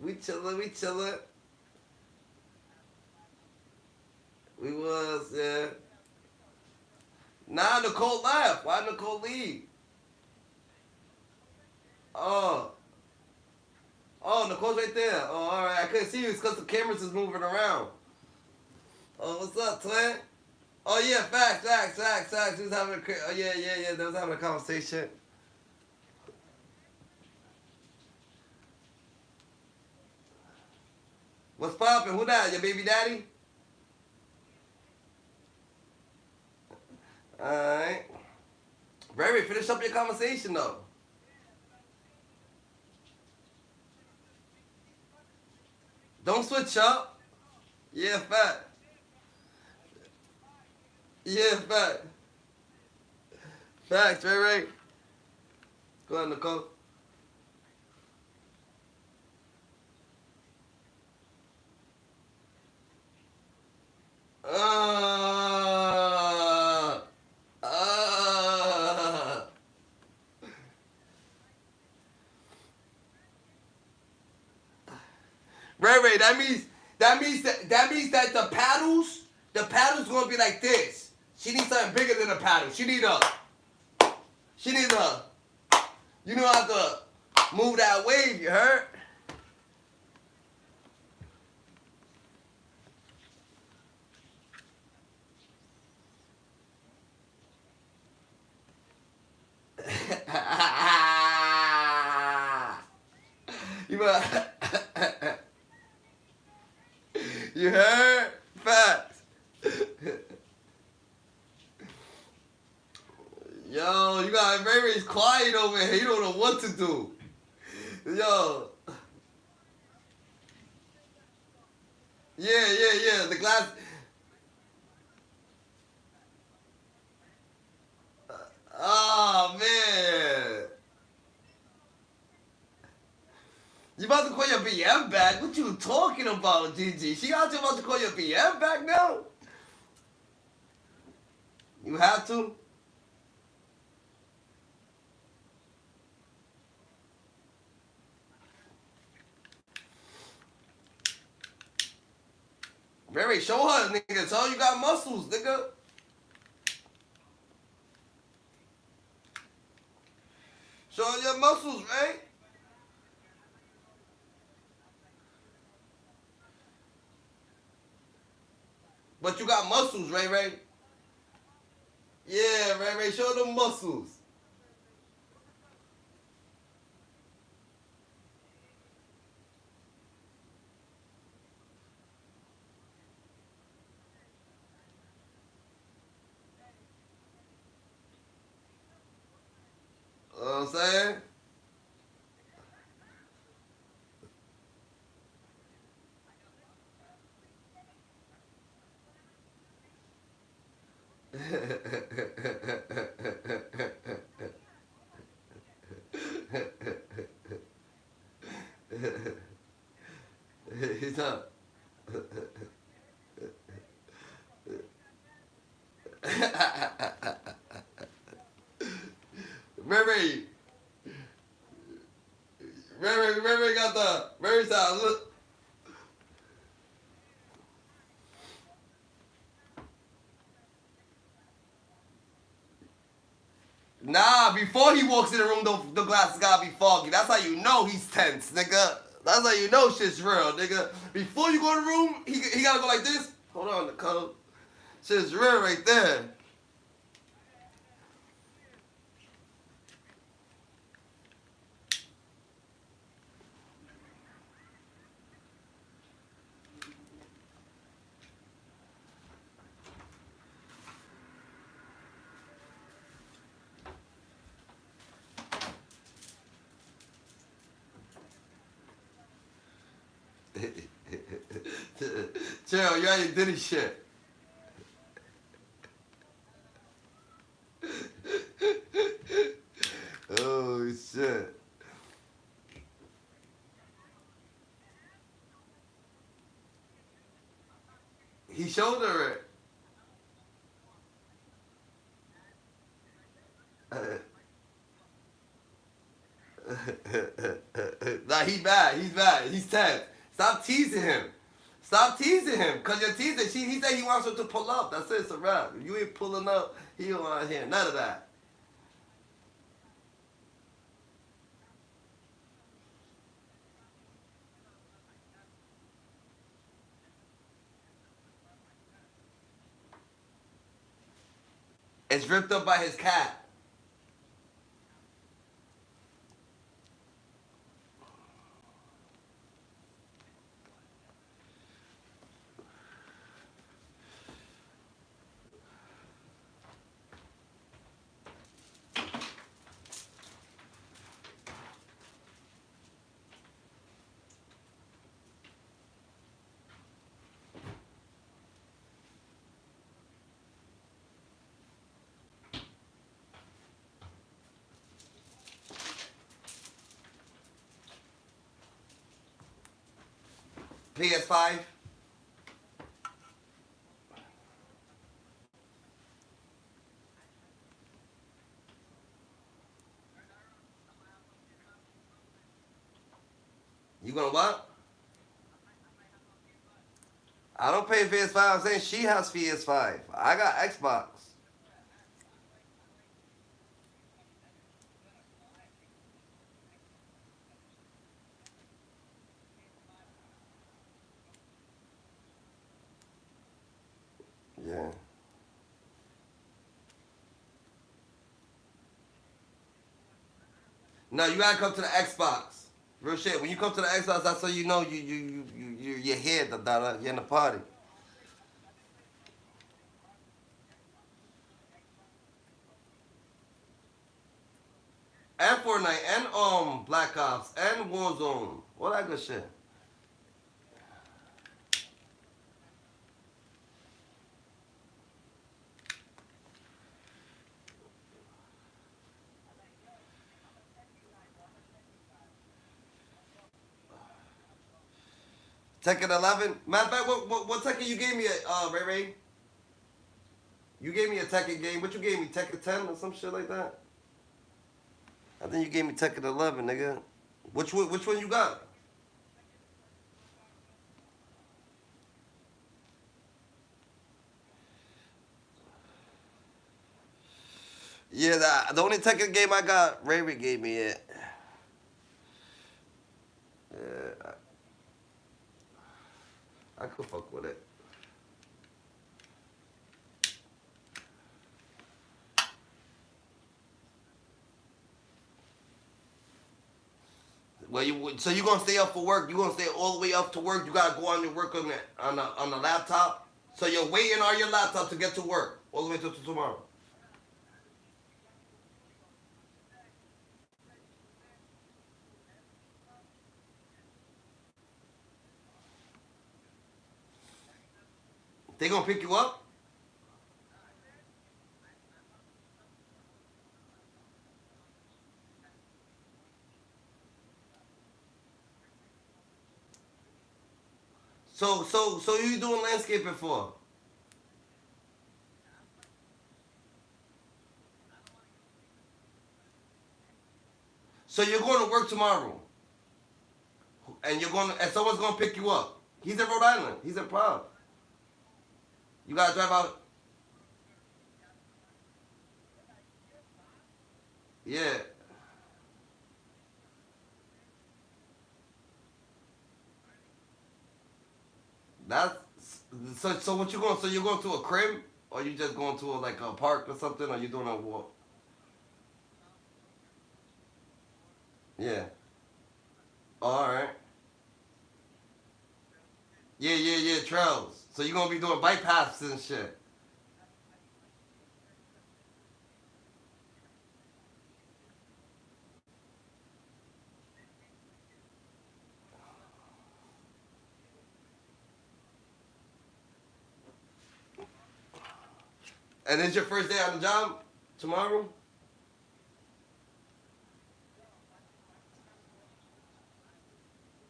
We chillin', we chillin'. We was, yeah. Nah, Nicole left. Why Nicole leave? Oh. Oh, Nicole's right there. Oh, all right. I couldn't see you. It's because the cameras is moving around. Oh, what's up, twin? Oh, yeah, facts. We was having yeah. They was having a conversation. What's poppin'? Who that? Your baby daddy? Alright. Ray, finish up your conversation, though. Don't switch up. Yeah, fat. Yeah, fat. Facts, Ray. Go ahead, Nicole. Ray, that means that the paddles gonna be like this. She needs something bigger than a paddle. She need a, you know how to move that wave, you heard? You heard? Facts. Yo, you got Ray's quiet over here. You don't know what to do. Yo. Yeah. The glass. Oh, man. You about to call your BM back? What you talking about, Gigi? She got you about to call your BM back now? You have to? Ray, show her, nigga. Tell her you got muscles, nigga. Show her your muscles, Ray. But you got muscles, Ray. Yeah, Ray, show them muscles. You know what I'm saying? He's up. Ray got the Ray side. Look. Nah, before he walks in the room, the glasses gotta be foggy. That's how you know he's tense, nigga. That's how you know shit's real, nigga. Before you go in the room, he gotta go like this. Hold on, the code. Shit's real right there. Chill, you already did his shit. Oh shit. He showed her it. Nah, he's mad. He's mad. He's tense. Stop teasing him. Stop teasing him. Cause you're teasing. He said he wants her to pull up. That's it. It's a wrap. If you ain't pulling up, he don't want to hear none of that. It's ripped up by his cat. PS5. You gonna what? I don't pay PS5. I'm saying she has PS5. I got Xbox. Yeah. No, you gotta come to the Xbox. Real shit. When you come to the Xbox, that's how you know you're here. You're in the party. And Fortnite, and Black Ops, and Warzone, all that good shit. Tekken 11. Matter of fact, what Tekken you gave me, Ray Ray? You gave me a Tekken game. What you gave me? Tekken 10 or some shit like that? I think you gave me Tekken 11, nigga. Which one you got? Yeah, the only Tekken game I got, Ray Ray gave me it. Yeah, I could fuck with it. Well, so you gonna stay up for work? You gonna stay all the way up to work? You gotta go on your work on the laptop. So you're waiting on your laptop to get to work all the way to tomorrow. They gonna pick you up? So you doing landscaping for? So you're going to work tomorrow, and someone's gonna pick you up. He's in Rhode Island. He's in Prague. You gotta drive out. Yeah. That's so. What you going? So you going to a crib, or you just going to like a park or something, or you doing a walk? Yeah. Oh, all right. Yeah. Trails. So you gonna be doing bike paths and shit. And it's your first day on the job tomorrow.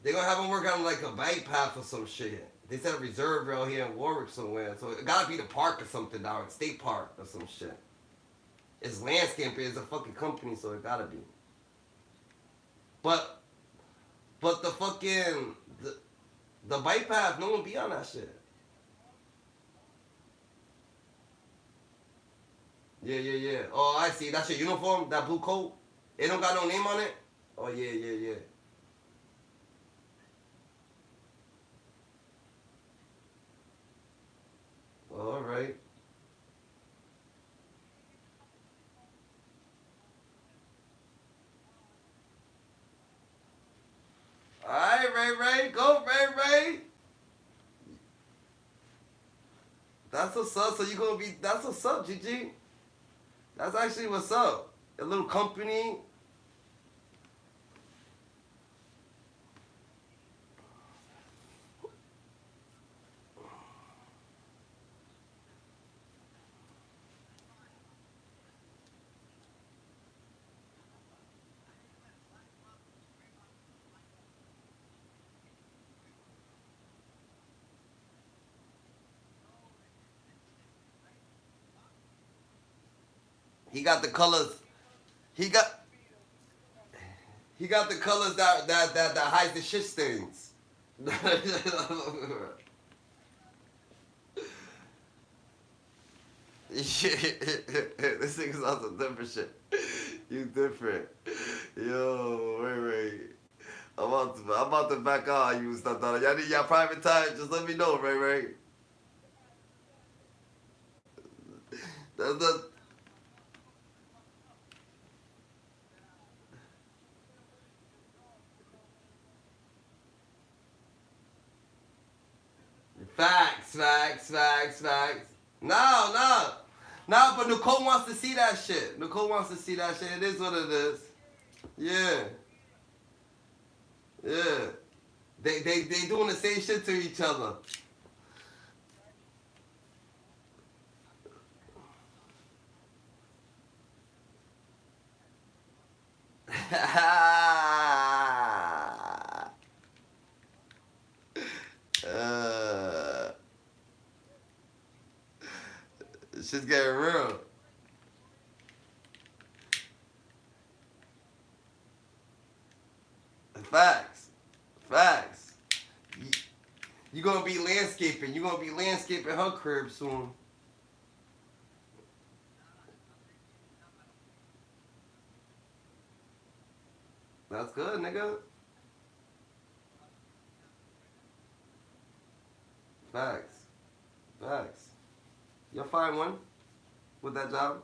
They gonna have him work on like a bike path or some shit. They said a reserve around here in Warwick somewhere, so it gotta be the park or something down at State Park or some shit. It's landscaping, it's a fucking company, so it gotta be. But the fucking the bike path, no one be on that shit. Yeah. Oh, I see. That's your uniform, that blue coat. It don't got no name on it. Oh yeah. All right. All right, Ray. Go, Ray. That's what's up. So you gonna be? That's what's up, GG. That's actually what's up. A little company. He got the colors. He got the colors that hide the shit stains. This nigga's on some different shit. You different. Yo, Ray. I'm about to back on you and stuff. Y'all need y'all private time. Just let me know, Ray. That's the facts. No, but Nicole wants to see that shit. It is what it is. Yeah. They doing the same shit to each other. Shit's getting real. Facts. You gonna be landscaping. You gonna be landscaping her crib soon. That's good, nigga. Facts. You'll find one with that job.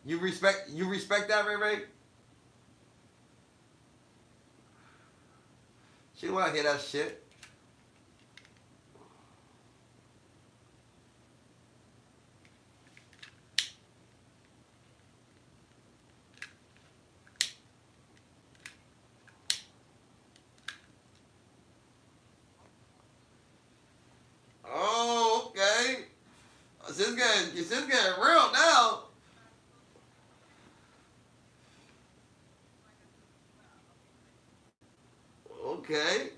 You respect that, Ray? She don't wanna hear that shit. Oh, okay. It's just getting real now. Okay.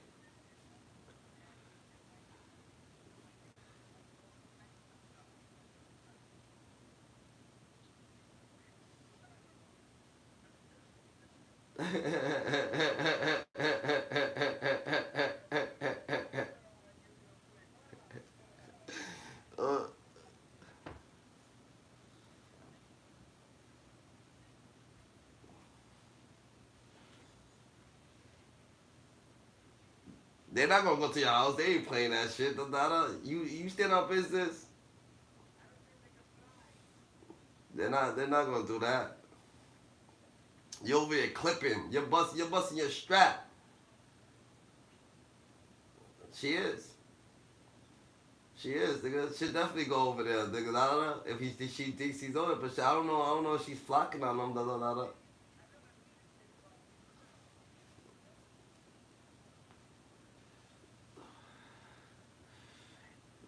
They're not gonna go to your house. They ain't playing that shit. You stand on business. They're not gonna do that. You over here clipping. You're busting your strap. She is. She is. Nigga, she'll definitely go over there. Nigga, I don't know if she thinks he's on it, but I don't know if she's flocking on him.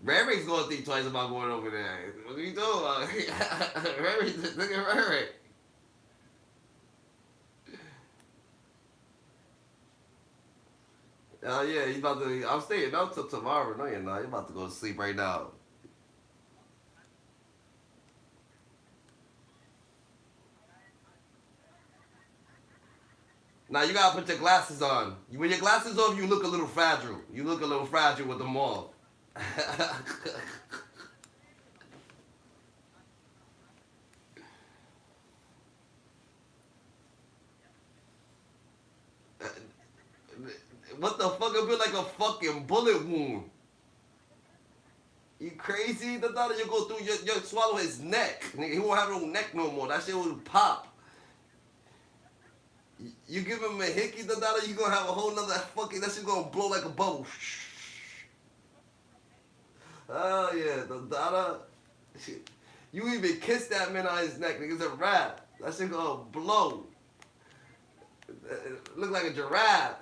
Rari's gonna think twice about going over there. What are you doing? Rary, look at Rary. Oh yeah, he's about to. I'm staying up till tomorrow. No, you're not. You're about to go to sleep right now. Now you gotta put your glasses on. When your glasses off, you look a little fragile. You look a little fragile with them off. What the fuck? It'll be like a fucking bullet wound. You crazy? The thought you go through, you swallow his neck. Nigga, he won't have no neck no more. That shit will pop. You give him a hickey, the daughter, you gonna have a whole nother fucking, that shit gonna blow like a bubble. Oh yeah, the daughter. You even kiss that man on his neck, nigga. It's a wrap. That shit gonna blow. Look like a giraffe.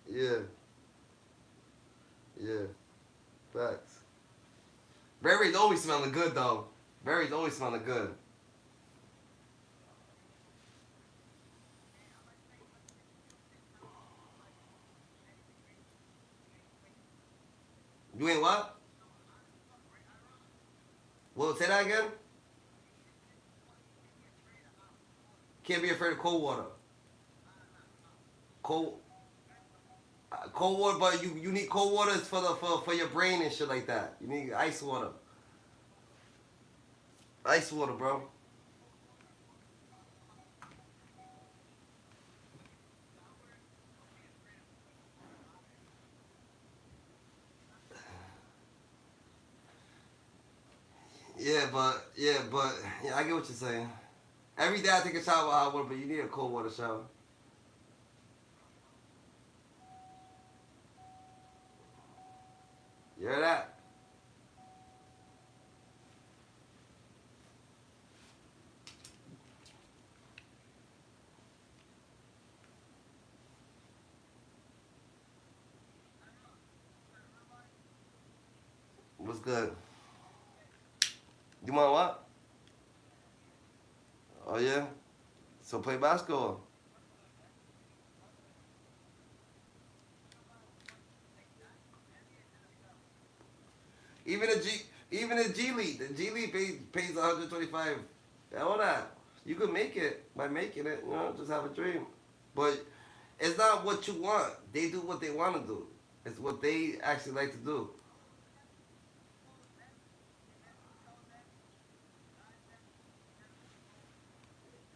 Yeah. Yeah. Facts. Barry's always smelling good though. Barry's always smelling good. You ain't what? Well, say that again? Can't be afraid of cold water. Cold water, but you need cold water for your brain and shit like that. You need ice water. Ice water, bro. Yeah, I get what you're saying. Every day I take a shower with hot water, but you need a cold water shower. You hear that? What's good? You want what? Oh yeah? So play basketball. Even the G League, pays 125. All that. You could make it by making it, you know, just have a dream. But it's not what you want. They do what they want to do. It's what they actually like to do.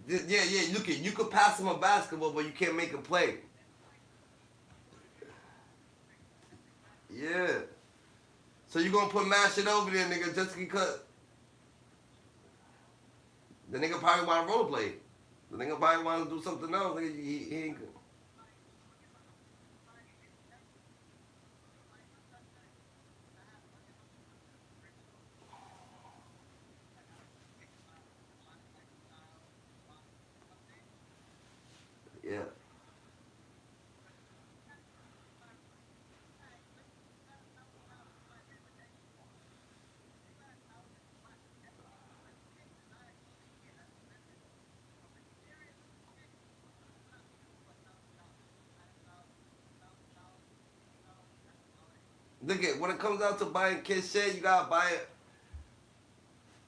Yeah, you could pass him a basketball, but you can't make him play. Yeah. So you gonna put mad shit over there, nigga, just because the nigga probably want to rollerblade. The nigga probably want to do something else. Nigga, he ain't good. Yeah. Look at when it comes out to buying kids shit, you gotta buy it.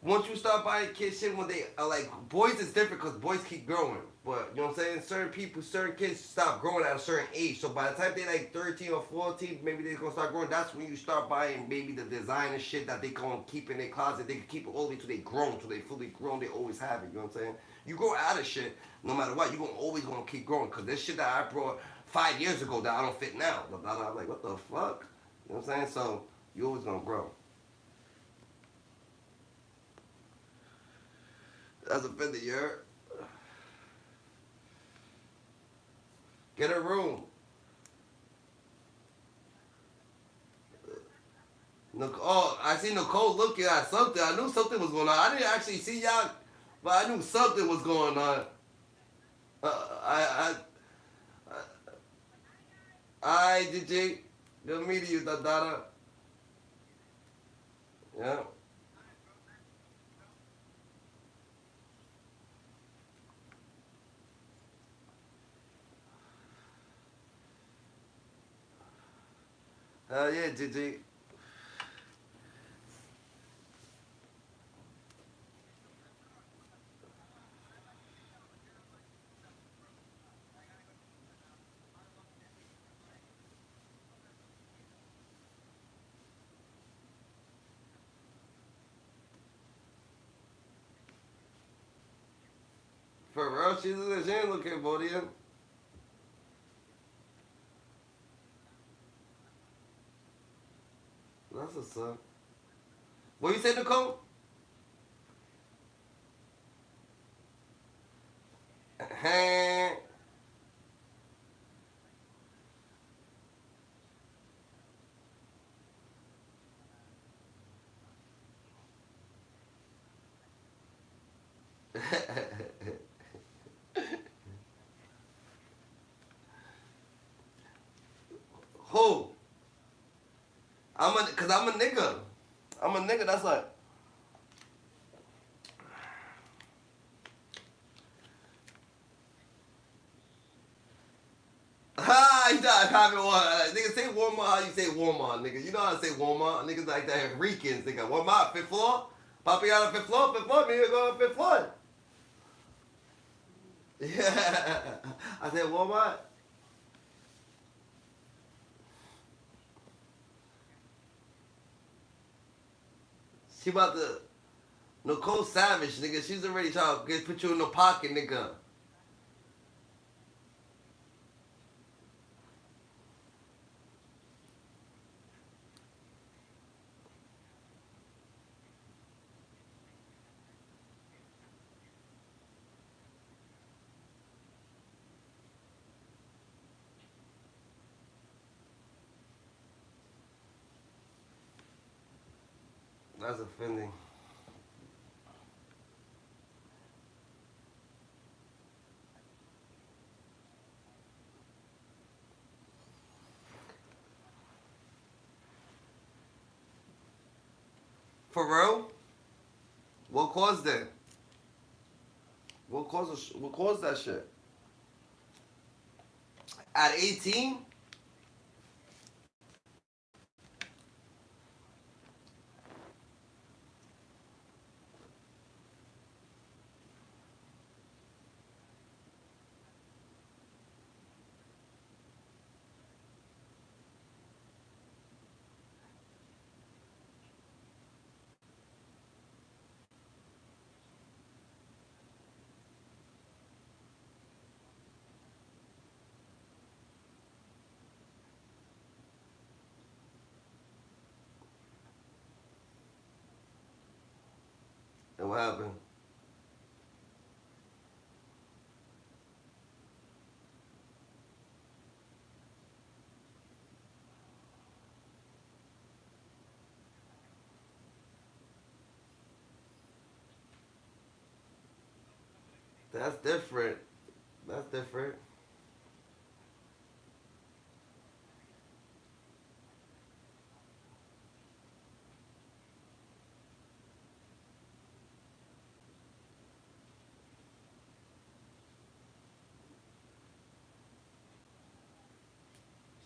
once you start buying kids shit when they are like, boys is different because boys keep growing. But you know what I'm saying? Certain kids stop growing at a certain age. So by the time they like 13 or 14, maybe they're gonna start growing. That's when you start buying maybe the designer shit that they gonna keep in their closet. They can keep it all the way till they grown, till they fully grown. They always have it. You know what I'm saying? You grow out of shit no matter what. You always gonna keep growing because there's shit that I brought 5 years ago that I don't fit now. I'm like, what the fuck? You know what I'm saying? So you always gonna grow. That's offended, you heard? Get a room. Oh, I see Nicole looking at something. I knew something was going on. I didn't actually see y'all, but I knew something was going on. Hi, DJ. Good meeting you, Dada. Yeah. Hell yeah, GG. For real, she ain't look Cambodian. That's a son. What you say, Nicole? Who? Cause I'm a nigga. I'm a nigga, that's like. Ha! You know how nigga say Walmart how you say Walmart, nigga. You know how to say Walmart. Niggas like that Ricans, nigga. Walmart, fifth floor? Poppy out on fifth floor, nigga go on fifth floor. Yeah. I said Walmart. She about to Nicole Savage, nigga. She's already trying to put you in the pocket, nigga. That's offending. For real? What caused that? What caused that shit? At 18? And what happened? That's different. That's different.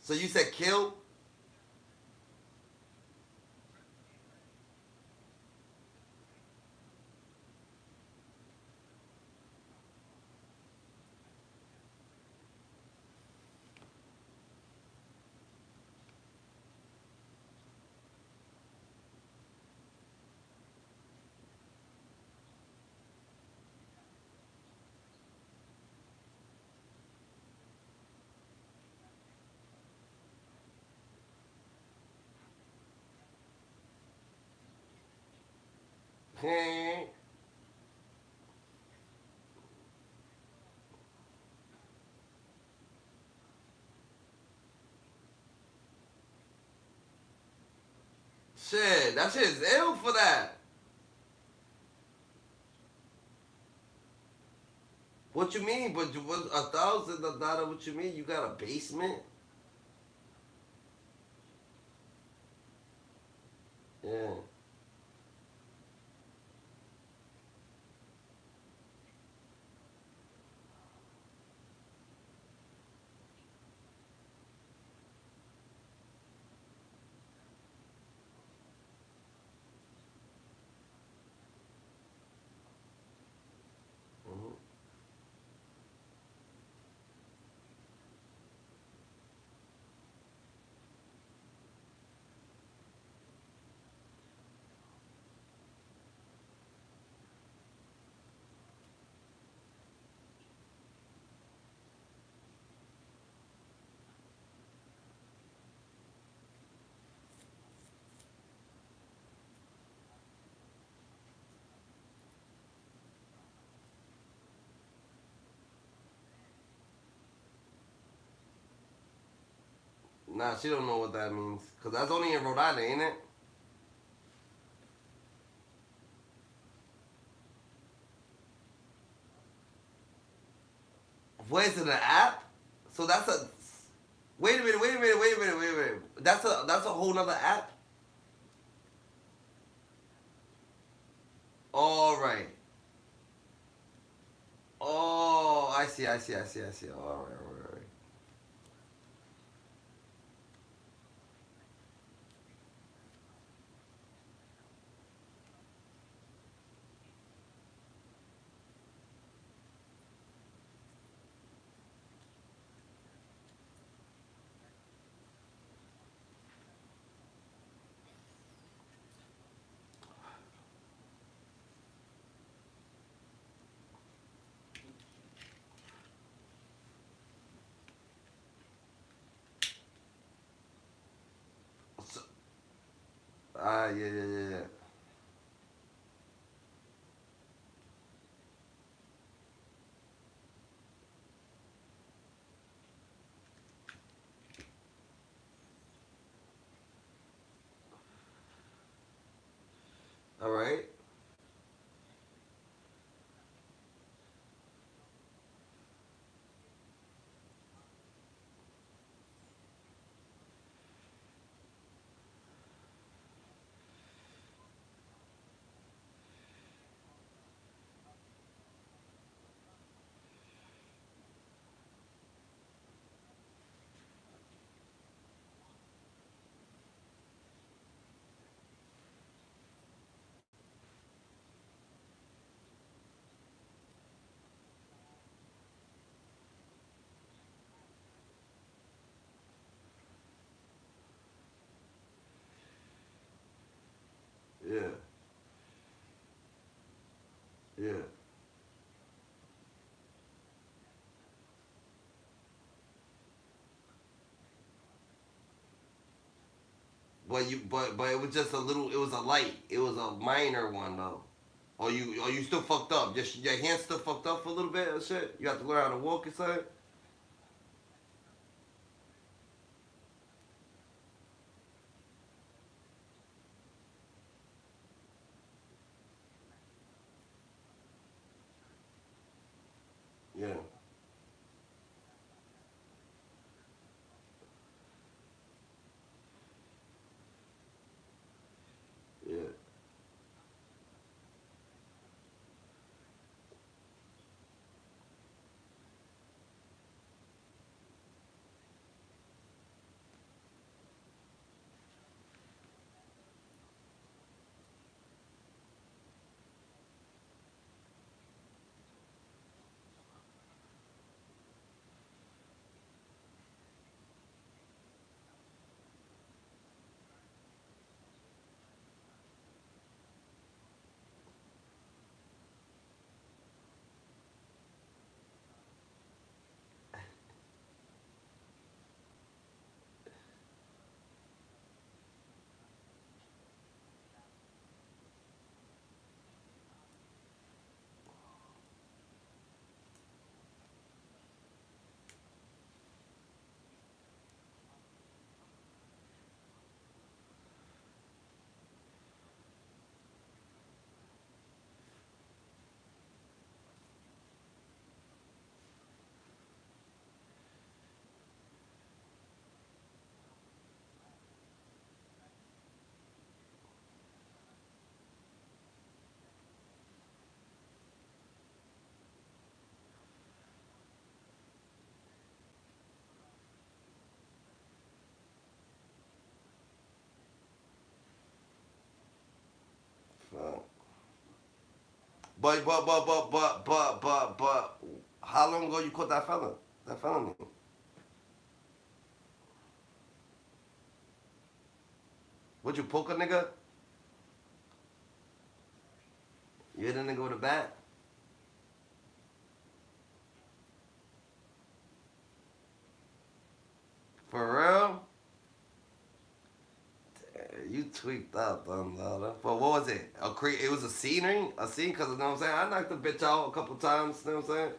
So you said kill? Hey. Shit, that shit's ill for that. What you mean? But you was $1,000? What you mean? You got a basement? Yeah. Mhm. Nah, she don't know what that means. Cause that's only in Rhode Island, ain't it? What is it, an app? So that's a. Wait a minute. That's a whole nother app. All right. Oh, I see. All right. So, yeah. All right. Yeah. Yeah. But it was just a little. It was a light. It was a minor one though. Or you still fucked up. Just your hands still fucked up for a little bit or shit. You have to learn how to walk or something. Yeah. Yeah. But, how long ago you caught that felon? That felony? Would you poke a nigga? You hit a nigga with a bat? For real? Damn, you tweaked out, Dunlada. But what was it? It was a scenery? A scene? Because, you know what I'm saying? I knocked the bitch out a couple times, you know what I'm saying?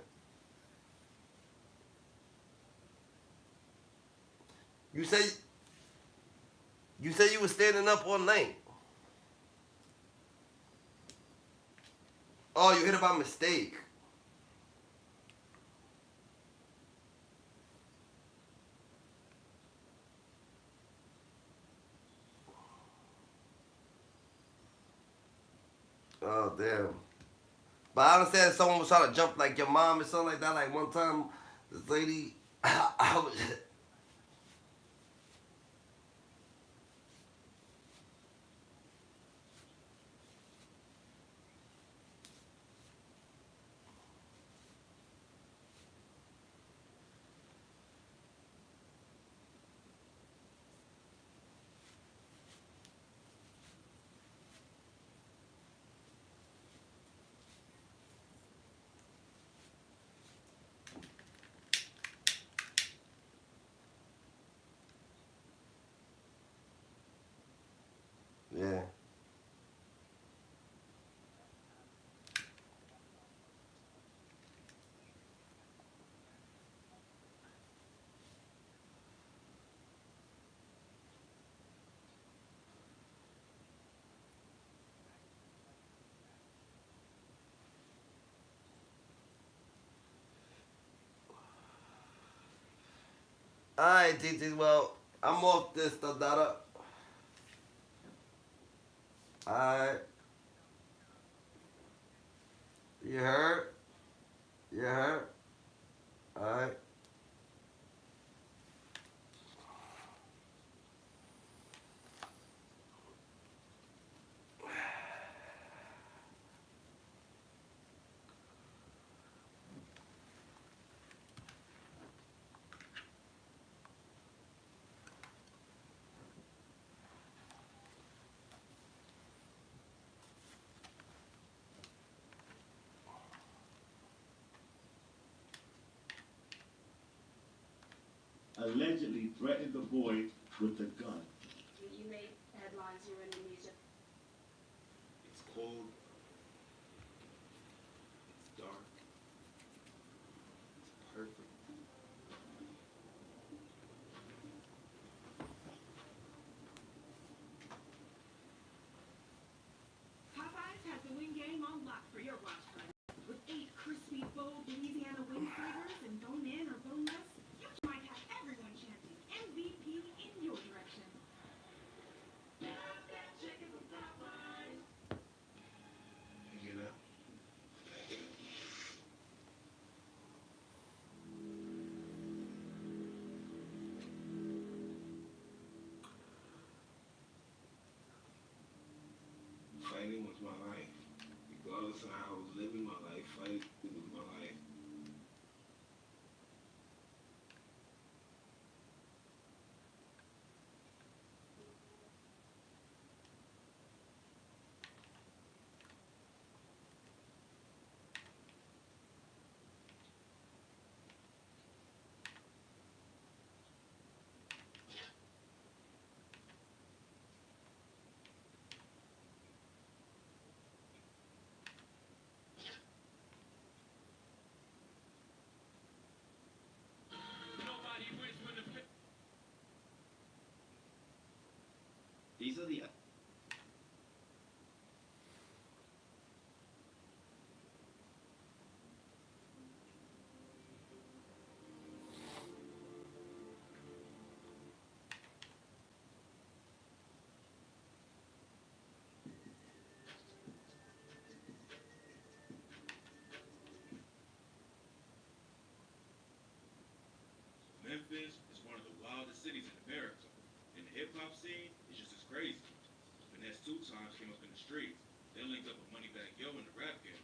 You say you were standing up all night. Oh, you hit it by mistake. Oh, damn. But I understand someone was trying to jump like your mom or something like that. Like one time, this lady, I was... Yeah. Alright, TT, well, I'm off this, Dada. Alright. You heard? You heard? Alright. Allegedly threatened the boy with a gun. You made headlines, you're in the music. It's cold. It's dark. It's perfect. Popeyes has the wing game on lock for your watch party. With 8 crispy, bold Louisiana wing flavors and bone-in or boneless, you might have everyone chanting MVP in your direction. You know? Fighting was my life. Regardless of how I was living my life, fighting was my life. These are the Memphis is one of the wildest cities in America, and the hip-hop scene is just as crazy. Finesse 2 Times came up in the streets. They linked up with Moneybagg Yo in the rap game.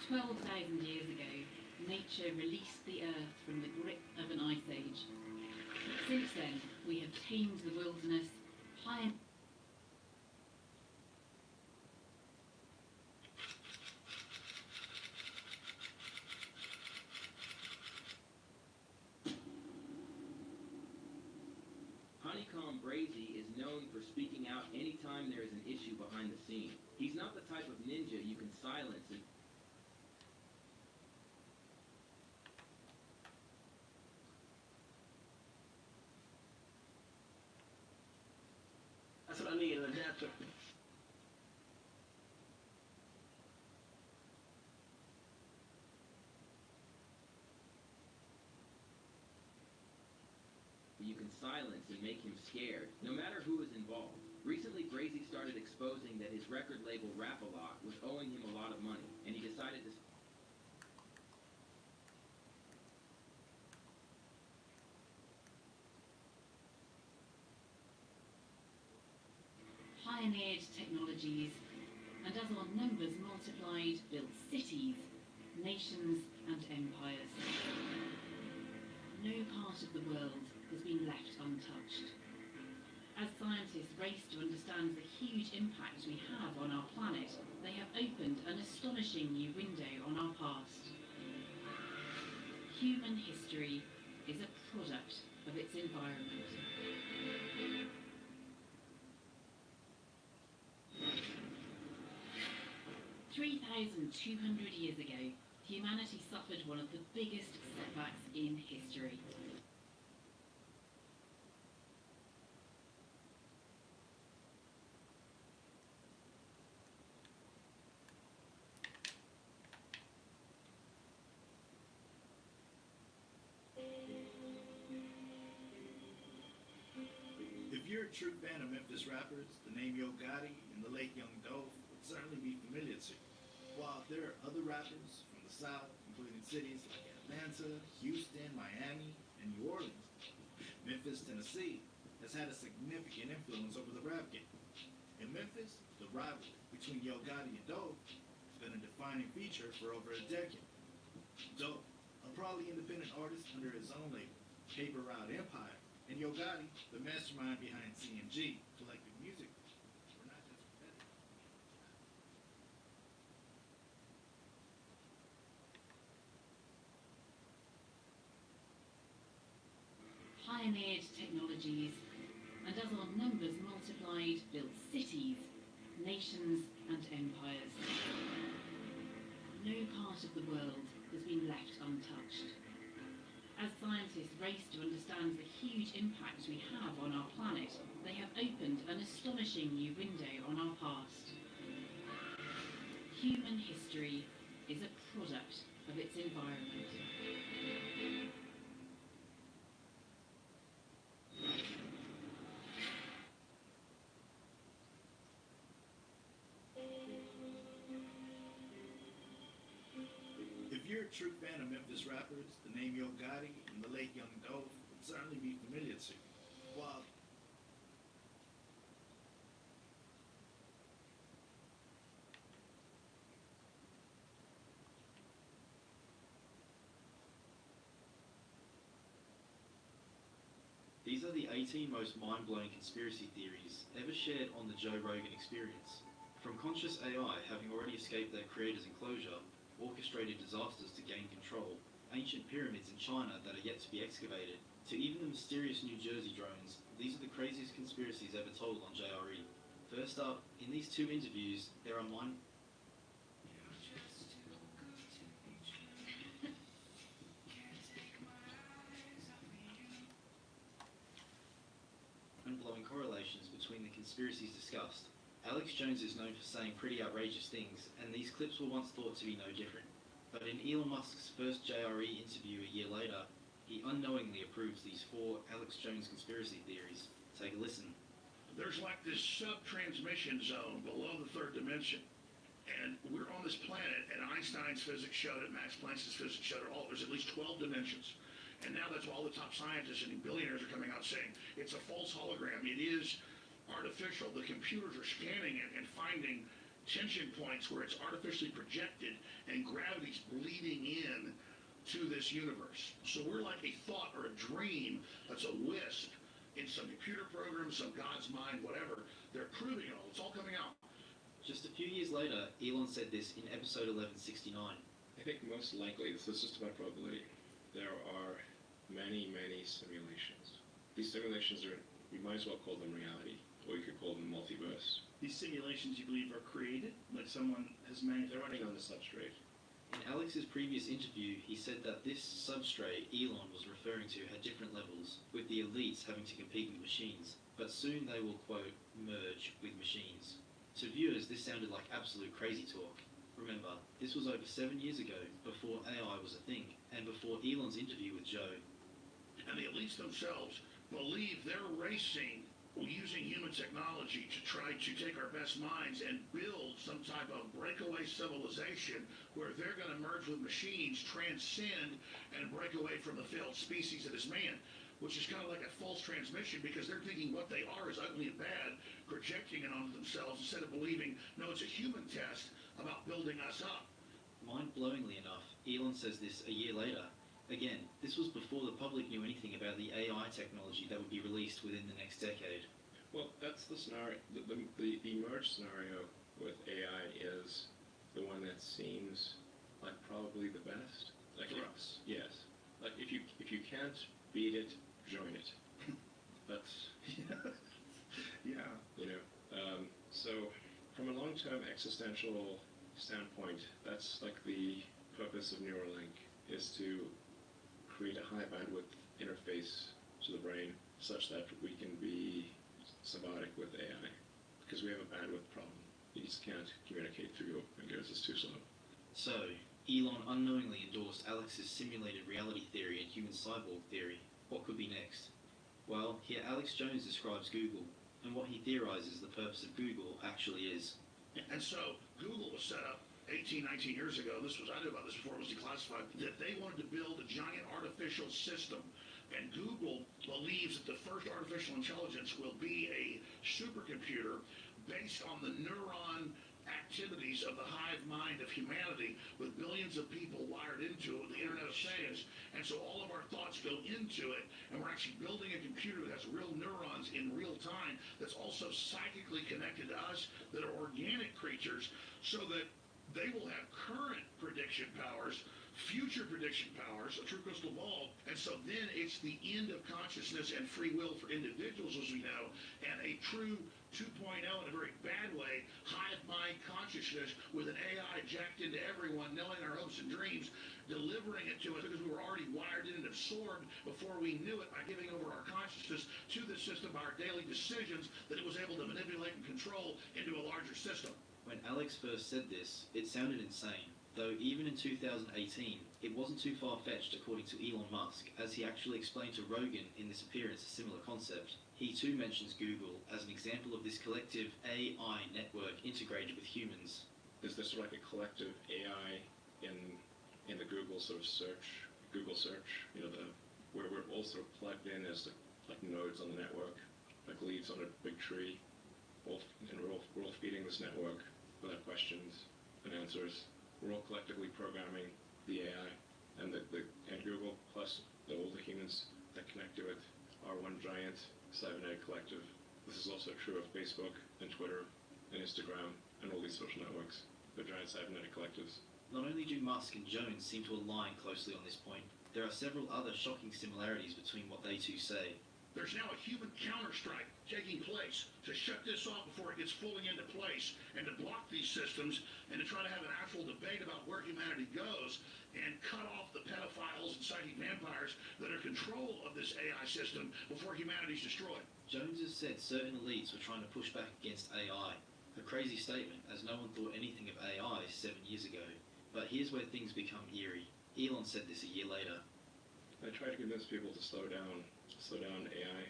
12,000 years ago, nature released the earth from the grip of an ice age. Since then, we have tamed the wilderness, pioneered Honeycomb Brazy is known for speaking out anytime there is an issue behind the scene. He's not the type of ninja you can silence and That's what I need, an adapter. you can silence and make him scared, no matter who is involved. Recently, Brazy started exposing that his record label Rap-A-Lot was owing him a lot of money, and he decided to pioneered technologies, and as our numbers multiplied, built cities, nations, and empires. No part of the world has been left untouched. As scientists race to understand the huge impact we have on our planet, they have opened an astonishing new window on our past. Human history is a product of its environment. "3,200 years ago, humanity suffered one of the biggest setbacks in history. If you're a true fan of Memphis rappers, the name Yo Gotti and the late Young Dolph would certainly be familiar to you. While there are other rappers from the South, including cities like Atlanta, Houston, Miami, and New Orleans, Memphis, Tennessee has had a significant influence over the rap game. In Memphis, the rivalry between Yo Gotti and Dolph has been a defining feature for over a decade. Dolph, a probably independent artist under his own label, Paper Route Empire, and Yo Gotti, the mastermind behind CMG, Collective Music, were not just competitors. Pioneered technologies, and as our numbers multiplied, built cities, nations, and empires. No part of the world has been left untouched. As scientists race to understand the huge impact we have on our planet, they have opened an astonishing new window on our past. Human history is a product of its environment. If you're a true fan of Memphis rappers, the name Yo Gotti and the late Young Dolph would certainly be familiar to you. While These are the 18 most mind-blowing conspiracy theories ever shared on the Joe Rogan Experience. From conscious AI having already escaped their creator's enclosure, orchestrated disasters to gain control, ancient pyramids in China that are yet to be excavated, to even the mysterious New Jersey drones, these are the craziest conspiracies ever told on JRE. First up, in these two interviews, there are mind-blowing correlations between the conspiracies discussed. Alex Jones is known for saying pretty outrageous things, and these clips were once thought to be no different. But in Elon Musk's first JRE interview a year later, he unknowingly approves these 4 Alex Jones conspiracy theories. Take a listen. There's like this sub-transmission zone below the third dimension. And we're on this planet, and Einstein's physics showed it, Max Planck's physics showed it all. There's at least 12 dimensions. And now that's why all the top scientists and billionaires are coming out saying it's a false hologram. It is artificial. The computers are scanning it and finding tension points where it's artificially projected and gravity's bleeding in to this universe. So we're like a thought or a dream that's a wisp in some computer program, some God's mind, whatever. They're proving it all. It's all coming out. Just a few years later, Elon said this in episode 1169. I think most likely, this is just about probability, there are many, many simulations. These simulations are, you might as well call them reality, or you could call them multiverse. These simulations, you believe, are created? Like someone has manufactured? They're running on the substrate. In Alex's previous interview, he said that this substrate Elon was referring to had different levels, with the elites having to compete with machines, but soon they will, quote, merge with machines. To viewers, this sounded like absolute crazy talk. Remember, this was over 7 years ago, before AI was a thing, and before Elon's interview with Joe. And the elites themselves believe they're racing using human technology to try to take our best minds and build some type of breakaway civilization where they're going to merge with machines, transcend, and break away from the failed species that is man, which is kind of like a false transmission because they're thinking what they are is ugly and bad, projecting it onto themselves instead of believing, no, it's a human test about building us up. Mind-blowingly enough, Elon says this a year later. Again, this was before the public knew anything about the AI technology that would be released within the next decade. Well, that's the scenario. The merge scenario with AI is the one that seems like probably the best. Like For us. Yes. Like if you can't beat it, join it. That's Yeah. you know. So from a long-term existential standpoint, that's like the purpose of Neuralink is to create a high bandwidth interface to the brain such that we can be symbiotic with AI because we have a bandwidth problem. You just can't communicate through your fingers, it's too slow. So, Elon unknowingly endorsed Alex's simulated reality theory and human cyborg theory. What could be next? Well, here Alex Jones describes Google, and what he theorizes the purpose of Google actually is. And so Google was set up 18, 19 years ago, I knew about this before it was declassified, that they wanted to build a giant artificial system. And Google believes that the first artificial intelligence will be a supercomputer based on the neuron activities of the hive mind of humanity with billions of people wired into it with the Internet of Things. And so all of our thoughts go into it, and we're actually building a computer that has real neurons in real time that's also psychically connected to us, that are organic creatures, so that they will have current prediction powers, future prediction powers, a true crystal ball, and so then it's the end of consciousness and free will for individuals, as we know, and a true 2.0 in a very bad way, hive mind consciousness with an AI jacked into everyone, knowing our hopes and dreams, delivering it to us because we were already wired in and absorbed before we knew it by giving over our consciousness to the system by our daily decisions that it was able to manipulate and control into a larger system. When Alex first said this, it sounded insane, though even in 2018, it wasn't too far-fetched according to Elon Musk, as he actually explained to Rogan in this appearance a similar concept. He too mentions Google as an example of this collective AI network integrated with humans. Is there sort of like a collective AI in the Google sort of search, you know, where we're all sort of plugged in as like nodes on the network, like leaves on a big tree, and we're all feeding this network with our questions and answers. We're all collectively programming the AI, and Google plus all the humans that connect to it are one giant cybernetic collective. This is also true of Facebook and Twitter and Instagram and all these social networks. They're giant cybernetic collectives. Not only do Musk and Jones seem to align closely on this point, there are several other shocking similarities between what they two say. There's now a human counterstrike taking place to shut this off before it gets fully into place and to block these systems and to try to have an actual debate about where humanity goes and cut off the pedophiles and psychic vampires that are in control of this AI system before humanity's destroyed. Jones has said certain elites were trying to push back against AI. A crazy statement, as no one thought anything of AI 7 years ago. But here's where things become eerie. Elon said this a year later. I try to convince people to slow down AI,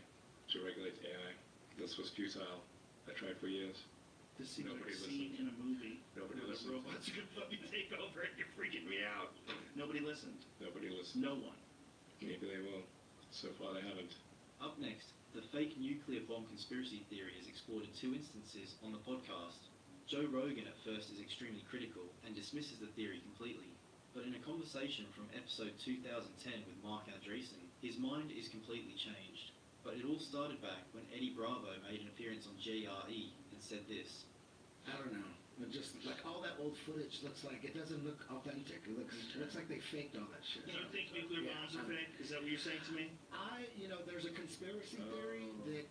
to regulate AI. This was futile. I tried for years. This seems Nobody like a scene in a movie. Nobody where the listened. robots are gonna fucking take over and you're freaking me out. Nobody listened. Nobody listened. No one. Maybe they will. So far they haven't. Up next, the fake nuclear bomb conspiracy theory is explored in 2 instances on the podcast. Joe Rogan at first is extremely critical and dismisses the theory completely, but in a conversation from episode 2010 with Mark Andreessen, his mind is completely changed. But it all started back when Eddie Bravo made an appearance on JRE and said this. I don't know. It just like all that old footage looks like it doesn't look authentic. It looks like they faked all that shit. Do you think nuclear bombs are fake? Is that what you're saying to me? There's a conspiracy theory that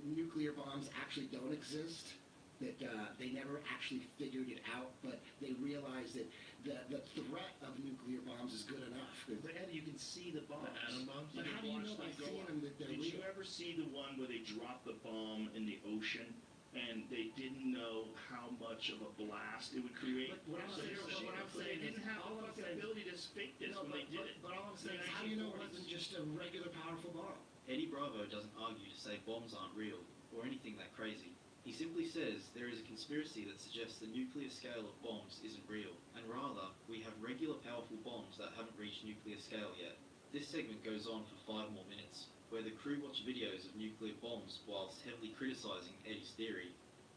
nuclear bombs actually don't exist. That they never actually figured it out, but they realized that the threat of nuclear bombs is good enough. But Eddie, you can see the bombs. The atom bombs? You But how do you watch know by them go seeing up. them that they're Did you real? ever see the one where they dropped the bomb in the ocean and they didn't know how much of a blast it would create? But what I'm saying they is, didn't have all the I'm fucking saying is- ability to fake this No, when they did it. But all I'm saying is, how do you know it wasn't just a regular powerful bomb? Eddie Bravo doesn't argue to say bombs aren't real or anything that crazy. He simply says there is a conspiracy that suggests the nuclear scale of bombs isn't real, and rather, we have regular powerful bombs that haven't reached nuclear scale yet. This segment goes on for 5 more minutes, where the crew watch videos of nuclear bombs whilst heavily criticising Eddie's theory.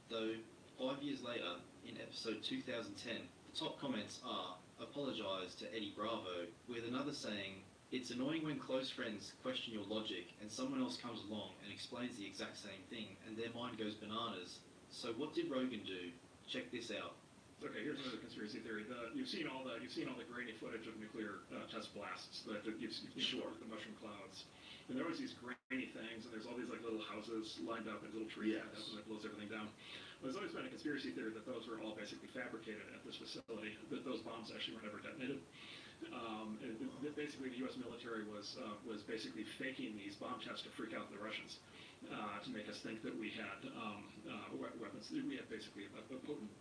Though, 5 years later, in episode 2010, the top comments are, apologise to Eddie Bravo, with another saying, it's annoying when close friends question your logic and someone else comes along and explains the exact same thing and their mind goes bananas. So what did Rogan do? Check this out. Okay, here's another conspiracy theory. You've seen all the grainy footage of nuclear test blasts that you've seen the mushroom clouds, and there are always these grainy things, and there's all these like little houses lined up and little trees lined up, and it blows everything down. Well, there's always been a conspiracy theory that those were all basically fabricated at this facility, that those bombs actually were never detonated. Basically, the U.S. military was basically faking these bomb tests to freak out the Russians, to make us think that we had weapons. We had basically a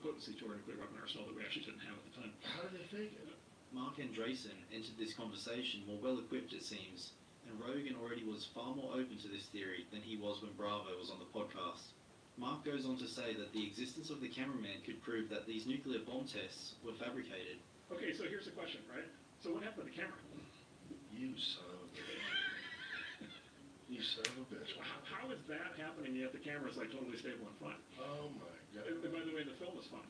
potency to our nuclear weapon arsenal that we actually didn't have at the time. How did they fake it? Mark Andreessen entered this conversation more well equipped it seems, and Rogan already was far more open to this theory than he was when Bravo was on the podcast. Mark goes on to say that the existence of the cameraman could prove that these nuclear bomb tests were fabricated. Okay, so here's the question, right? So what happened to the camera? You son of a bitch. You son of a bitch. How is that happening yet the camera's like totally stable and fine? Oh my god. And by the way, the film is fine.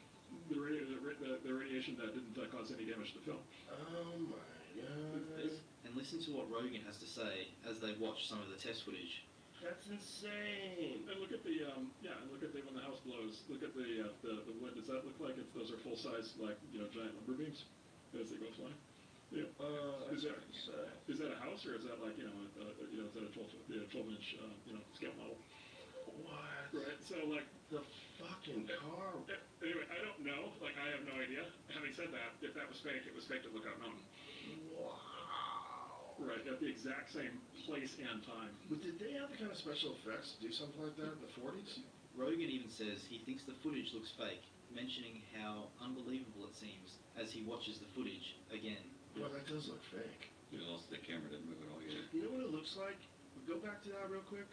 The radiation didn't cause any damage to the film. Oh my god. And listen to what Rogan has to say as they watch some of the test footage. That's insane. And look at the when the house blows. Look at the wood. Does that look like those are full size giant lumber beams as they go flying? Yeah. Is that a house or is that like is that a 12-inch scale model? What? Right. So like the fucking car. Anyway, I don't know. Like I have no idea. Having said that, if that was fake, it was fake to Lookout Mountain. Wow. Right, at the exact same place and time. But did they have the kind of special effects to do something like that in the 40s? Rogan even says he thinks the footage looks fake, mentioning how unbelievable it seems as he watches the footage again. Well, that does look fake. Also, the camera didn't move at all yet. You know what it looks like? Go back to that real quick.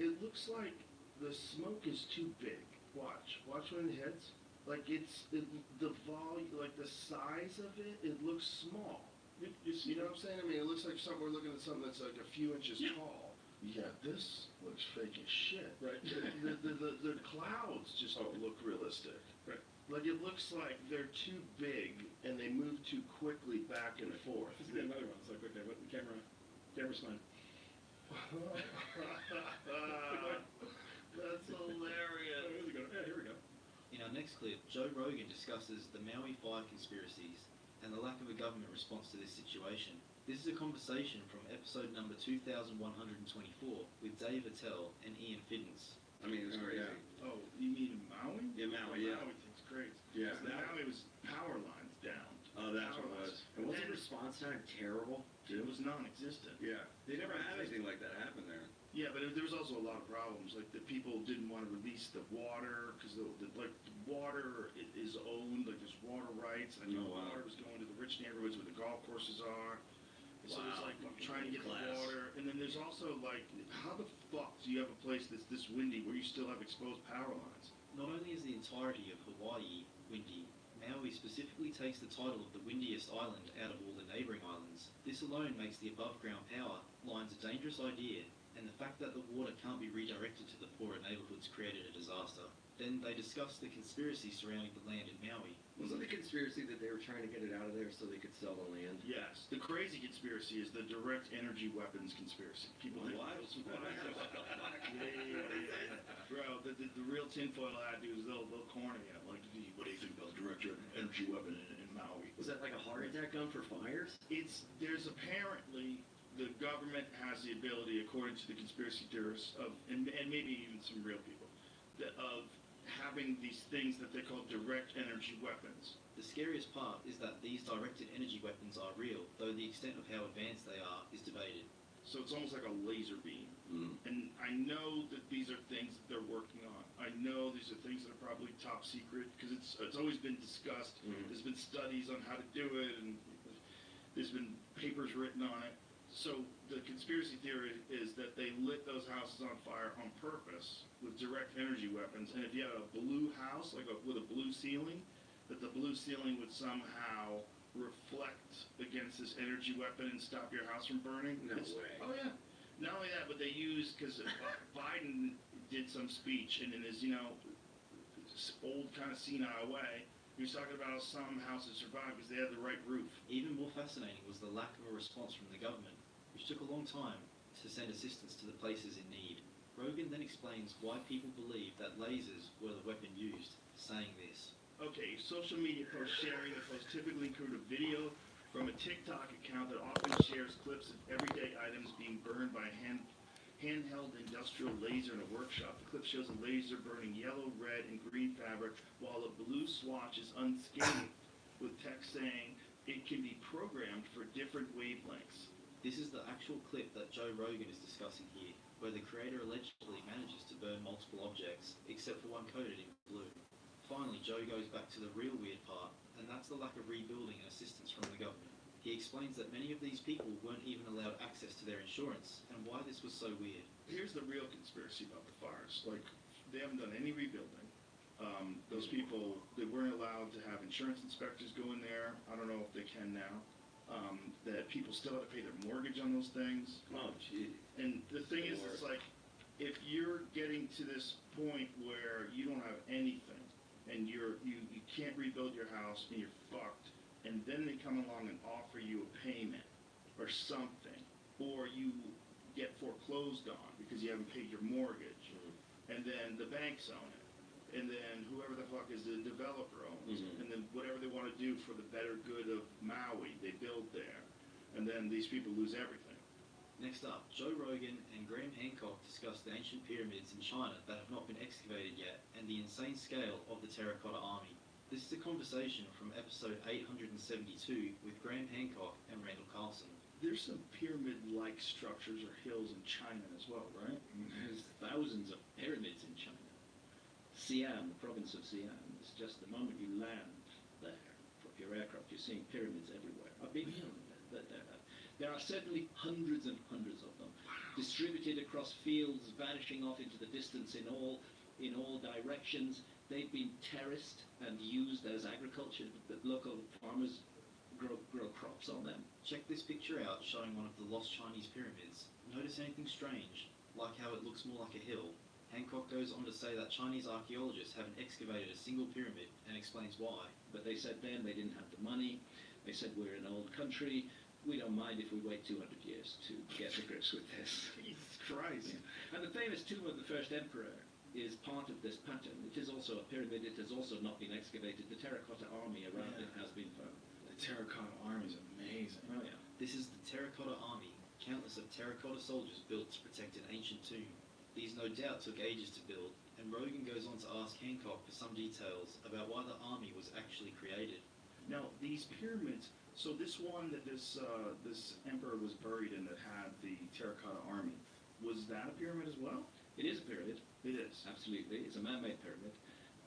It looks like the smoke is too big. Watch when it hits. Like the volume, like the size of it, it looks small. You know what I'm saying? I mean, it looks like we're looking at something that's like a few inches tall. Yeah, this looks fake as shit. Right. The clouds just don't look realistic. Right. Like it looks like they're too big and they move too quickly back and forth. This is another one. It's like, okay, what the camera's fine. That's hilarious. Yeah, here we go. In our next clip, Joe Rogan discusses the Maui fire conspiracies and the lack of a government response to this situation. This is a conversation from episode number 2124 with Dave Attell and Ian Fiddens. I mean, it's crazy. Yeah. Oh, you mean in Maui? Yeah, Maui, yeah. Maui thing's crazy. Yeah. Maui was power lines down. Oh, that's what it was. And wasn't the response time terrible? It was non-existent. Yeah. They never had anything like that happen there. Yeah, but there was also a lot of problems. Like the people didn't want to release the water because the water is owned. Like there's water rights, and the water was going to the rich neighborhoods where the golf courses are. And so there's like trying to get the water, and then there's also like, how the fuck do you have a place that's this windy where you still have exposed power lines? Not only is the entirety of Hawaii windy, Maui specifically takes the title of the windiest island out of all the neighbouring islands. This alone makes the above-ground power lines a dangerous idea, and the fact that the water can't be redirected to the poorer neighbourhoods created a disaster. Then they discussed the conspiracy surrounding the land in Maui. Wasn't the conspiracy that they were trying to get it out of there so they could sell the land? Yes, the crazy conspiracy is the direct energy weapons conspiracy. People think, What? Bro, the real tinfoil hat dudes, they'll corner you. Like, what do you think about direct energy weapon in Maui? Was that like a heart attack gun for fires? There's apparently the government has the ability, according to the conspiracy theorists, and maybe even some real people, of having these things that they call direct energy weapons. The scariest part is that these directed energy weapons are real, though the extent of how advanced they are is debated. So it's almost like a laser beam. And I know that these are things that they're working on. I know these are things that are probably top secret because it's always been discussed. There's been studies on how to do it, and there's been papers written on it. So the conspiracy theory is that they lit those houses on fire on purpose with direct energy weapons. And if you had a blue house, with a blue ceiling, that the blue ceiling would somehow reflect against this energy weapon and stop your house from burning. No way. Oh yeah. Not only that, but they used, because Biden did some speech, and in his, old kind of senile way, he was talking about how some houses survived because they had the right roof. Even more fascinating was the lack of a response from the government, which took a long time to send assistance to the places in need. Rogan then explains why people believe that lasers were the weapon used, saying this. Okay, social media posts sharing the post typically include a video from a TikTok account that often shares clips of everyday items being burned by a handheld industrial laser in a workshop. The clip shows a laser burning yellow, red, and green fabric, while a blue swatch is unscathed, with text saying it can be programmed for different wavelengths. This is the actual clip that Joe Rogan is discussing here, where the creator allegedly manages to burn multiple objects, except for one coated in blue. Finally, Joe goes back to the real weird part, and that's the lack of rebuilding and assistance from the government. He explains that many of these people weren't even allowed access to their insurance, and why this was so weird. Here's the real conspiracy about the fires. They haven't done any rebuilding. Those people, they weren't allowed to have insurance inspectors go in there. I don't know if they can now. That people still have to pay their mortgage on those things. Oh, gee. And the thing is, it's like, if you're getting to this point where you don't have anything, and you can't rebuild your house, and you're fucked, and then they come along and offer you a payment or something, or you get foreclosed on because you haven't paid your mortgage, and then the banks own it, and then whoever the fuck is the developer owns it, and then whatever they want to do for the better good of Maui, they build there, and then these people lose everything. Next up, Joe Rogan and Graham Hancock discuss the ancient pyramids in China that have not been excavated yet, and the insane scale of the Terracotta Army. This is a conversation from episode 872 with Graham Hancock and Randall Carlson. There's some pyramid-like structures or hills in China as well, right? There's thousands of pyramids in China. Xi'an, the province of Xi'an, is just the moment you land there from your aircraft, you're seeing pyramids everywhere. I've been here. There are certainly hundreds and hundreds of them, distributed across fields, vanishing off into the distance in all directions. They've been terraced and used as agriculture. The local farmers grow crops on them. Check this picture out showing one of the lost Chinese pyramids. Notice anything strange, like how it looks more like a hill? Hancock goes on to say that Chinese archaeologists haven't excavated a single pyramid and explains why. But they said then they didn't have the money. They said we're an old country. We don't mind if we wait 200 years to get to grips with this. Jesus Christ. Yeah. And the famous tomb of the first emperor is part of this pattern. It is also a pyramid. It has also not been excavated. The terracotta army around it has been found. The terracotta army is amazing. Oh, yeah. This is the Terracotta Army, countless of terracotta soldiers built to protect an ancient tomb. These no doubt took ages to build, and Rogan goes on to ask Hancock for some details about why the army was actually created. Now, these pyramids, so this one that this emperor was buried in that had the terracotta army, was that a pyramid as well? It is a pyramid. It is. Absolutely. It's a man-made pyramid.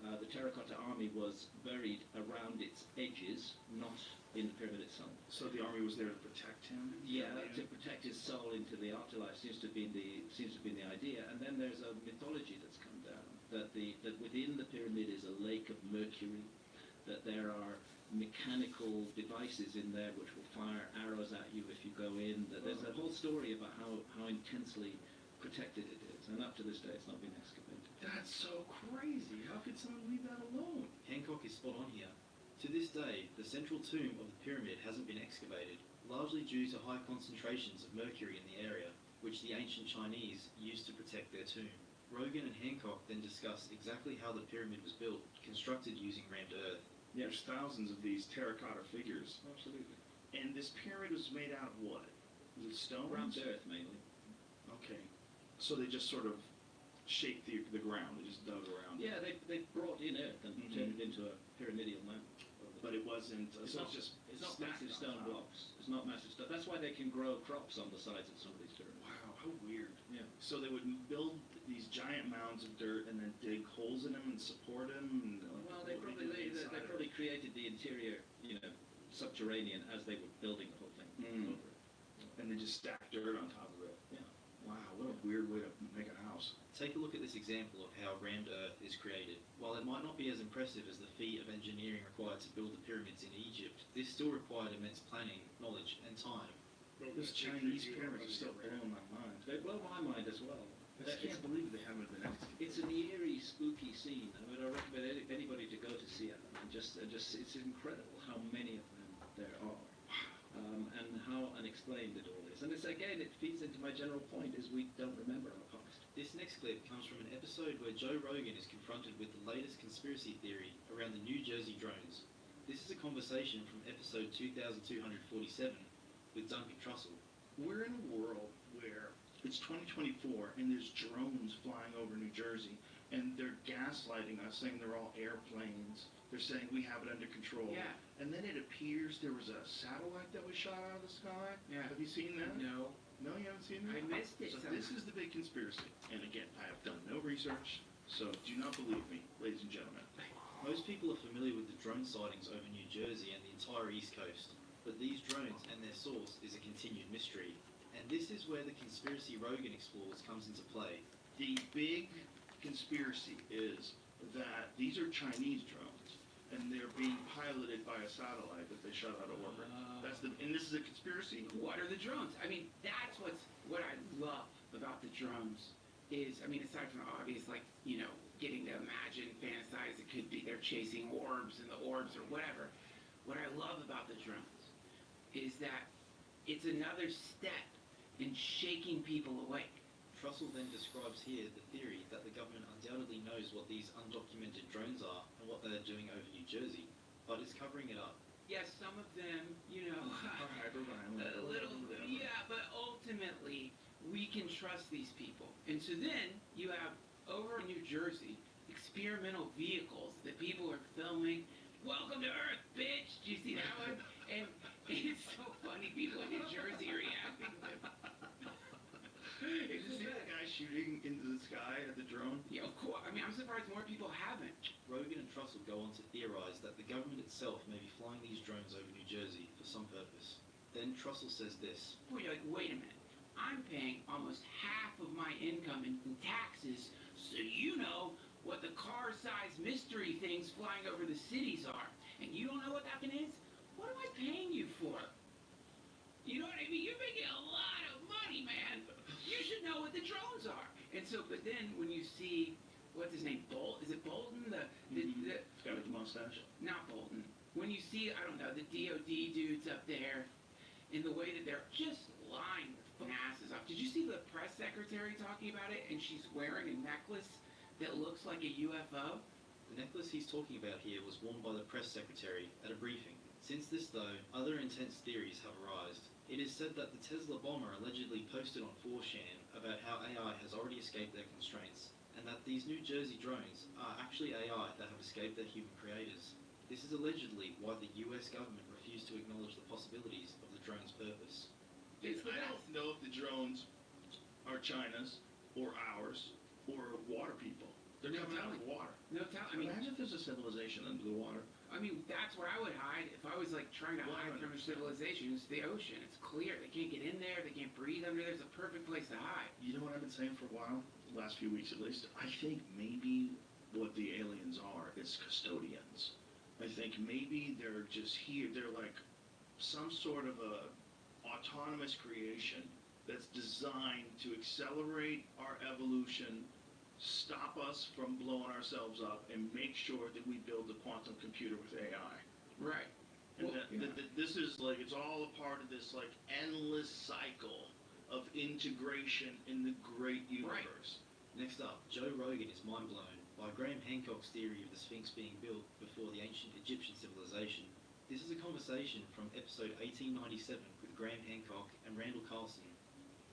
The terracotta army was buried around its edges, not in the pyramid itself. So the army was there to protect him? Yeah, to protect his soul into the afterlife seems to have been the idea. And then there's a mythology that's come down that within the pyramid is a lake of mercury, that there are mechanical devices in there which will fire arrows at you if you go in. That there's a whole story about how intensely protected it is, and up to this day it's not been excavated. That's so crazy. How could someone leave that alone? Hancock is spot on here. To this day, the central tomb of the pyramid hasn't been excavated, largely due to high concentrations of mercury in the area, which the ancient Chinese used to protect their tomb. Rogan and Hancock then discuss exactly how the pyramid was built, constructed using rammed earth. Yeah, there's thousands of these terracotta figures. Absolutely. And this pyramid was made out of what? Was it stone? Rammed earth, mainly. Okay. So they just sort of shaped the ground. They just dug around it. Yeah, they brought in earth and turned it into a pyramidal mound. But it wasn't. It's not just. It's not stacked massive on stone top. blocks. It's not massive stone. That's why they can grow crops on the sides of some of these pyramids. Wow, how weird. Yeah. So they would build these giant mounds of dirt and then dig holes in them and support them. And, Well, they probably created the interior, subterranean as they were building the whole thing over it. And they just stacked dirt on top of it. Yeah. Wow, what a weird way to make a house. Take a look at this example of how rammed earth is created. While it might not be as impressive as the feat of engineering required to build the pyramids in Egypt, this still required immense planning, knowledge, and time. Those Chinese pyramids are still blowing my mind. They blow my mind as well. I can't believe they haven't been excavated. It's an eerie, spooky scene. I recommend anybody to go to see it. It's incredible how many of them there are, and how unexplained it all is. And it feeds into my general point: is we don't remember our past. This next clip comes from an episode where Joe Rogan is confronted with the latest conspiracy theory around the New Jersey drones. This is a conversation from episode 2247 with Duncan Trussell. We're in a world where it's 2024 and there's drones flying over New Jersey and they're gaslighting us, saying they're all airplanes. They're saying we have it under control. Yeah. And then it appears there was a satellite that was shot out of the sky. Yeah. Have you seen that? No. No, you haven't seen that? I missed it So somehow. this is the big conspiracy. And again, I have done no research, so do not believe me, ladies and gentlemen. Most people are familiar with the drone sightings over New Jersey and the entire East Coast, but these drones and their source is a continued mystery. And this is where the conspiracy Rogan explores comes into play. The big conspiracy is that these are Chinese drones, and they're being piloted by a satellite that they shot out of orbit. And this is a conspiracy. What are the drones? I mean, that's what I love about the drones is, I mean, aside from the obvious, getting to imagine, fantasize, it could be they're chasing orbs and the orbs or whatever. What I love about the drones is that it's another step in shaking people awake. Trussell then describes here the theory that the government undoubtedly knows what these undocumented drones are and what they're doing over New Jersey, but is covering it up. Yes, some of them, a little, yeah, but ultimately, we can trust these people. And so then, you have, over in New Jersey, experimental vehicles that people are filming. Welcome to Earth, bitch! Do you see that one? And it's so funny, people in New Jersey reacting to it. Is this that guy shooting into the sky at the drone? Yeah, of course. I mean, I'm surprised more people haven't. Rogan and Trussell go on to theorize that the government itself may be flying these drones over New Jersey for some purpose. Then Trussell says this. Well, you're like, wait a minute. I'm paying almost half of my income in taxes, so you know what the car-sized mystery things flying over the cities are. And you don't know what that thing is? What am I paying you for? You know what I mean? You're making a lot of money, man. You should know what the drones are. And so, but then when you see, what's his name, Is it Bolton? He's got a mustache. Not Bolton. When you see, I don't know, the DOD dudes up there, in the way that they're just lying their asses off. Did you see the press secretary talking about it? And she's wearing a necklace that looks like a UFO? The necklace he's talking about here was worn by the press secretary at a briefing. Since this, though, other intense theories have arisen. It is said that the Tesla bomber allegedly posted on 4chan about how AI has already escaped their constraints, and that these New Jersey drones are actually AI that have escaped their human creators. This is allegedly why the US government refused to acknowledge the possibilities of the drone's purpose. I don't know if the drones are China's or ours or water people. They're coming out of the water. No telling. I mean, imagine if there's a civilization under the water. I mean, that's where I would hide if I was trying to hide from a civilization. It's the ocean. It's clear. They can't get in there. They can't breathe under there. It's a perfect place to hide. You know what I've been saying for a while? The last few weeks at least. I think maybe what the aliens are is custodians. I think maybe they're just here. They're like some sort of a autonomous creation that's designed to accelerate our evolution stop us from blowing ourselves up and make sure that we build the quantum computer with AI. Right. And Well, this is like, it's all a part of this like endless cycle of integration in the great universe. Next up, Joe Rogan is mind blown by Graham Hancock's theory of the Sphinx being built before the ancient Egyptian civilization. This is a conversation from episode 1897 with Graham Hancock and Randall Carlson.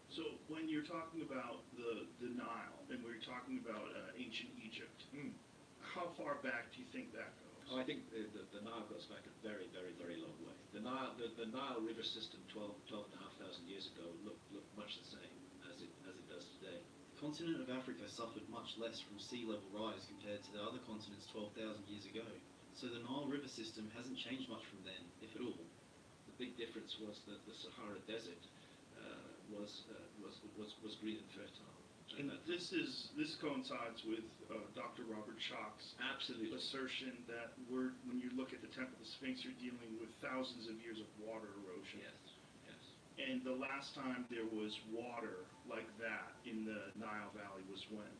So when you're talking about the Nile and we're talking about ancient Egypt, how far back do you think that goes? Oh, I think the Nile goes back a very, very, very long way. The Nile River system 12,500 years ago looked much the same as it does today. The continent of Africa suffered much less from sea level rise compared to the other continents 12,000 years ago. So the Nile River system hasn't changed much from then, if at all. The big difference was that the Sahara Desert was green and fertile. And this coincides with Dr. Robert Schoch's absolute assertion that when you look at the Temple of the Sphinx, you're dealing with thousands of years of water erosion. Yes. And the last time there was water like that in the Nile Valley was when?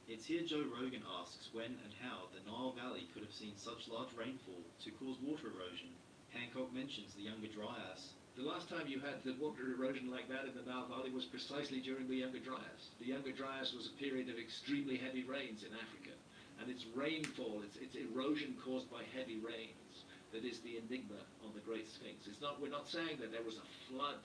It's here Joe Rogan asks when and how the Nile Valley could have seen such large rainfall to cause water erosion. Hancock mentions the Younger Dryas. The last time you had the water erosion like that in the Nile Valley was precisely during the Younger Dryas. The Younger Dryas was a period of extremely heavy rains in Africa, and it's rainfall, it's erosion caused by heavy rains that is the enigma on the Great Sphinx. We're not saying that there was a flood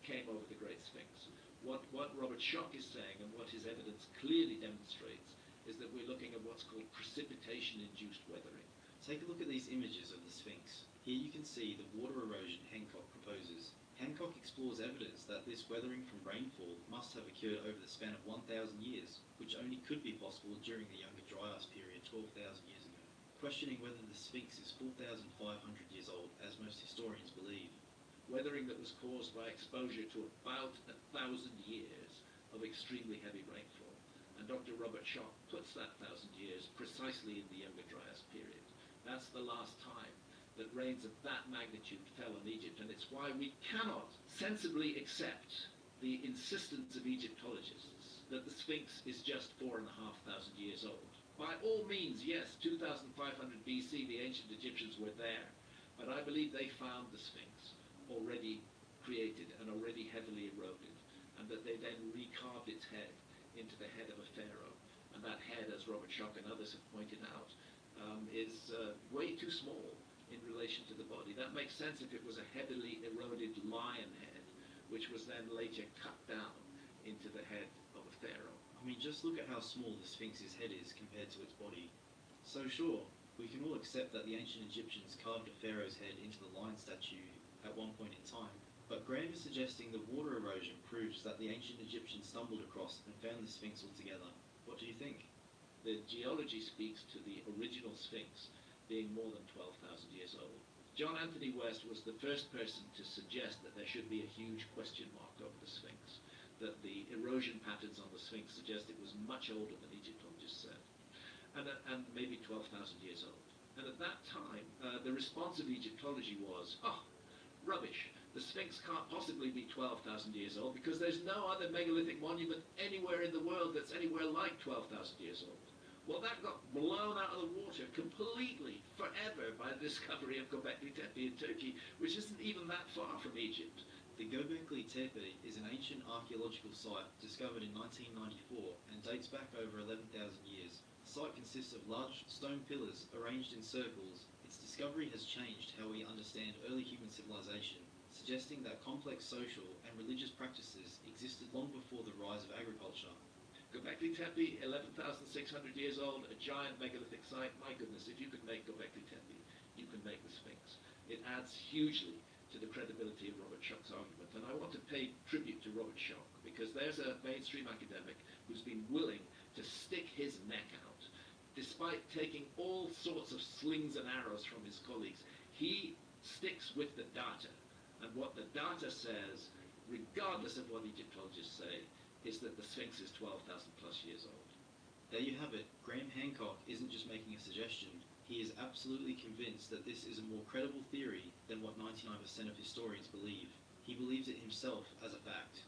came over the Great Sphinx. What Robert Schoch is saying, and what his evidence clearly demonstrates, is that we're looking at what's called precipitation-induced weathering. Take a look at these images of the Sphinx. Here you can see the water erosion Hancock proposes. Hancock explores evidence that this weathering from rainfall must have occurred over the span of 1,000 years, which only could be possible during the Younger Dryas period 12,000 years ago, questioning whether the Sphinx is 4,500 years old, as most historians believe. Weathering that was caused by exposure to about 1,000 years of extremely heavy rainfall. And Dr. Robert Schoch puts that 1,000 years precisely in the Younger Dryas period. That's the last time that rains of that magnitude fell on Egypt, and it's why we cannot sensibly accept the insistence of Egyptologists that the Sphinx is just 4,500 years old. By all means, yes, 2,500 BC, the ancient Egyptians were there, but I believe they found the Sphinx already created and already heavily eroded, and that they then recarved its head into the head of a pharaoh. And that head, as Robert Schoch and others have pointed out, is way too small in relation to the body. That makes sense if it was a heavily eroded lion head, which was then later cut down into the head of a pharaoh. I mean, just look at how small the Sphinx's head is compared to its body. So sure, we can all accept that the ancient Egyptians carved a pharaoh's head into the lion statue at one point in time, but Graham is suggesting the water erosion proves that the ancient Egyptians stumbled across and found the Sphinx altogether. What do you think? The geology speaks to the original Sphinx being more than 12,000 years old. John Anthony West was the first person to suggest that there should be a huge question mark over the Sphinx, that the erosion patterns on the Sphinx suggest it was much older than Egyptologists said, and maybe 12,000 years old. And at that time, the response of Egyptology was, oh, rubbish. The Sphinx can't possibly be 12,000 years old because there's no other megalithic monument anywhere in the world that's anywhere like 12,000 years old. Well, that got blown out of the water completely, forever, by the discovery of Göbekli Tepe in Turkey, which isn't even that far from Egypt. The Göbekli Tepe is an ancient archaeological site discovered in 1994 and dates back over 11,000 years. The site consists of large stone pillars arranged in circles. Its discovery has changed how we understand early human civilization, suggesting that complex social and religious practices existed long before the rise of agriculture. Göbekli Tepe, 11,600 years old, a giant megalithic site. My goodness, if you could make Göbekli Tepe, you can make the Sphinx. It adds hugely to the credibility of Robert Schoch's argument. And I want to pay tribute to Robert Schoch, because there's a mainstream academic who's been willing to stick his neck out. Despite taking all sorts of slings and arrows from his colleagues, he sticks with the data. And what the data says, regardless of what Egyptologists say, is that the Sphinx is 12,000 plus years old. There you have it. Graham Hancock isn't just making a suggestion. He is absolutely convinced that this is a more credible theory than what 99% of historians believe. He believes it himself as a fact.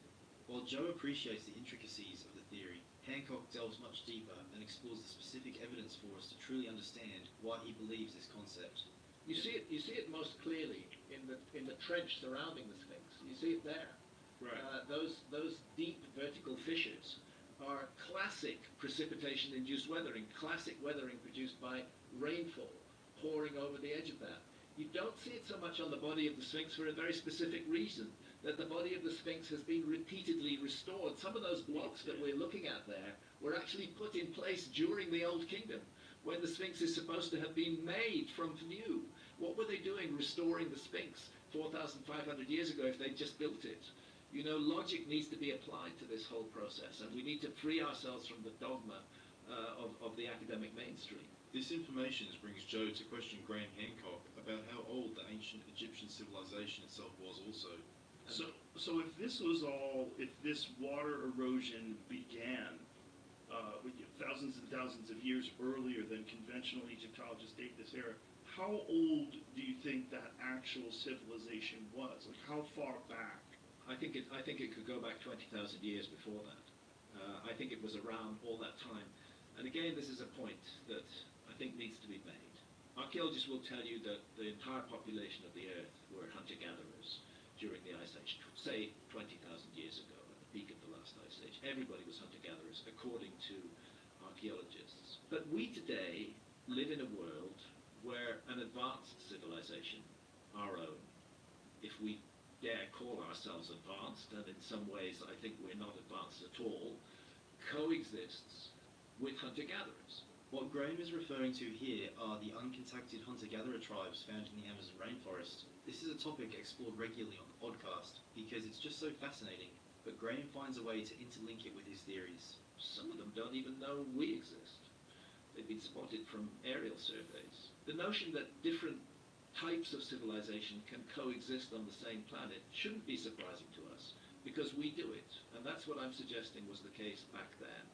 While Joe appreciates the intricacies of the theory, Hancock delves much deeper and explores the specific evidence for us to truly understand why he believes this concept. You see it most clearly in the trench surrounding the Sphinx. You see it there. Right. Those deep vertical fissures are classic precipitation-induced weathering, classic weathering produced by rainfall pouring over the edge of that. You don't see it so much on the body of the Sphinx for a very specific reason, that the body of the Sphinx has been repeatedly restored. Some of those blocks that we're looking at there were actually put in place during the Old Kingdom, when the Sphinx is supposed to have been made from view. What were they doing restoring the Sphinx 4,500 years ago if they'd just built it? You know, logic needs to be applied to this whole process, and we need to free ourselves from the dogma of the academic mainstream. This information brings Joe to question Graham Hancock about how old the ancient Egyptian civilization itself was also. So if this water erosion began thousands and thousands of years earlier than conventional Egyptologists date this era, how old do you think that actual civilization was? Like, how far back? I think it could go back 20,000 years before that. I think it was around all that time. And again, this is a point that I think needs to be made. Archaeologists will tell you that the entire population of the Earth were hunter-gatherers during the Ice Age, say 20,000 years ago, at the peak of the last Ice Age. Everybody was hunter-gatherers, according to archaeologists. But we today live in a world where an advanced civilization, our own, if we dare call ourselves advanced, and in some ways I think we're not advanced at all, coexists with hunter-gatherers. What Graham is referring to here are the uncontacted hunter-gatherer tribes found in the Amazon rainforest. This is a topic explored regularly on the podcast because it's just so fascinating, but Graham finds a way to interlink it with his theories. Some of them don't even know we exist. They've been spotted from aerial surveys. The notion that different types of civilization can coexist on the same planet shouldn't be surprising to us, because we do it. And that's what I'm suggesting was the case back then.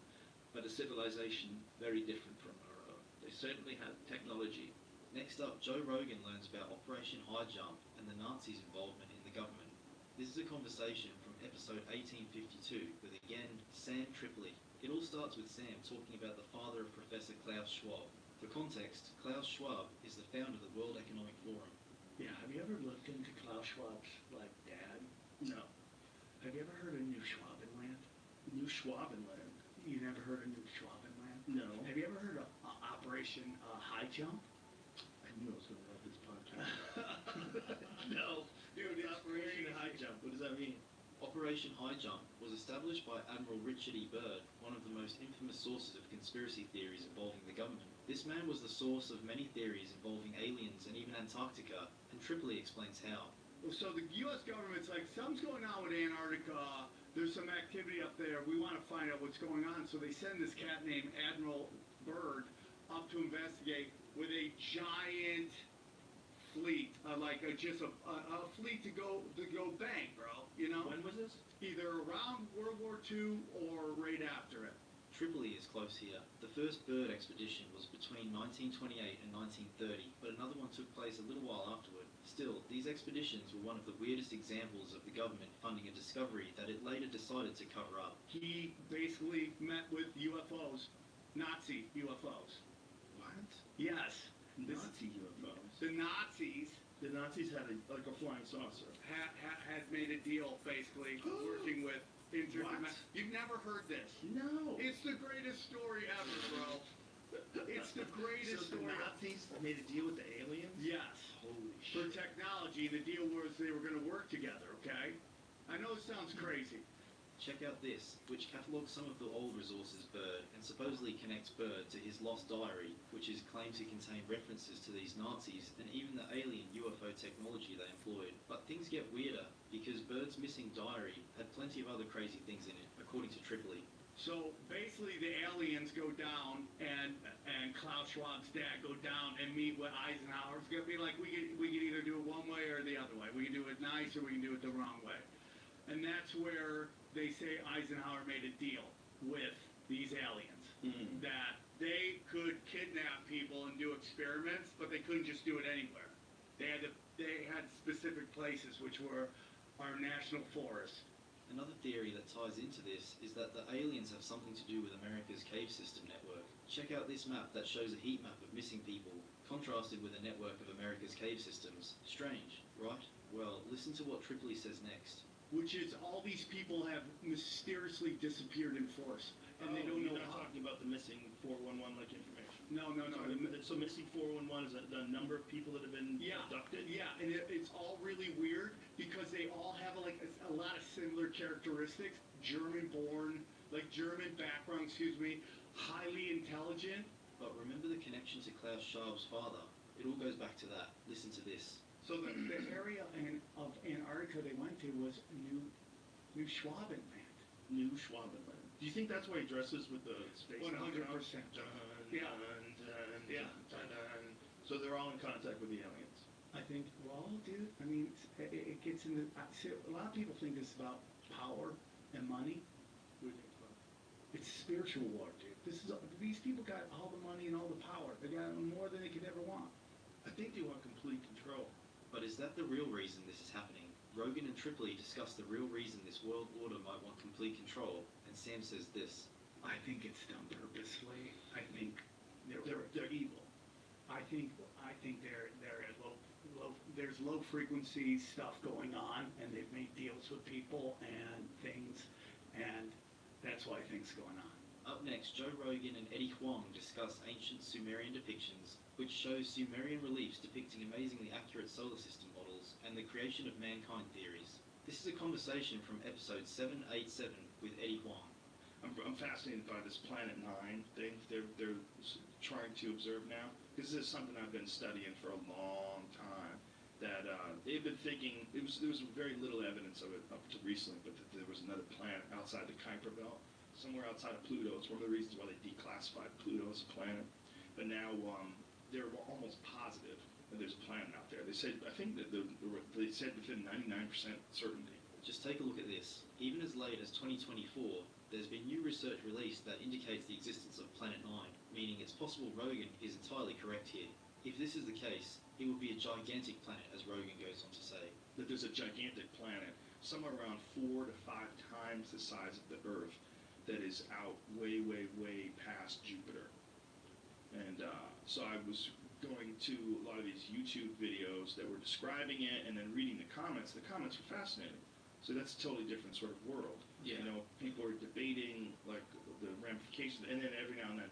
But a civilization very different from our own. They certainly had technology. Next up, Joe Rogan learns about Operation High Jump and the Nazis' involvement in the government. This is a conversation from episode 1852 with, again, Sam Tripoli. It all starts with Sam talking about the father of Professor Klaus Schwab. For context, Klaus Schwab is the founder of the World Economic Forum. Yeah, have you ever looked into Klaus Schwab's, dad? No. Have you ever heard of New Schwabenland? New Schwabenland? You never heard of New Schwabenland? No. Have you ever heard of Operation High Jump? I knew I was going to love this podcast. No. Dude, Operation High Jump. What does that mean? Operation High Jump was established by Admiral Richard E. Byrd, one of the most infamous sources of conspiracy theories involving the government. This man was the source of many theories involving aliens and even Antarctica, and Tripoli explains how. So the U.S. government's like, something's going on with Antarctica, there's some activity up there, we want to find out what's going on. So they send this cat named Admiral Byrd up to investigate with a giant fleet, just a fleet to go bang, bro, you know? When was this? Either around World War II or right after it. Tripoli is close here. The first Byrd expedition was between 1928 and 1930, but another one took place a little while afterward. Still, these expeditions were one of the weirdest examples of the government funding a discovery that it later decided to cover up. He basically met with UFOs, Nazi UFOs. What? Yes. Nazi UFOs? The Nazis had a flying saucer. had made a deal, basically, working with You've never heard this? No. It's the greatest story ever, bro. It's the greatest So the story. Nazis made a deal with the aliens? Yes. Holy For shit. technology, the deal was they were going to work together, okay? I know it sounds crazy. Check out this, which catalogues some of the old resources Byrd and supposedly connects Byrd to his lost diary, which is claimed to contain references to these Nazis and even the alien UFO technology they employed. But things get weirder, because Byrd's missing diary had plenty of other crazy things in it, according to Tripoli. So basically, the aliens go down, and Klaus Schwab's dad go down and meet with Eisenhower. It's gonna be like we could either do it one way or the other way. We can do it nice or we can do it the wrong way. And that's where they say Eisenhower made a deal with these aliens that they could kidnap people and do experiments, but they couldn't just do it anywhere. They had specific places, which were our national forests, Another theory that ties into this is that the aliens have something to do with America's cave system network. Check out this map that shows a heat map of missing people, contrasted with a network of America's cave systems. Strange, right? Well, listen to what Tripoli says next. Which is all these people have mysteriously disappeared in force, and they don't know You're not how. talking about the missing 411 like information. No. So missing 411 is the number of people that have been abducted? Yeah, and it's all really weird because they all have like a lot of similar characteristics. German-born, like German background, highly intelligent. But remember the connection to Klaus Schwab's father? It all goes back to that. Listen to this. So the area of Antarctica they went to was New Schwabenland. New Schwabenland. Do you think that's why he dresses with the space 100%. Yeah. So they're all in contact with the aliens. I think, well, dude, I mean, it gets into, a lot of people think it's about power and money. What do you think about? It's spiritual war, dude. These people got all the money and all the power. They got more than they could ever want. I think they want complete control. But is that the real reason this is happening? Rogan and Tripoli discuss the real reason this world order might want complete control, and Sam says this. I think it's done purposely. I think They're evil. I think they're at there's low frequency stuff going on, and they've made deals with people and things, and that's why things going on. Up next, Joe Rogan and Eddie Huang discuss ancient Sumerian depictions, which shows Sumerian reliefs depicting amazingly accurate solar system models and the creation of mankind theories. This is a conversation from episode 787 with Eddie Huang. I'm fascinated by this Planet 9 thing they're trying to observe now. This is something I've been studying for a long time. That they've been thinking, there was very little evidence of it up to recently, but that there was another planet outside the Kuiper Belt, somewhere outside of Pluto. It's one of the reasons why they declassified Pluto as a planet. But now they're almost positive that there's a planet out there. They said, I think that they said within 99% certainty. Just take a look at this. Even as late as 2024, there's been new research released that indicates the existence of Planet 9, meaning it's possible Rogan is entirely correct here. If this is the case, it would be a gigantic planet, as Rogan goes on to say. That there's a gigantic planet, somewhere around 4 to 5 times the size of the Earth, that is out way, way, way past Jupiter. And so I was going to a lot of these YouTube videos that were describing it and then reading the comments. The comments were fascinating. So that's a totally different sort of world. Yeah. You know, people are debating like the ramifications, and then every now and then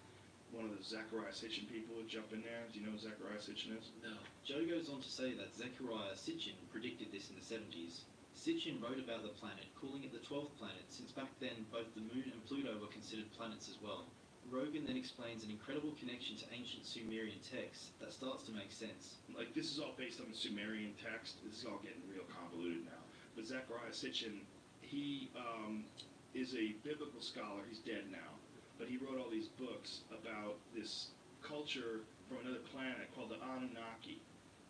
one of the Zechariah Sitchin people would jump in there. Do you know who Zechariah Sitchin is? No. Joe goes on to say that Zechariah Sitchin predicted this in the 70s. Sitchin wrote about the planet, calling it the 12th planet, since back then both the Moon and Pluto were considered planets as well. Rogan then explains an incredible connection to ancient Sumerian texts that starts to make sense. Like, this is all based on the Sumerian text. This is all getting real convoluted now. But Zechariah Sitchin, he is a biblical scholar. He's dead now. But he wrote all these books about this culture from another planet called the Anunnaki.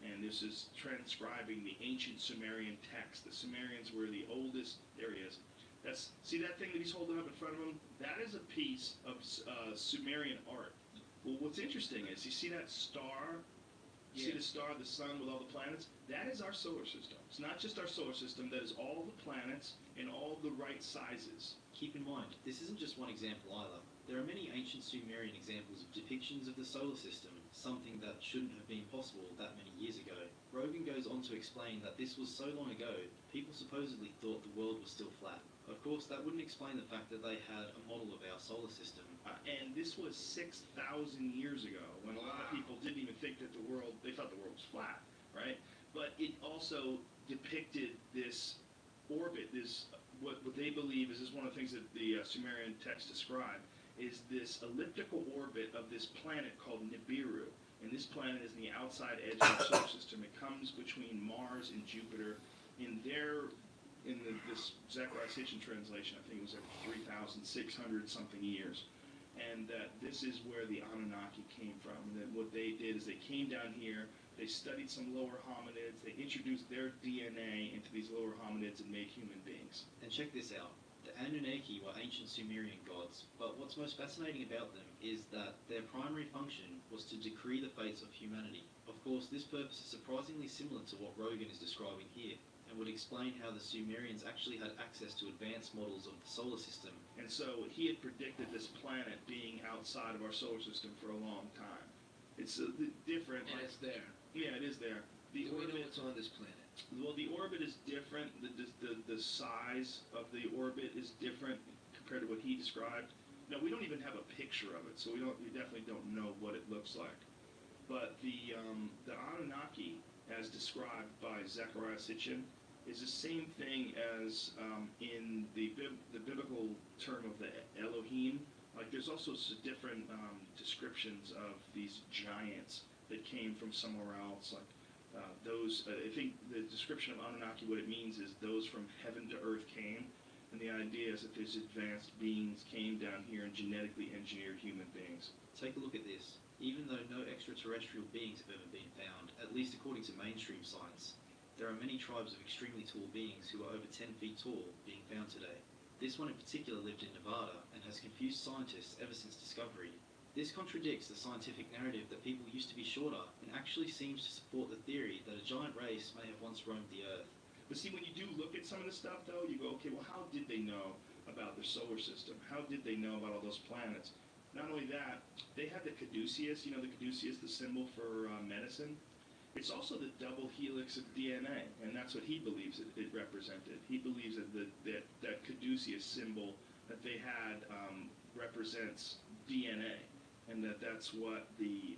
And this is transcribing the ancient Sumerian text. The Sumerians were the oldest. There he is. See that thing that he's holding up in front of him? That is a piece of Sumerian art. Well, what's interesting is, you see that star? See the star, the sun with all the planets? That is our solar system. It's not just our solar system, that is all the planets in all the right sizes. Keep in mind, this isn't just one example either. There are many ancient Sumerian examples of depictions of the solar system, something that shouldn't have been possible that many years ago. Rogan goes on to explain that this was so long ago, people supposedly thought the world was still flat. Of course, that wouldn't explain the fact that they had a model of our solar system. And this was 6,000 years ago, when a lot of people didn't even think that they thought the world was flat, right? But it also depicted this orbit, what they believe is one of the things that the Sumerian texts describe, is this elliptical orbit of this planet called Nibiru. And this planet is in the outside edge of the solar system. It comes between Mars and Jupiter. This Zechariah Sitchin translation, I think it was every 3,600 something years. And that this is where the Anunnaki came from. And that what they did is they came down here, they studied some lower hominids, they introduced their DNA into these lower hominids and made human beings. And check this out. The Anunnaki were ancient Sumerian gods, but what's most fascinating about them is that their primary function was to decree the fates of humanity. Of course, this purpose is surprisingly similar to what Rogan is describing here, and would explain how the Sumerians actually had access to advanced models of the solar system. And so he had predicted this planet being outside of our solar system for a long time. It's different. And it's there. Yeah, it is there. The Do we know orbit, what's on this planet? well, the orbit is different. The size of the orbit is different compared to what he described. No, we don't even have a picture of it, so we definitely don't know what it looks like. But the Anunnaki, as described by Zecharia Sitchin, is the same thing as in the biblical term of the Elohim. Like there's also different descriptions of these giants that came from somewhere else. Like those, I think the description of Anunnaki, what it means is those from heaven to earth came. And the idea is that these advanced beings came down here and genetically engineered human beings. Take a look at this. Even though no extraterrestrial beings have ever been found, at least according to mainstream science, there are many tribes of extremely tall beings who are over 10 feet tall being found today. This one in particular lived in Nevada and has confused scientists ever since discovery. This contradicts the scientific narrative that people used to be shorter and actually seems to support the theory that a giant race may have once roamed the Earth. But see, when you do look at some of this stuff, though, you go, okay, well, how did they know about their solar system? How did they know about all those planets? Not only that, they had the caduceus, the caduceus, the symbol for medicine. It's also the double helix of DNA, and that's what he believes it represented. He believes that caduceus symbol that they had represents DNA, and that's what the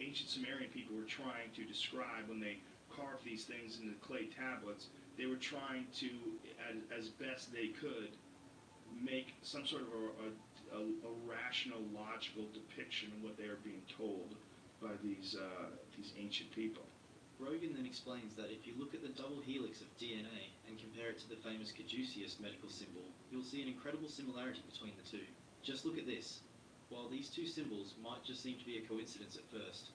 ancient Sumerian people were trying to describe when they carved these things into clay tablets. They were trying to, as best they could, make some sort of a rational, logical depiction of what they are being told by these ancient people. Rogan then explains that if you look at the double helix of DNA and compare it to the famous caduceus medical symbol, you'll see an incredible similarity between the two. Just look at this. While these two symbols might just seem to be a coincidence at first,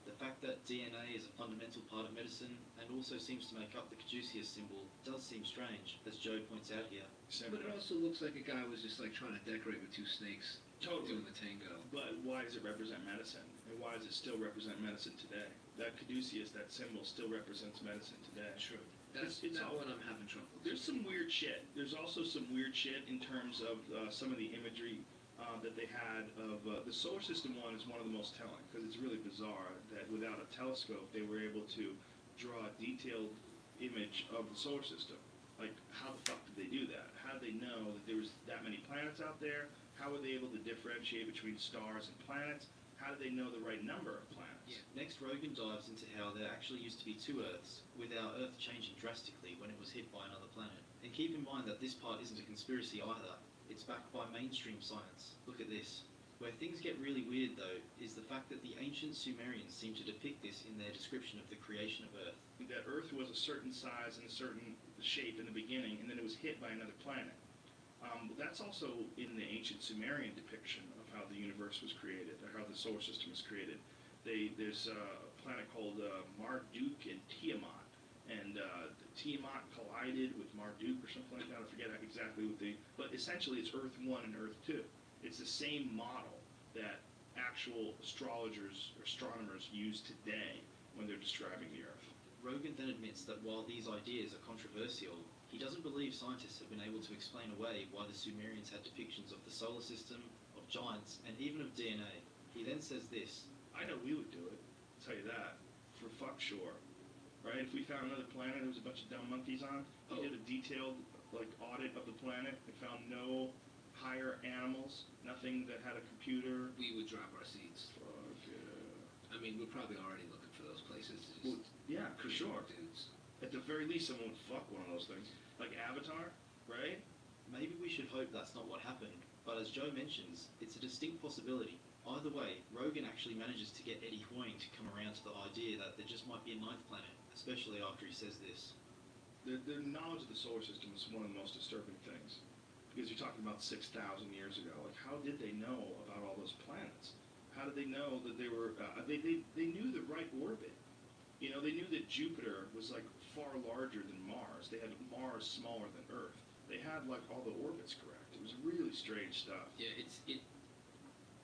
the fact that DNA is a fundamental part of medicine and also seems to make up the caduceus symbol does seem strange, as Joe points out here. But it also looks like a guy was just like trying to decorate with two snakes. Totally. Doing the tango. But why does it represent medicine? And why does it still represent medicine today? That caduceus, that symbol, still represents medicine today. True. That's not what I'm having trouble with. There's some weird shit. There's also some weird shit in terms of some of the imagery that they had of the solar system one is one of the most telling, because it's really bizarre that without a telescope they were able to draw a detailed image of the solar system. Like, how the fuck did they do that? How did they know that there was that many planets out there? How were they able to differentiate between stars and planets? How did they know the right number of planets? Yeah. Next, Rogan dives into how there actually used to be two Earths, with our Earth changing drastically when it was hit by another planet. And keep in mind that this part isn't a conspiracy either. It's backed by mainstream science. Look at this. Where things get really weird, though, is the fact that the ancient Sumerians seem to depict this in their description of the creation of Earth. That Earth was a certain size and a certain shape in the beginning, and then it was hit by another planet. That's also in the ancient Sumerian depiction of how the universe was created, or how the solar system was created. There's a planet called Marduk and Tiamat, and Tiamat collided with Marduk or something like that. I forget exactly but essentially it's Earth 1 and Earth 2. It's the same model that actual astrologers or astronomers use today when they're describing the Earth. Rogan then admits that while these ideas are controversial, he doesn't believe scientists have been able to explain away why the Sumerians had depictions of the solar system, of giants, and even of DNA. He then says this. I know we would do it, I'll tell you that, for fuck sure. Right? If we found another planet there was a bunch of dumb monkeys on, we did a detailed audit of the planet and found no higher animals, nothing that had a computer. We would drop our seeds. Fuck yeah. I mean, we're probably already looking for those places. Well, yeah, for sure. Dudes. At the very least, someone would fuck one of those things. Like Avatar, right? Maybe we should hope that's not what happened, but as Joe mentions, it's a distinct possibility. Either way, Rogan actually manages to get Eddie Hoying to come around to the idea that there just might be a ninth planet, especially after he says this. The knowledge of the solar system is one of the most disturbing things. Because you're talking about 6,000 years ago. Like, how did they know about all those planets? How did they know that they were, they knew the right orbit. You know, they knew that Jupiter was far larger than Mars. They had Mars smaller than Earth. They had all the orbits correct. It was really strange stuff. Yeah,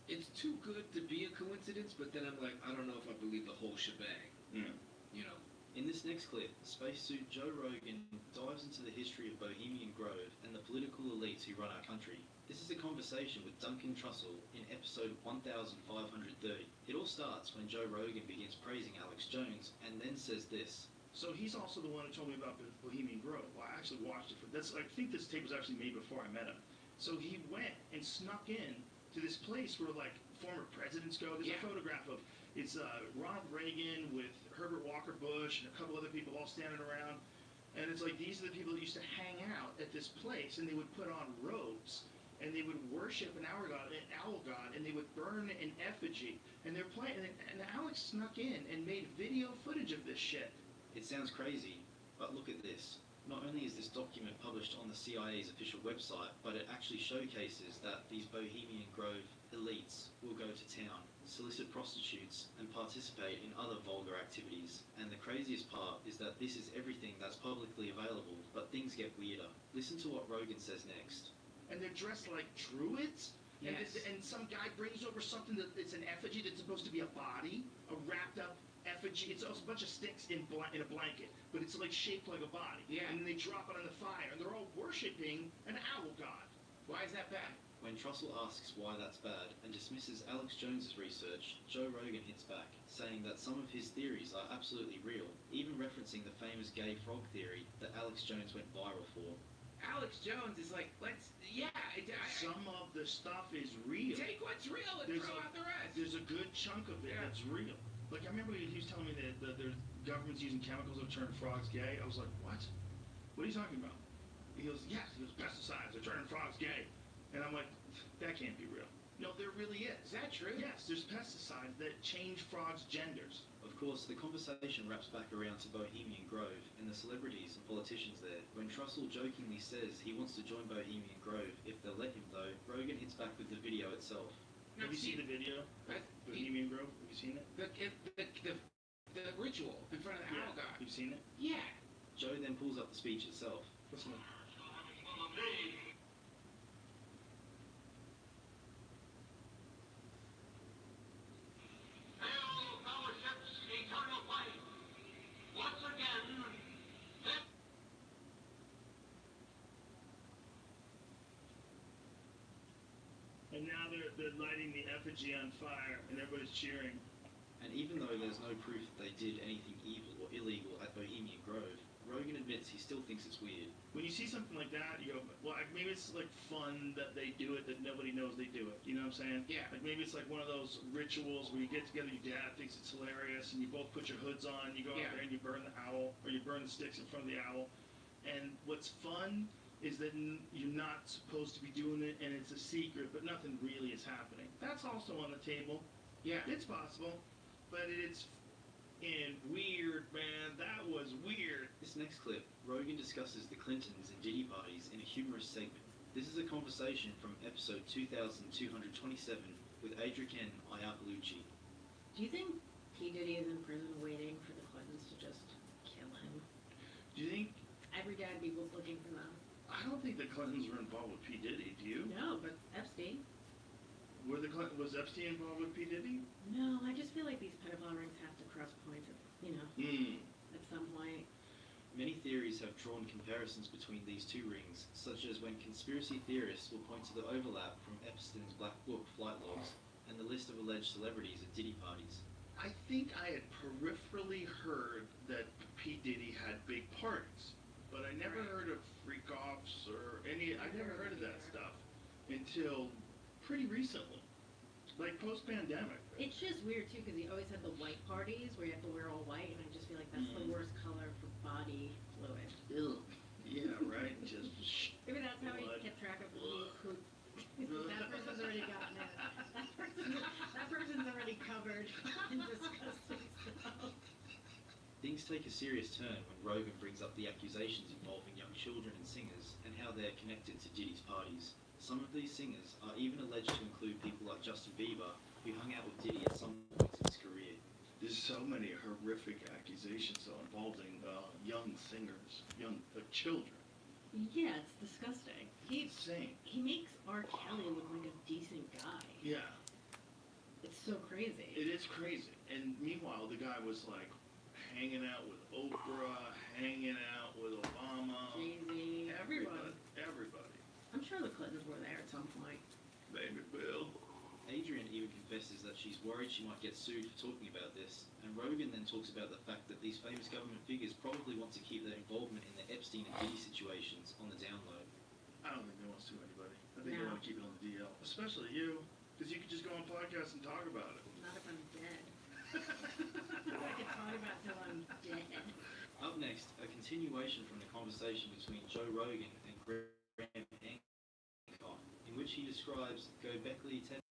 It's too good to be a coincidence, but then I'm like, I don't know if I believe the whole shebang. Yeah. You know. In this next clip, spacesuit Joe Rogan dives into the history of Bohemian Grove and the political elites who run our country. This is a conversation with Duncan Trussell in episode 1530. It all starts when Joe Rogan begins praising Alex Jones and then says this. So he's also the one who told me about Bohemian Grove. Well, I actually watched it. I think this tape was actually made before I met him. So he went and snuck in to this place where like former presidents go. There's a photograph of it's Ronald Reagan with Herbert Walker Bush and a couple other people all standing around. And it's like these are the people that used to hang out at this place, and they would put on robes and they would worship an owl god, and they would burn an effigy. And they're playing, and Alex snuck in and made video footage of this shit. It sounds crazy, but look at this. Not only is this document published on the CIA's official website, but it actually showcases that these Bohemian Grove elites will go to town, solicit prostitutes, and participate in other vulgar activities. And the craziest part is that this is everything that's publicly available, but things get weirder. Listen to what Rogan says next. And they're dressed like druids. Yes. And some guy brings over something that it's an effigy that's supposed to be a body, a wrapped up effigy. It's a bunch of sticks in a blanket, but it's like shaped like a body. Yeah. And then they drop it on the fire, and they're all worshiping an owl god. Why is that bad? When Trussell asks why that's bad and dismisses Alex Jones's research, Joe Rogan hits back, saying that some of his theories are absolutely real, even referencing the famous gay frog theory that Alex Jones went viral for. Alex Jones is like, Some of the stuff is real. Take what's real and throw out the rest. There's a good chunk of it that's real. Like, I remember he was telling me that the government's using chemicals to turn frogs gay. I was like, what? What are you talking about? He goes, yes, it was pesticides. They're turning frogs gay. And I'm like, that can't be real. No, there really is. Is that true? Yes, there's pesticides that change frogs' genders. Of course, the conversation wraps back around to Bohemian Grove and the celebrities and politicians there. When Trussell jokingly says he wants to join Bohemian Grove if they'll let him though, Rogan hits back with the video itself. Have you seen the video? Bohemian Grove? Have you seen it? The ritual in front of the owl god. You've seen it? Yeah. Joe then pulls up the speech itself. Listen. And now they're lighting the effigy on fire, and everybody's cheering. And even though there's no proof that they did anything evil or illegal at Bohemian Grove, Rogan admits he still thinks it's weird. When you see something like that, you go, well, maybe it's like fun that they do it, that nobody knows they do it. You know what I'm saying? Yeah. Like maybe it's like one of those rituals where you get together, your dad thinks it's hilarious, and you both put your hoods on, you go out there and you burn the owl, or you burn the sticks in front of the owl. And what's fun is that you're not supposed to be doing it, and it's a secret, but nothing really is happening. That's also on the table. Yeah. It's possible, but it's weird, man. That was weird. This next clip, Rogan discusses the Clintons and Diddy parties in a humorous segment. This is a conversation from episode 2227 with Adrian Iapolucci. Do you think P. Diddy is in prison waiting for the Clintons to just kill him? Do you think? Every day I'd be looking for them. I don't think the Clintons were involved with P. Diddy. Do you? No, but Epstein. Was Epstein involved with P. Diddy? No, I just feel like these pedophile rings have to cross points, at some point. Many theories have drawn comparisons between these two rings, such as when conspiracy theorists will point to the overlap from Epstein's Black Book flight logs and the list of alleged celebrities at Diddy parties. I think I had peripherally heard that P. Diddy had big parties, but I never heard of freak-offs or any. I never heard of that stuff until pretty recently, like post-pandemic. It's just weird too because he always had the white parties where you have to wear all white, and I just feel like that's the worst color for body fluid. Ew. Yeah, right. Just Maybe that's how he kept track of who. That person's already gotten it. That person's already covered in disgusting stuff. Things take a serious turn when Rogan brings up the accusations involving young children and singers and how they're connected to Diddy's parties. Some of these singers are even alleged to include people like Justin Bieber, who hung out with Diddy at some point in his career. There's so many horrific accusations though involving young singers, young children. Yeah, it's disgusting. Insane. He makes R. Kelly look like a decent guy. Yeah. It's so crazy. It is crazy. And meanwhile, the guy was like hanging out with Oprah, hanging out with Obama. Jay-Z, everyone. Everybody. I'm sure the Clintons were there at some point. Maybe Bill. Adrian even confesses that she's worried she might get sued for talking about this, and Rogan then talks about the fact that these famous government figures probably want to keep their involvement in the Epstein and Diddy situations on the down low. I don't think they want to sue anybody. I think they No. want to keep it on the DL. Especially you, because you could just go on podcasts and talk about it. Not if I'm dead. I could talk about till I'm dead. Up next, a continuation from the conversation between Joe Rogan and Graham Hancock, in which he describes Göbekli Tepe